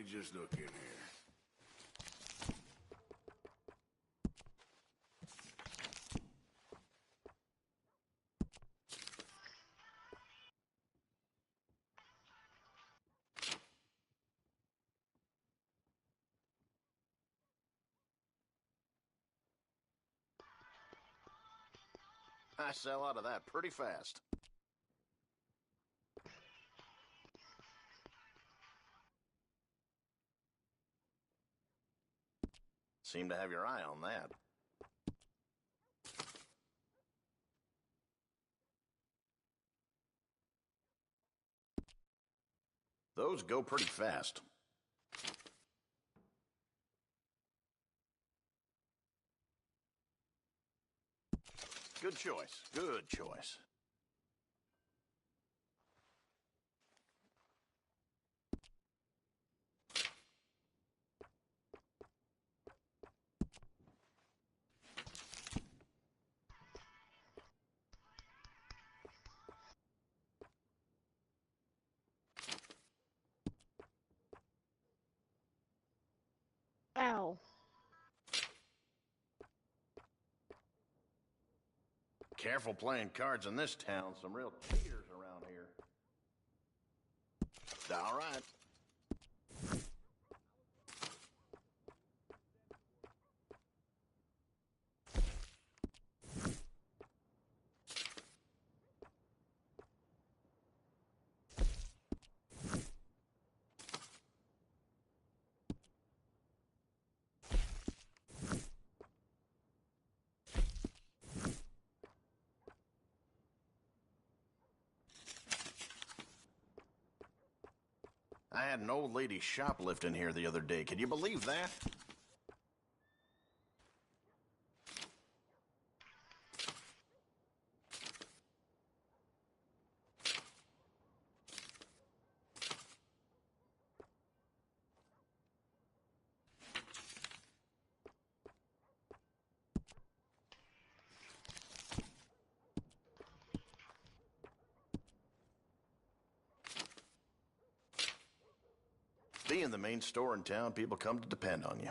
S1: just look in here.
S14: I sell out of that pretty fast. Seem to have your eye on that. Those go pretty fast. Good choice. Good choice.
S17: Ow.
S14: Careful playing cards in this town. Some real cheaters around here. All right. I had an old lady shoplifting here the other day. Can you believe that? Being the main store in town, people come to depend on you.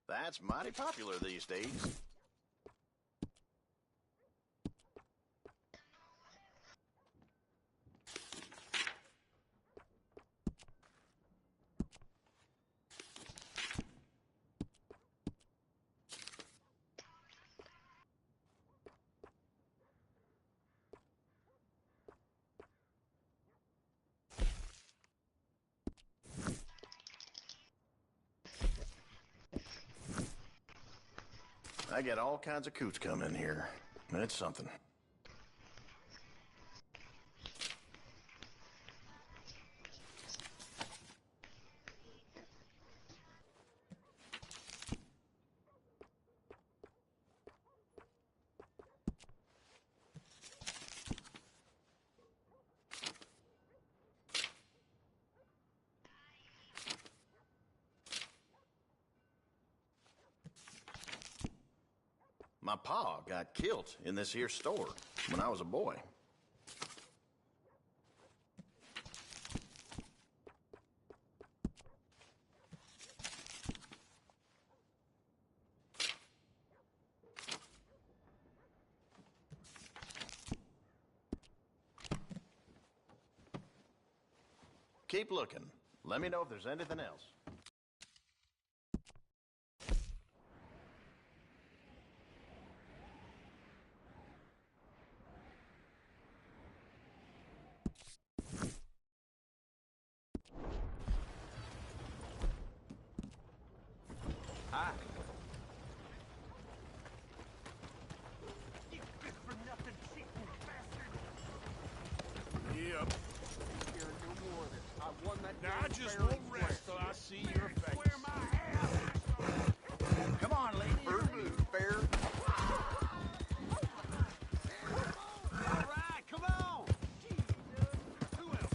S14: That's mighty popular these days. I get all kinds of coots coming in here. It's something. My pa got killed in this here store when I was a boy. Keep looking. Let me know if there's anything else.
S21: Hi.
S1: Yep.
S21: I won that.
S1: Now I just won't rest till I see your face.
S7: Come on, lady. Fair. All right, come on. Who else?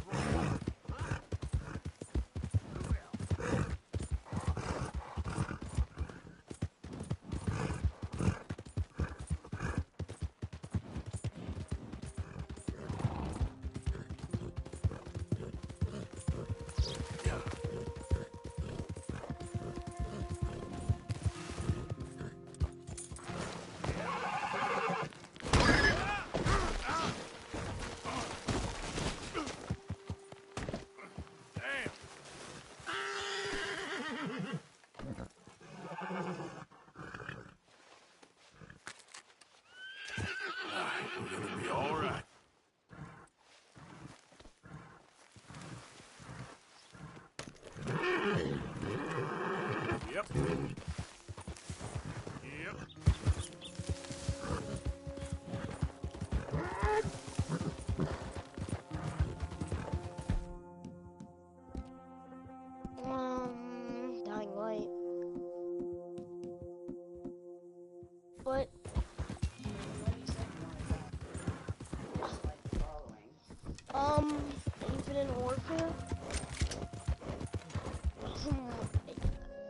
S17: Infinite Warfare.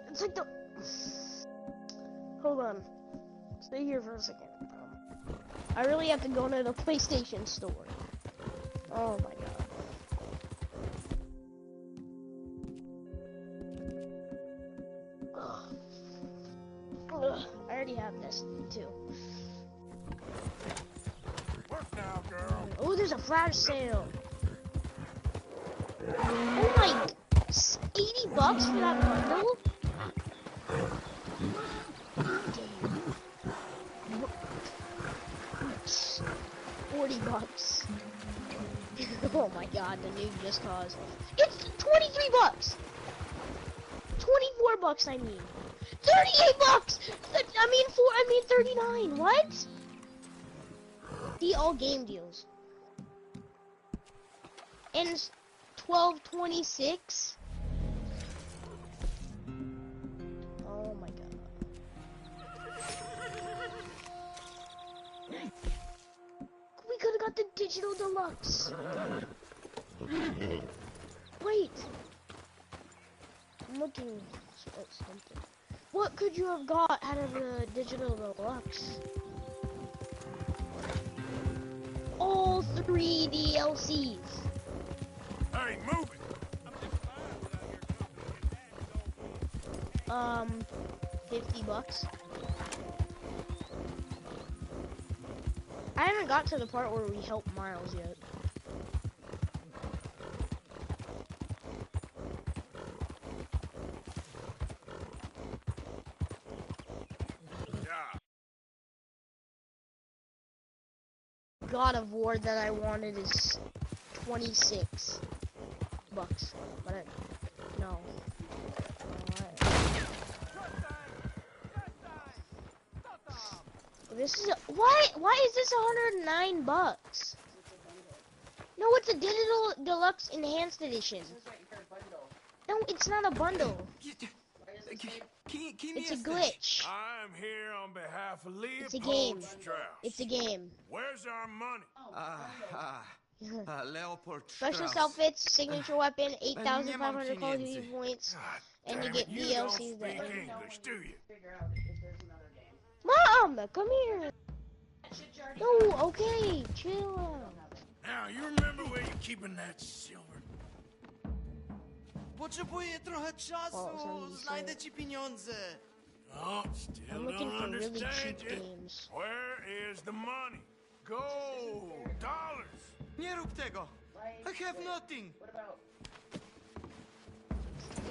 S17: It's like the... Hold on. Stay here for a second. I really have to go to the PlayStation store. Oh my god. Ugh. I already have this too.
S13: Work now, girl.
S17: Oh, there's a flash sale. Oh my, $80 for that bundle? $40. Oh my god, the new Just Cause. It's $23. $24, I mean. $38. I mean 39. What? The all game deals. And $12.26. Oh my god. We could have got the digital deluxe. Wait. I'm looking at something. What could you have got out of the digital deluxe? All 3 DLCs.
S13: Hey, move it.
S17: $50. I haven't got to the part where we help Miles yet. God of War that I wanted is $26. But no. This is why is this $109? No, it's a digital deluxe enhanced edition. No, it's not a bundle. It's a glitch.
S1: I'm here on behalf of Leopold
S17: It's a game.
S1: Strauss.
S17: It's a game.
S1: Where's our money?
S21: Leopold
S17: Special
S21: Strauss.
S17: outfits, signature weapon, 8,500 Call of Duty points, and you get DLCs
S1: Speak
S17: that.
S1: English, do you?
S17: Mom, come here. No, okay, chill out.
S1: Now, you remember where you're keeping that silver?
S21: Potrzebuję trochę czasu. Znajdę ci pieniądze.
S1: Oh, still
S17: I'm looking
S1: don't
S17: for really
S1: understand
S17: cheap
S1: you.
S17: games.
S1: Where is the money? Gold, dollars.
S21: Nie rób tego. I have nothing.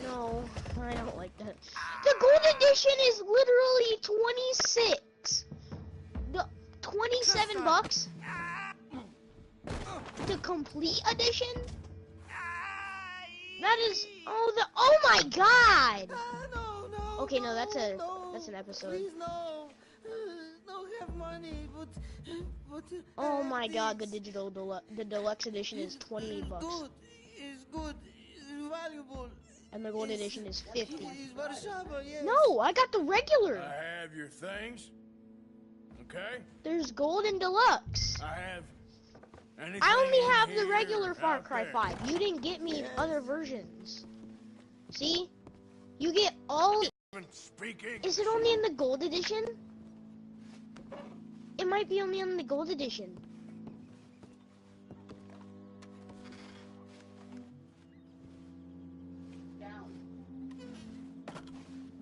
S17: No, I don't like that. The gold edition is literally 26. The $27. The complete edition. That is oh my god. Okay, no, that's an episode.
S21: Please no. No have money, but
S17: Oh my god, the deluxe edition is $28.
S21: Good. It's good. It's valuable.
S17: And the gold edition is $50.
S21: It's Warszawa, yes.
S17: No, I got the regular.
S1: I have your things. Okay?
S17: There's gold and deluxe.
S1: I have anything
S17: I only
S1: in
S17: have the
S1: here
S17: regular Far
S1: out
S17: Cry
S1: there.
S17: 5. You didn't get me other versions. See? You get all...
S1: Speak English.
S17: Is it only in the gold edition? It might be only in the gold edition.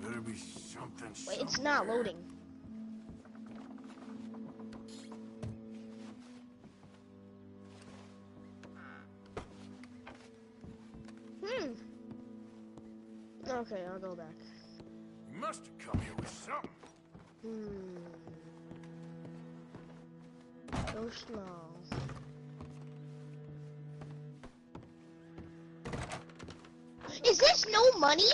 S1: Better be something.
S17: Wait, it's not loading. Okay, I'll go back.
S1: You must have come here with something.
S17: Go small. Is this no money?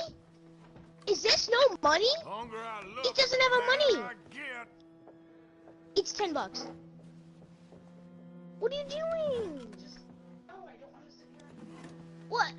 S17: Is this no money?
S1: Longer I look,
S17: It doesn't have a
S1: better
S17: money.
S1: I get.
S17: It's $10. What are you doing? What?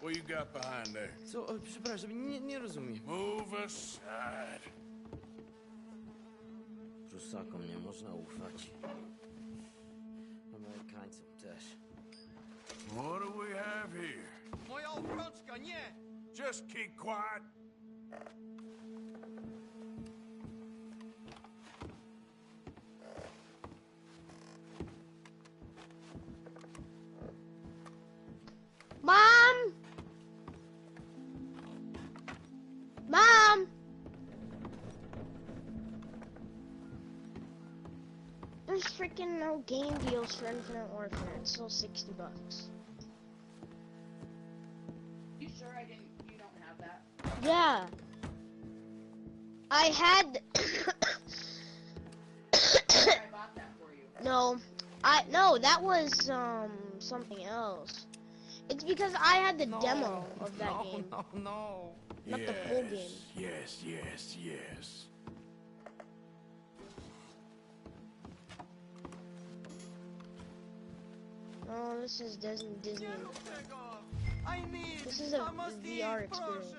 S1: What you got behind there?
S8: Co? Przepraszam, nie rozumiem.
S1: Move aside.
S8: Prusakom nie można ufać. Amerykańcom też.
S1: What do we have here?
S21: Moja obrączka, nie!
S1: Just keep quiet.
S17: Mom! Mom! There's freaking no game deals for Infinite Warfare. It's still $60.
S9: You sure you don't have that?
S17: Yeah. I had
S9: I bought that for you.
S17: No, that was something else. It's because I had the demo of that game.
S8: No.
S17: Not the full game.
S1: Yes.
S17: Oh, this is Disney. This is a VR experience.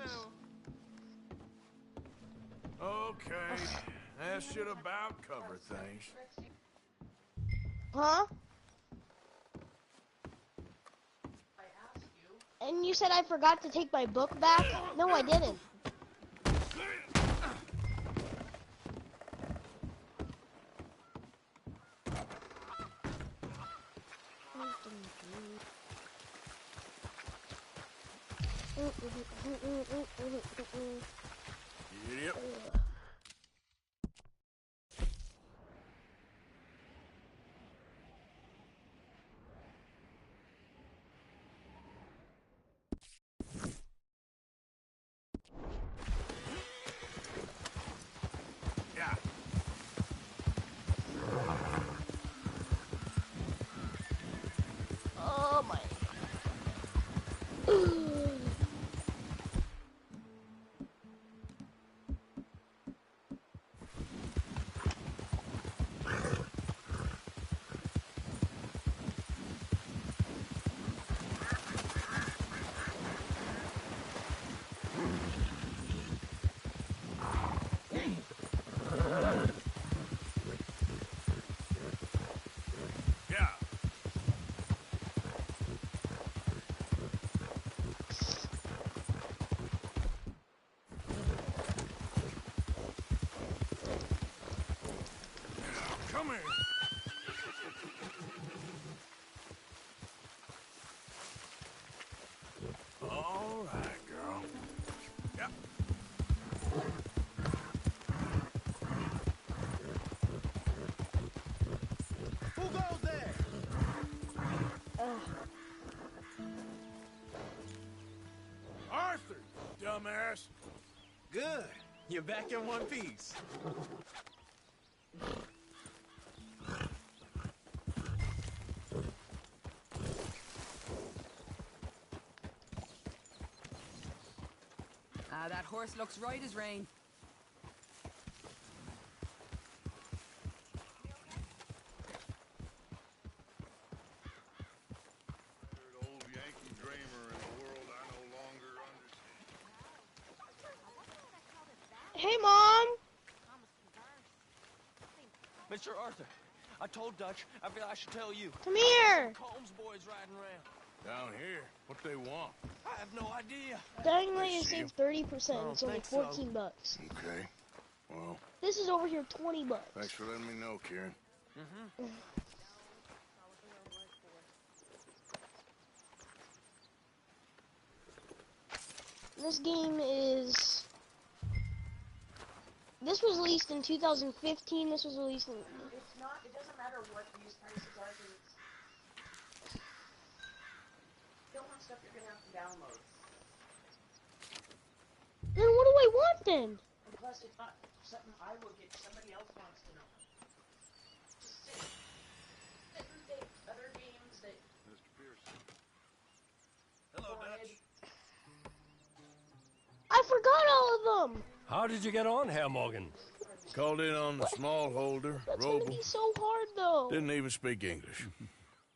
S1: Okay. That should about cover things.
S17: Huh? And you said I forgot to take my book back? No, I didn't.
S1: Yep. Yeah.
S17: Oh my.
S1: Yeah. Come here. All right, girl. Yep.
S21: Who goes there?
S1: Arthur, dumbass.
S8: Good. You're back in one piece.
S19: That horse looks right as rain.
S3: Old Yankee dreamer in a world I no longer understand.
S17: Hey, Mom!
S21: Mr. Arthur, I told Dutch I feel I should tell you.
S17: Come here!
S21: Combs boys riding around.
S1: Down here. What they want?
S21: I have no idea.
S17: Dying Light is saved 30%. It's only
S21: think so.
S17: $14.
S1: Okay. Well,
S17: This is over here $20.
S1: thanks for letting me know, Kieran.
S17: This game is... This was released in 2015. This was released in...
S9: It's not, it doesn't matter what these prices are, because you don't want stuff you're gonna have to download.
S17: Then what do I want then?
S9: And plus, it's not something I will get, somebody else wants to know. Just sit and think other games that...
S3: Mr. Pearson.
S21: Hello, Dutch.
S17: I forgot all of them!
S22: How did you get on, Herr Morgan?
S1: Called in on the small holder,
S17: That's gonna
S1: Roble.
S17: be so hard, though.
S1: Didn't even speak English.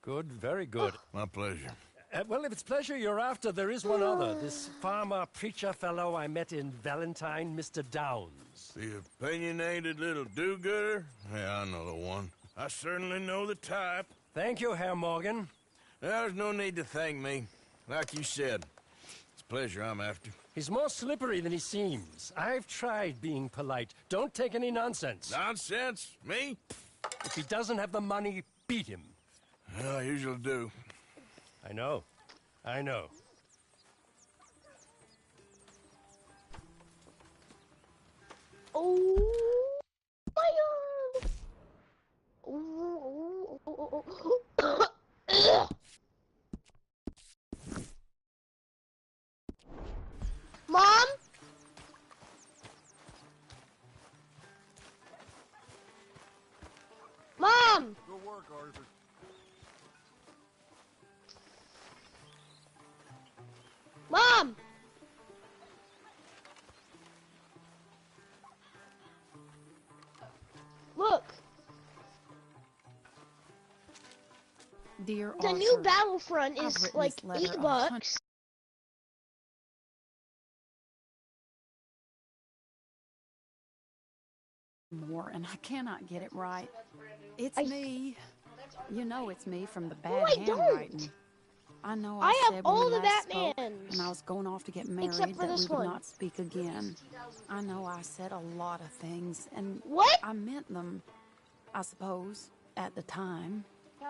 S22: Good, very good.
S1: My pleasure.
S22: Well, if it's pleasure you're after, there is one other. This farmer preacher fellow I met in Valentine, Mr. Downs.
S1: The opinionated little do-gooder? Yeah, I know the one. I certainly know the type.
S22: Thank you, Herr Morgan.
S1: There's no need to thank me. Like you said, it's pleasure I'm after.
S22: He's more slippery than he seems. I've tried being polite. Don't take any nonsense.
S1: Nonsense? Me?
S22: If he doesn't have the money, beat him.
S1: Well, I usually do.
S22: I know. I know.
S17: Oh my god! Mom? Mom!
S3: Good work, Arthur.
S17: Mom! Look,
S5: Dear
S17: the
S5: Arthur,
S17: new Battlefront
S5: I've
S17: is
S5: written
S17: like
S5: this letter
S17: $8.
S5: more, and I cannot get it right. It's
S17: I-
S5: me. You know it's me from the
S17: No,
S5: bad
S17: I don't.
S5: handwriting. I know I,
S17: I have
S5: said when
S17: all
S5: we
S17: the
S5: last spoke,
S17: Batmans.
S5: and I was going off to get married,
S17: Except for
S5: that we
S17: this
S5: would
S17: one.
S5: not speak again. I know I said a lot of things, and
S17: What?
S5: I meant them, I suppose, at the time.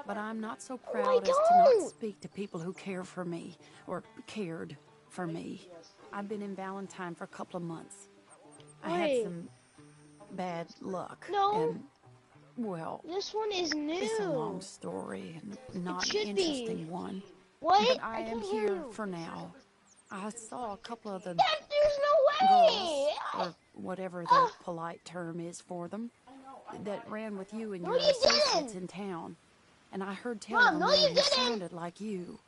S5: But I'm not so
S17: I
S5: proud as to
S17: don't.
S5: not speak to people who care for me, or cared for me. I've been in Valentine for a couple of months. I had
S17: Wait.
S5: some bad luck.
S17: No.
S5: And, well,
S17: This one is new.
S5: it's a long story and not an
S17: should be.
S5: interesting one.
S17: What?
S5: But I
S17: I
S5: am
S17: can't hear
S5: here
S17: you.
S5: for now. I saw a couple of the
S17: There's no way!
S5: girls, or whatever the polite term is for them, that ran with you and
S17: No,
S5: your
S17: you
S5: associates
S17: didn't.
S5: in town. And I heard tell
S17: Mom,
S5: them
S17: no,
S5: that
S17: you
S5: you
S17: didn't.
S5: sounded like you.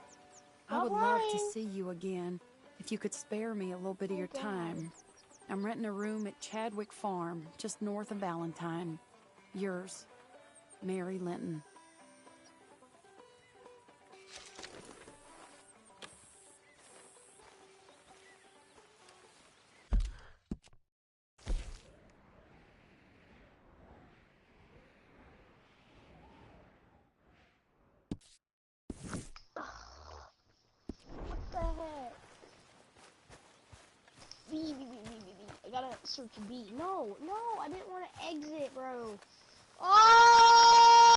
S5: I would
S17: Stop
S5: love to
S17: lying.
S5: see you again if you could spare me a little bit of your time. I'm renting a room at Chadwick Farm, just north of Valentine. Yours, Mary Linton.
S17: What the heck? B. I gotta search B. No, I didn't want to exit, bro. Oh!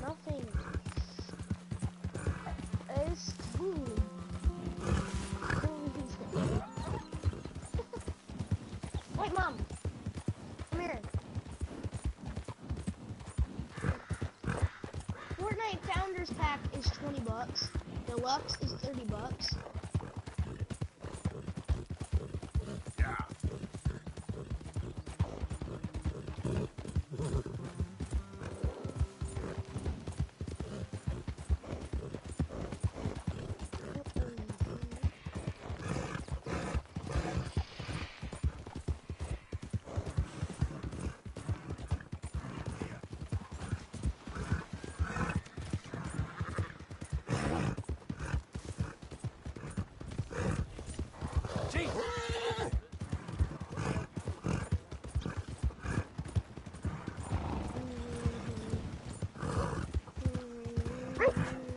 S17: Nothing. It's cool. Wait, Mom. Come here. Fortnite Founders Pack is $20. Deluxe is $30.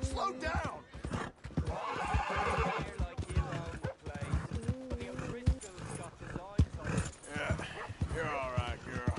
S3: Slow down!
S1: Yeah, you're all right, girl.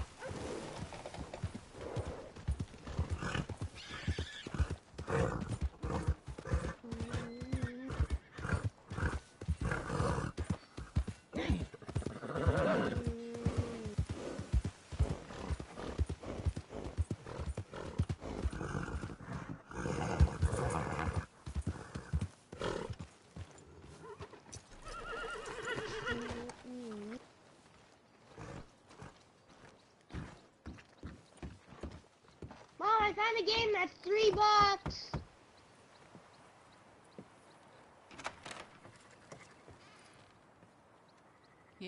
S17: Mom, I found a game that's $3.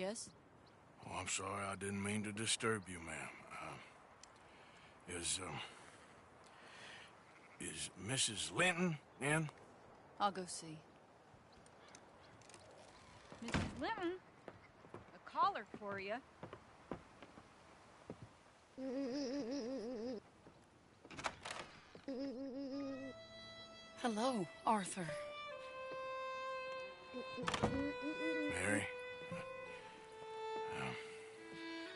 S5: Yes?
S1: Oh, I'm sorry. I didn't mean to disturb you, ma'am. Is Mrs. Linton in?
S5: I'll go see.
S2: Mrs. Linton, a caller for you.
S5: Hello, Arthur.
S1: Mary?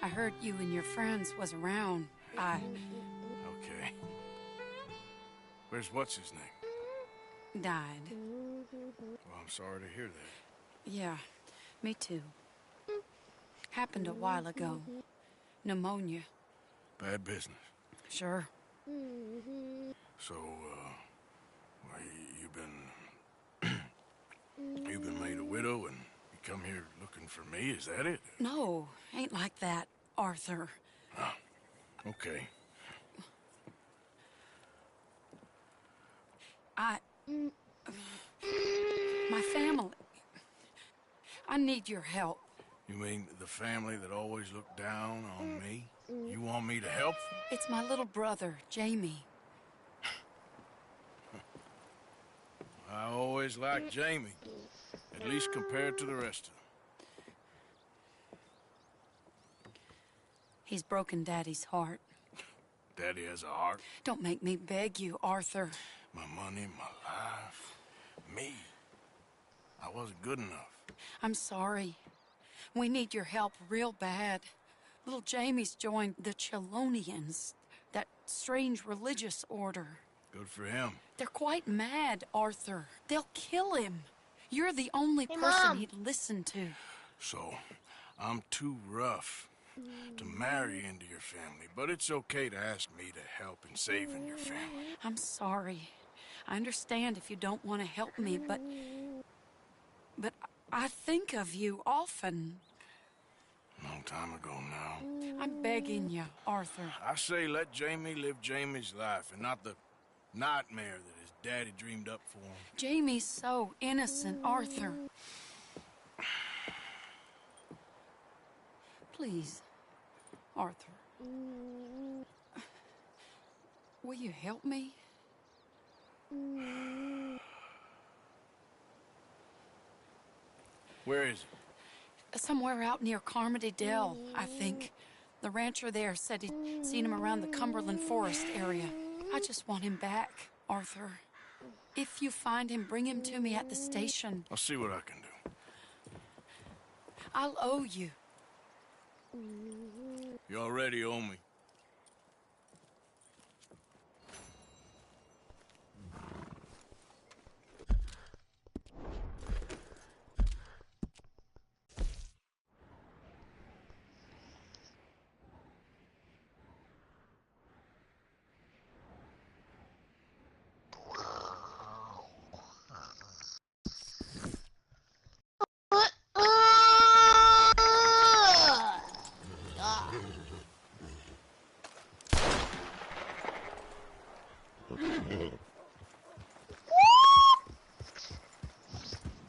S5: I heard you and your friends was around.
S1: Okay. Where's what's-his name?
S5: Died.
S1: Well, I'm sorry to hear that.
S5: Yeah, me too. Happened a while ago. Pneumonia.
S1: Bad business.
S5: Sure.
S1: So, well, you've been made a widow and you come here looking for me, is that it?
S5: No, ain't like that, Arthur.
S1: Oh, okay.
S5: My family. I need your help.
S1: You mean the family that always looked down on me? You want me to help?
S5: It's my little brother, Jamie.
S1: I always liked Jamie, at least compared to the rest of them.
S5: He's broken Daddy's heart.
S1: Daddy has a heart.
S5: Don't make me beg you, Arthur.
S1: My money, my life, me. I wasn't good enough.
S5: I'm sorry. We need your help real bad. Little Jamie's joined the Chelonians, that strange religious order.
S1: Good for him.
S5: They're quite mad, Arthur. They'll kill him. You're the only person
S17: Mom.
S5: he'd listen to.
S1: So, I'm too rough to marry into your family, but it's okay to ask me to help in saving your family.
S5: I'm sorry. I understand if you don't want to help me, but I think of you often.
S1: Long time ago now.
S5: I'm begging you, Arthur.
S1: I say let Jamie live Jamie's life and not the nightmare that his daddy dreamed up for him.
S5: Jamie's so innocent, Arthur. Please, Arthur. Will you help me?
S1: Where is it?
S5: Somewhere out near Carmody Dell, I think. The rancher there said he'd seen him around the Cumberland Forest area. I just want him back, Arthur. If you find him, bring him to me at the station.
S1: I'll see what I can do.
S5: I'll owe you.
S1: You already owe me.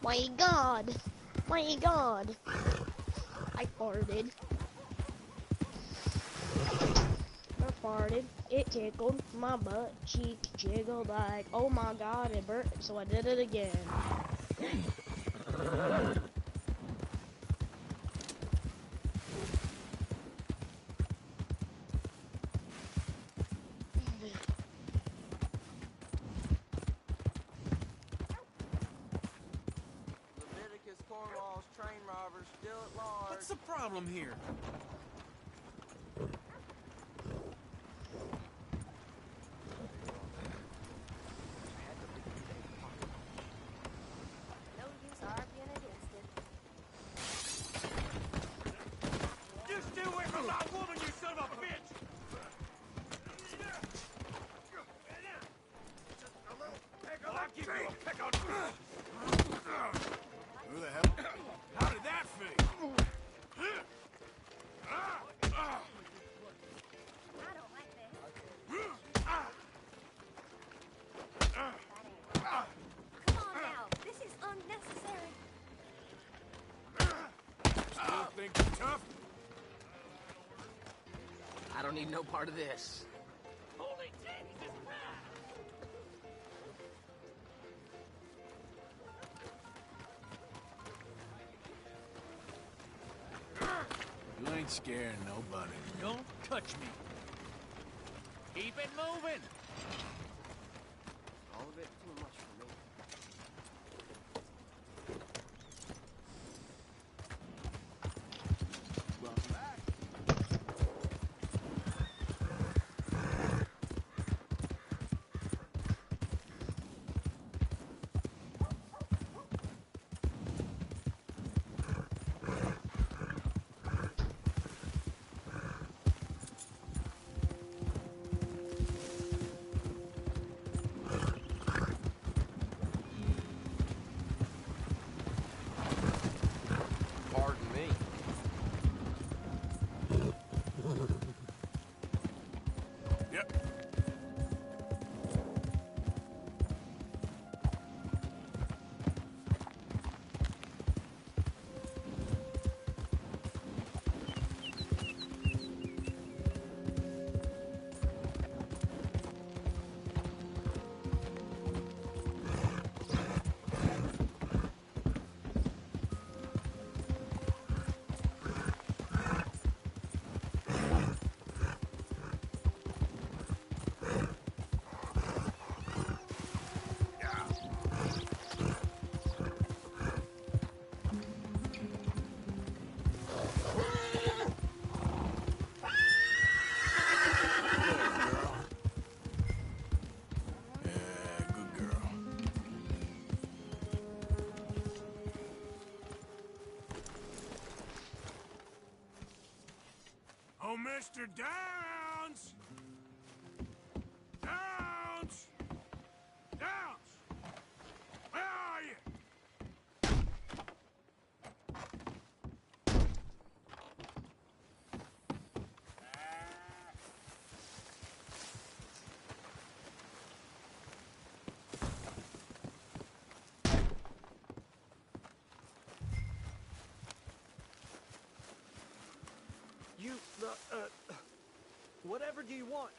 S17: My God. My God. I farted. I farted. It tickled my butt. Cheek jiggled like, oh my God, it burnt. So I did it again.
S21: Leviticus Cornwall's train robbers still at large.
S16: What's the problem here?
S9: No use arguing against it.
S11: You stay away from my woman, you son of a bitch! I'll give you a peck on...
S1: Who the hell? How did that feel?
S9: Come on now. This is unnecessary.
S1: Still think
S20: don't need no part of this.
S11: Holy Jesus
S1: You ain't scaring nobody.
S11: Don't touch me. Keep it moving.
S20: All of it too much for me.
S6: Pardon me.
S1: Yep. Oh, Mr. Downs! Downs! Downs! Where are you?
S21: You, whatever do you want?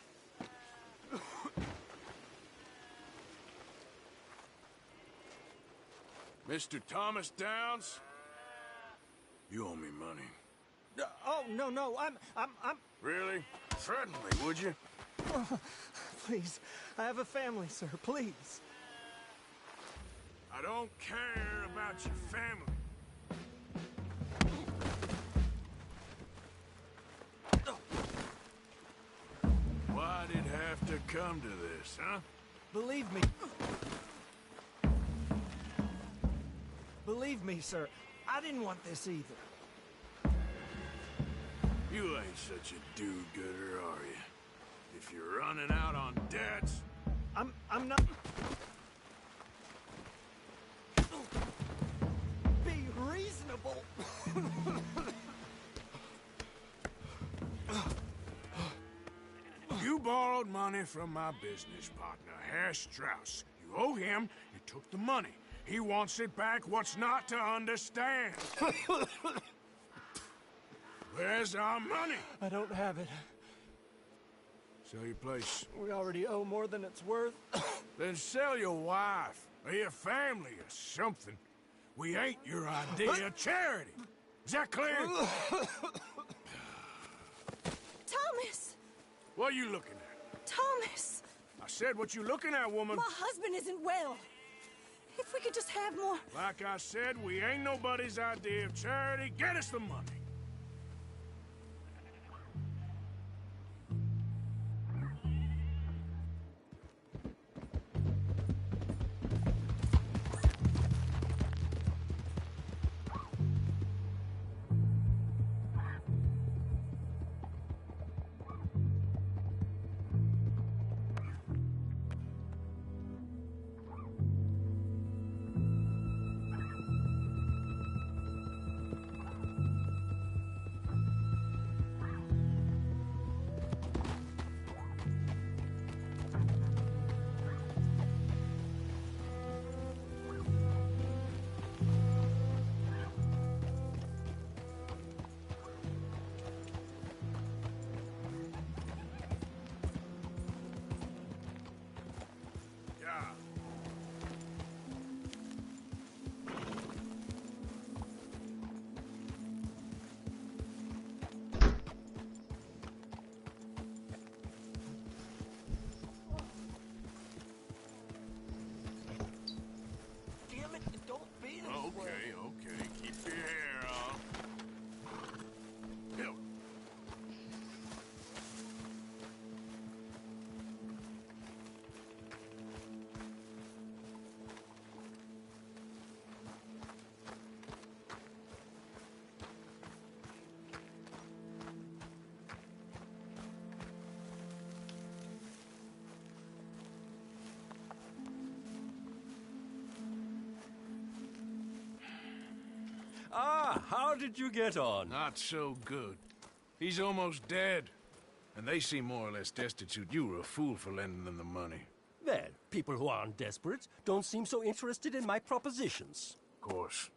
S1: Mr. Thomas Downs? You owe me money.
S21: Oh, no, I'm...
S1: Really? Threaten me, would you?
S21: Please, I have a family, sir, please.
S1: I don't care about your family. Why'd it have to come to this, huh?
S21: Believe me. Believe me, sir, I didn't want this either.
S1: You ain't such a do-gooder, are you? If you're running out on debts...
S21: I'm not... Be reasonable.
S1: You borrowed money from my business partner, Herr Strauss. You owe him, you took the money. He wants it back. What's not to understand? Where's our money?
S21: I don't have it.
S1: Sell your place.
S21: We already owe more than it's worth.
S1: Then sell your wife, or your family, or something. We ain't your idea of charity. Is that clear?
S12: Thomas!
S1: What are you looking at?
S12: Thomas!
S1: I said, what you looking at, woman?
S12: My husband isn't well. If we could just have more...
S1: Like I said, we ain't nobody's idea of charity. Get us the money.
S22: how did you get on?
S1: Not so good. He's almost dead. And they seem more or less destitute. You were a fool for lending them the money.
S22: Well, people who aren't desperate don't seem so interested in my propositions.
S1: Of course.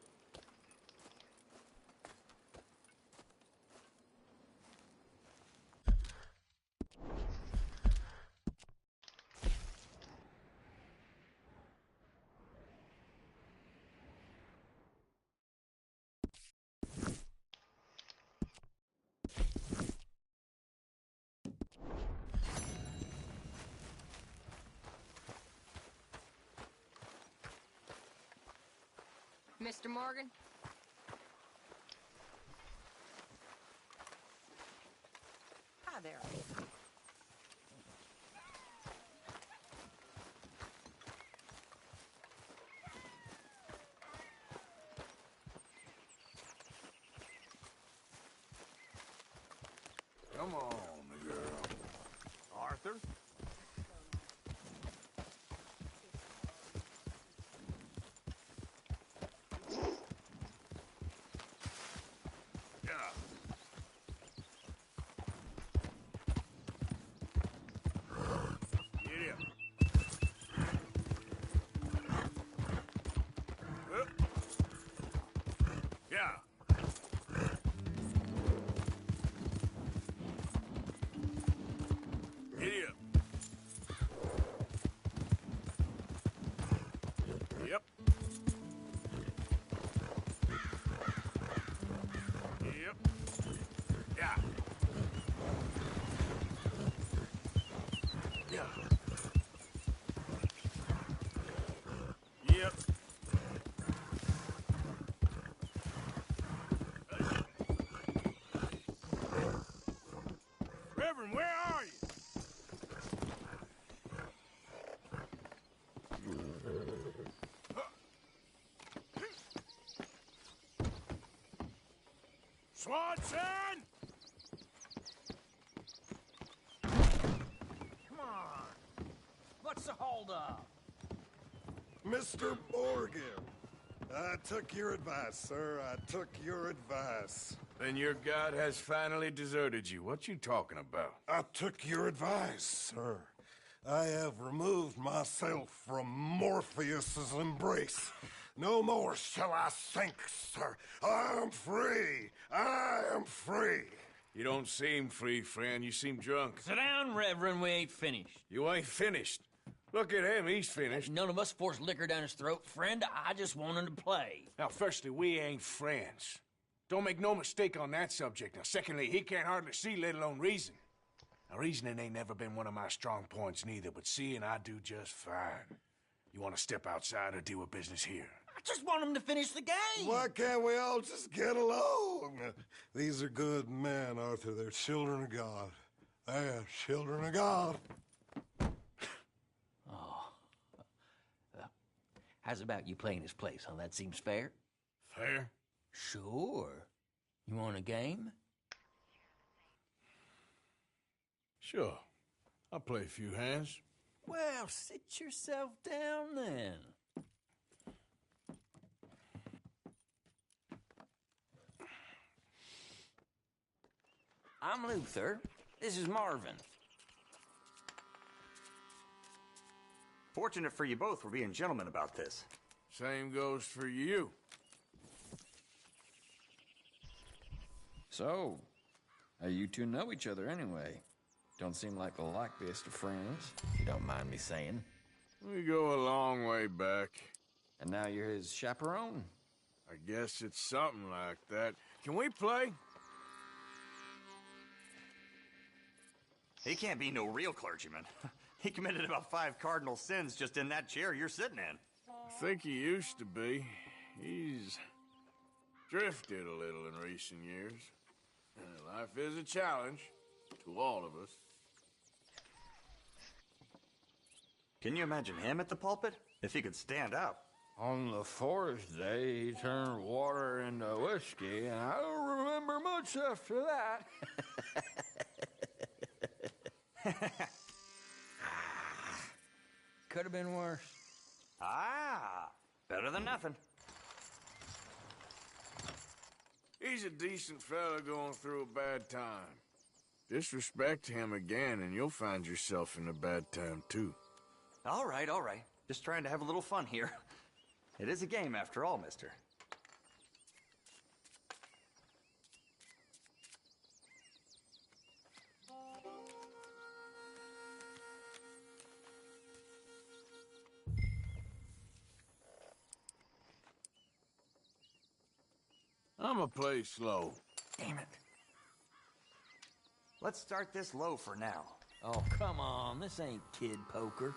S4: Mr. Morgan? Hi there.
S1: Come on, girl.
S7: Arthur?
S1: Yep. Reverend, where are you? Swanson!
S11: Come on. What's the holdup?
S10: Mr. Morgan, I took your advice, sir. I took your advice.
S1: Then your god has finally deserted you. What you talking about?
S10: I took your advice, sir. I have removed myself from Morpheus's embrace. No more shall I sink, sir. I am free. I am free.
S1: You don't seem free, friend. You seem drunk.
S15: Sit down, Reverend. We ain't finished.
S1: You ain't finished. Look at him. He's finished.
S15: None of us forced liquor down his throat. Friend, I just want him to play.
S1: Now, firstly, we ain't friends. Don't make no mistake on that subject. Now, secondly, he can't hardly see, let alone reason. Now, reasoning ain't never been one of my strong points neither, but seeing I do just fine. You want to step outside or deal with business here?
S15: I just want him to finish the game.
S10: Why can't we all just get along? These are good men, Arthur. They're children of God. They're children of God.
S15: How's about you playing his place, huh? That seems fair?
S1: Fair?
S15: Sure. You want a game?
S1: Sure. I'll play a few hands.
S15: Well, sit yourself down then. I'm Luther. This is Marvin.
S23: Fortunate for you both for being gentlemen about this.
S1: Same goes for you.
S24: So, you two know each other anyway. Don't seem like the likeliest of friends.
S15: Don't mind me saying.
S1: We go a long way back.
S24: And now you're his chaperone?
S1: I guess it's something like that. Can we play?
S23: He can't be no real clergyman. He committed about 5 cardinal sins just in that chair you're sitting in.
S1: I think he used to be. He's drifted a little in recent years. Life is a challenge to all of us.
S23: Can you imagine him at the pulpit? If he could stand up.
S24: On the 4th day, he turned water into whiskey, and I don't remember much after that.
S15: Could have been worse.
S23: Ah, better than nothing.
S1: He's a decent fella going through a bad time. Disrespect him again, and you'll find yourself in a bad time, too.
S23: All right, all right. Just trying to have a little fun here. It is a game after all, mister.
S1: I'ma play slow.
S23: Damn it. Let's start this low for now.
S15: Oh, come on. This ain't kid poker.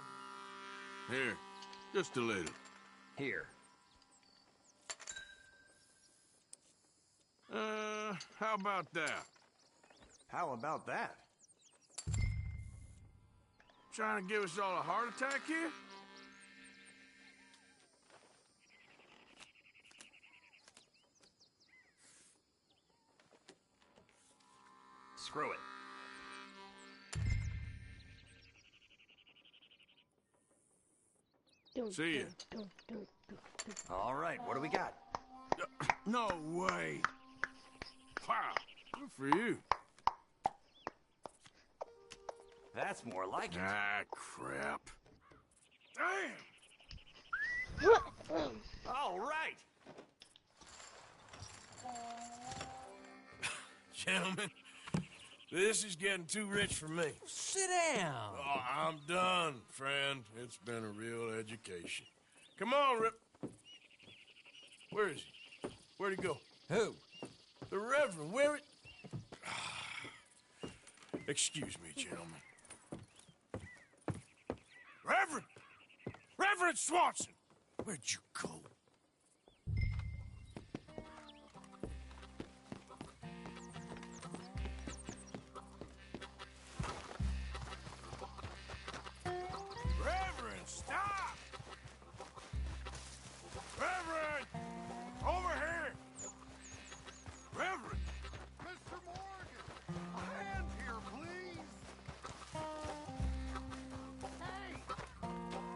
S1: Here, just a little.
S23: Here.
S1: How about that?
S23: How about that?
S1: Trying to give us all a heart attack here?
S23: Screw it.
S1: See ya.
S23: All right, what do we got?
S1: No way. Wow, good for you.
S23: That's more like it.
S1: Ah, crap. Damn!
S23: All right.
S1: Gentlemen, this is getting too rich for me.
S15: Sit down.
S1: Oh, I'm done, friend. It's been a real education. Come on, Rip. Where is he? Where'd he go?
S15: Who?
S1: The Reverend. Where it? Excuse me, gentlemen. Reverend! Reverend Swanson! Where'd you go? Reverend, stop! Reverend! Over here! Reverend!
S3: Mr. Morgan! A hand here, please! Hey!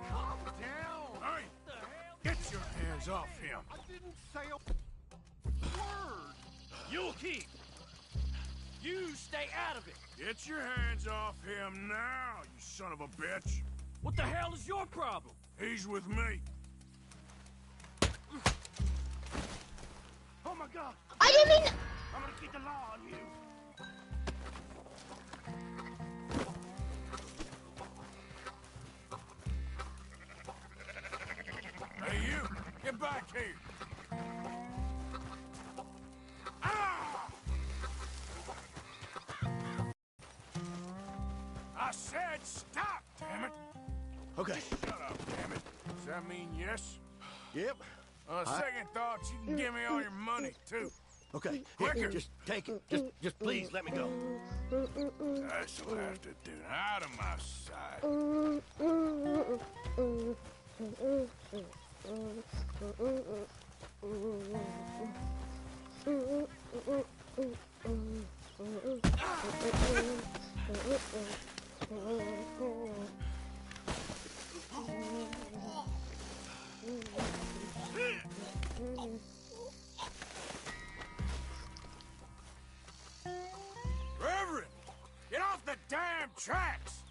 S3: Calm down!
S1: Hey! Get your hands off him!
S3: I didn't say a word!
S11: You'll keep. You stay out of it.
S1: Get your hands off him now, you son of a bitch!
S11: What the hell is your problem?
S1: He's with me.
S11: Oh my God!
S17: I didn't mean.
S11: I'm gonna keep the law on you.
S1: Hey, you! Get back here! Ah! I said stop, damn it!
S16: Okay.
S1: Shut up, damn it. Does that mean yes?
S16: Yep.
S1: On second thoughts, you can give me all your money, too.
S16: Okay.
S1: Quicker.
S16: Here, just take it. Just please let me go.
S1: This'll have to do. Out of my sight. Reverend, get off the damn tracks!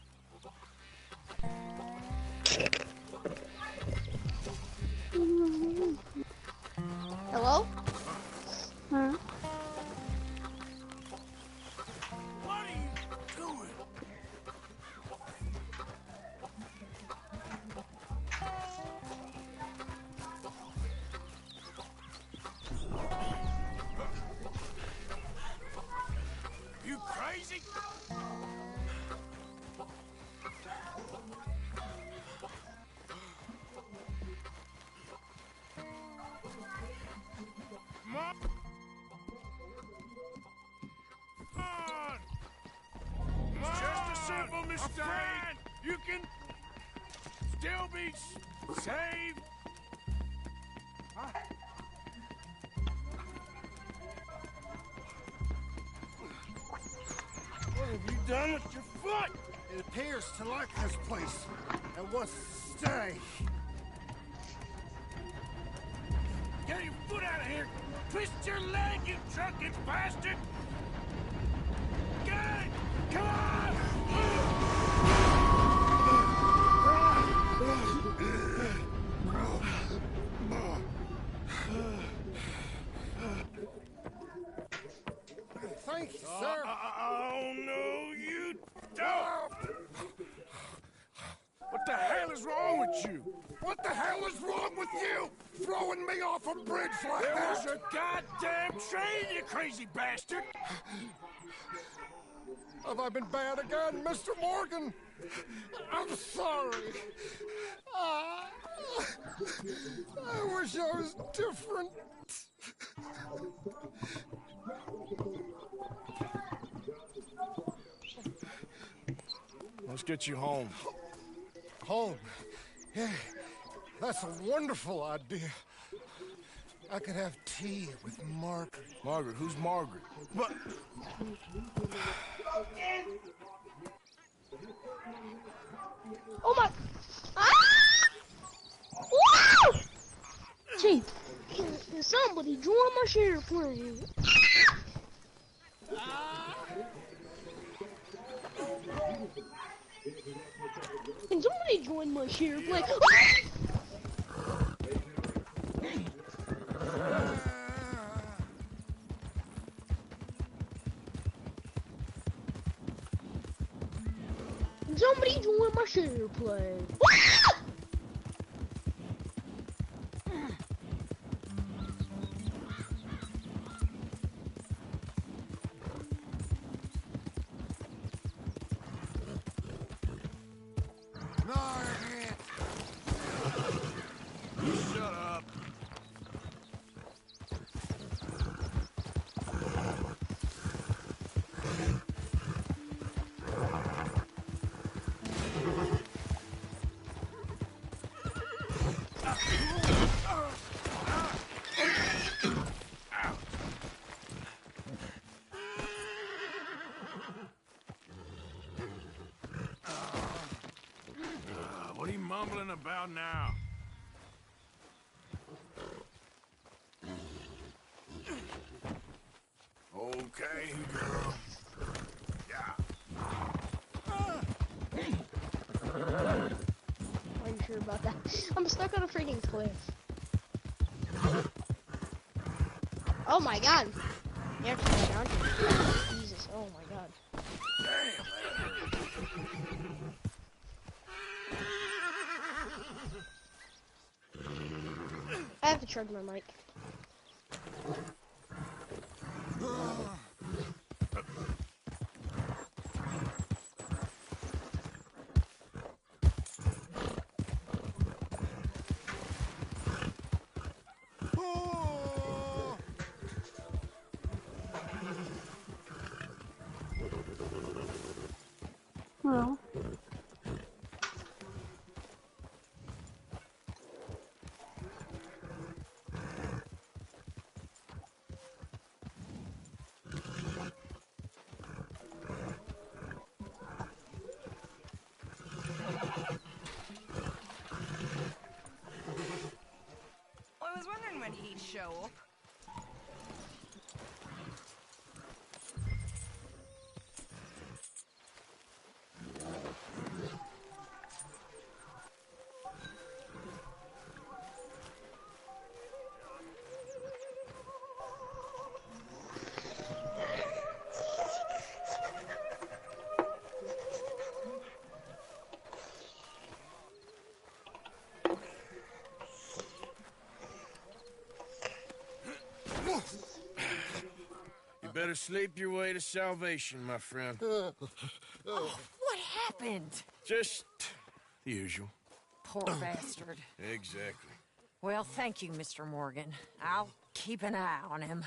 S17: Hello? Huh?
S1: What are you doing? You crazy? Come on! It's just a simple mistake. You can still be saved.
S10: What have you done with your foot? It appears to like this place and wants to stay.
S1: Get your foot out of here!
S11: twist your leg, you drunken bastard! Get it! Come on!
S10: Thank you, sir.
S11: Oh, no, you don't!
S10: What the hell is wrong with you? What the hell is wrong with you? Throwing me off a bridge like
S11: There
S10: that?
S11: was a goddamn train, you crazy bastard!
S10: Have I been bad again, Mr. Morgan? I'm sorry. I wish I was different.
S1: Let's get you home.
S10: Home? Yeah, that's a wonderful idea. I could have tea with Margaret.
S1: Margaret? Who's Margaret?
S10: But...
S17: Oh my! Ah! Woo! Chief, can somebody join my share plane? Can somebody join my share plane? Can somebody join my share plane?
S10: Margaret!
S1: Shut up. What are you mumbling about now? Okay, girl.
S17: Are you sure about that? I'm stuck on a freaking cliff. Oh my god. You have to go down here. Jesus, oh my god. I have to charge my mic. Well.
S19: I was wondering when he'd show up.
S1: You better sleep your way to salvation, my friend.
S4: Oh, what happened?
S1: Just the usual.
S4: Poor bastard.
S1: Exactly.
S4: Well, thank you, Mr. Morgan. I'll keep an eye on him.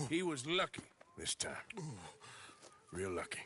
S1: He was lucky this time. Real lucky.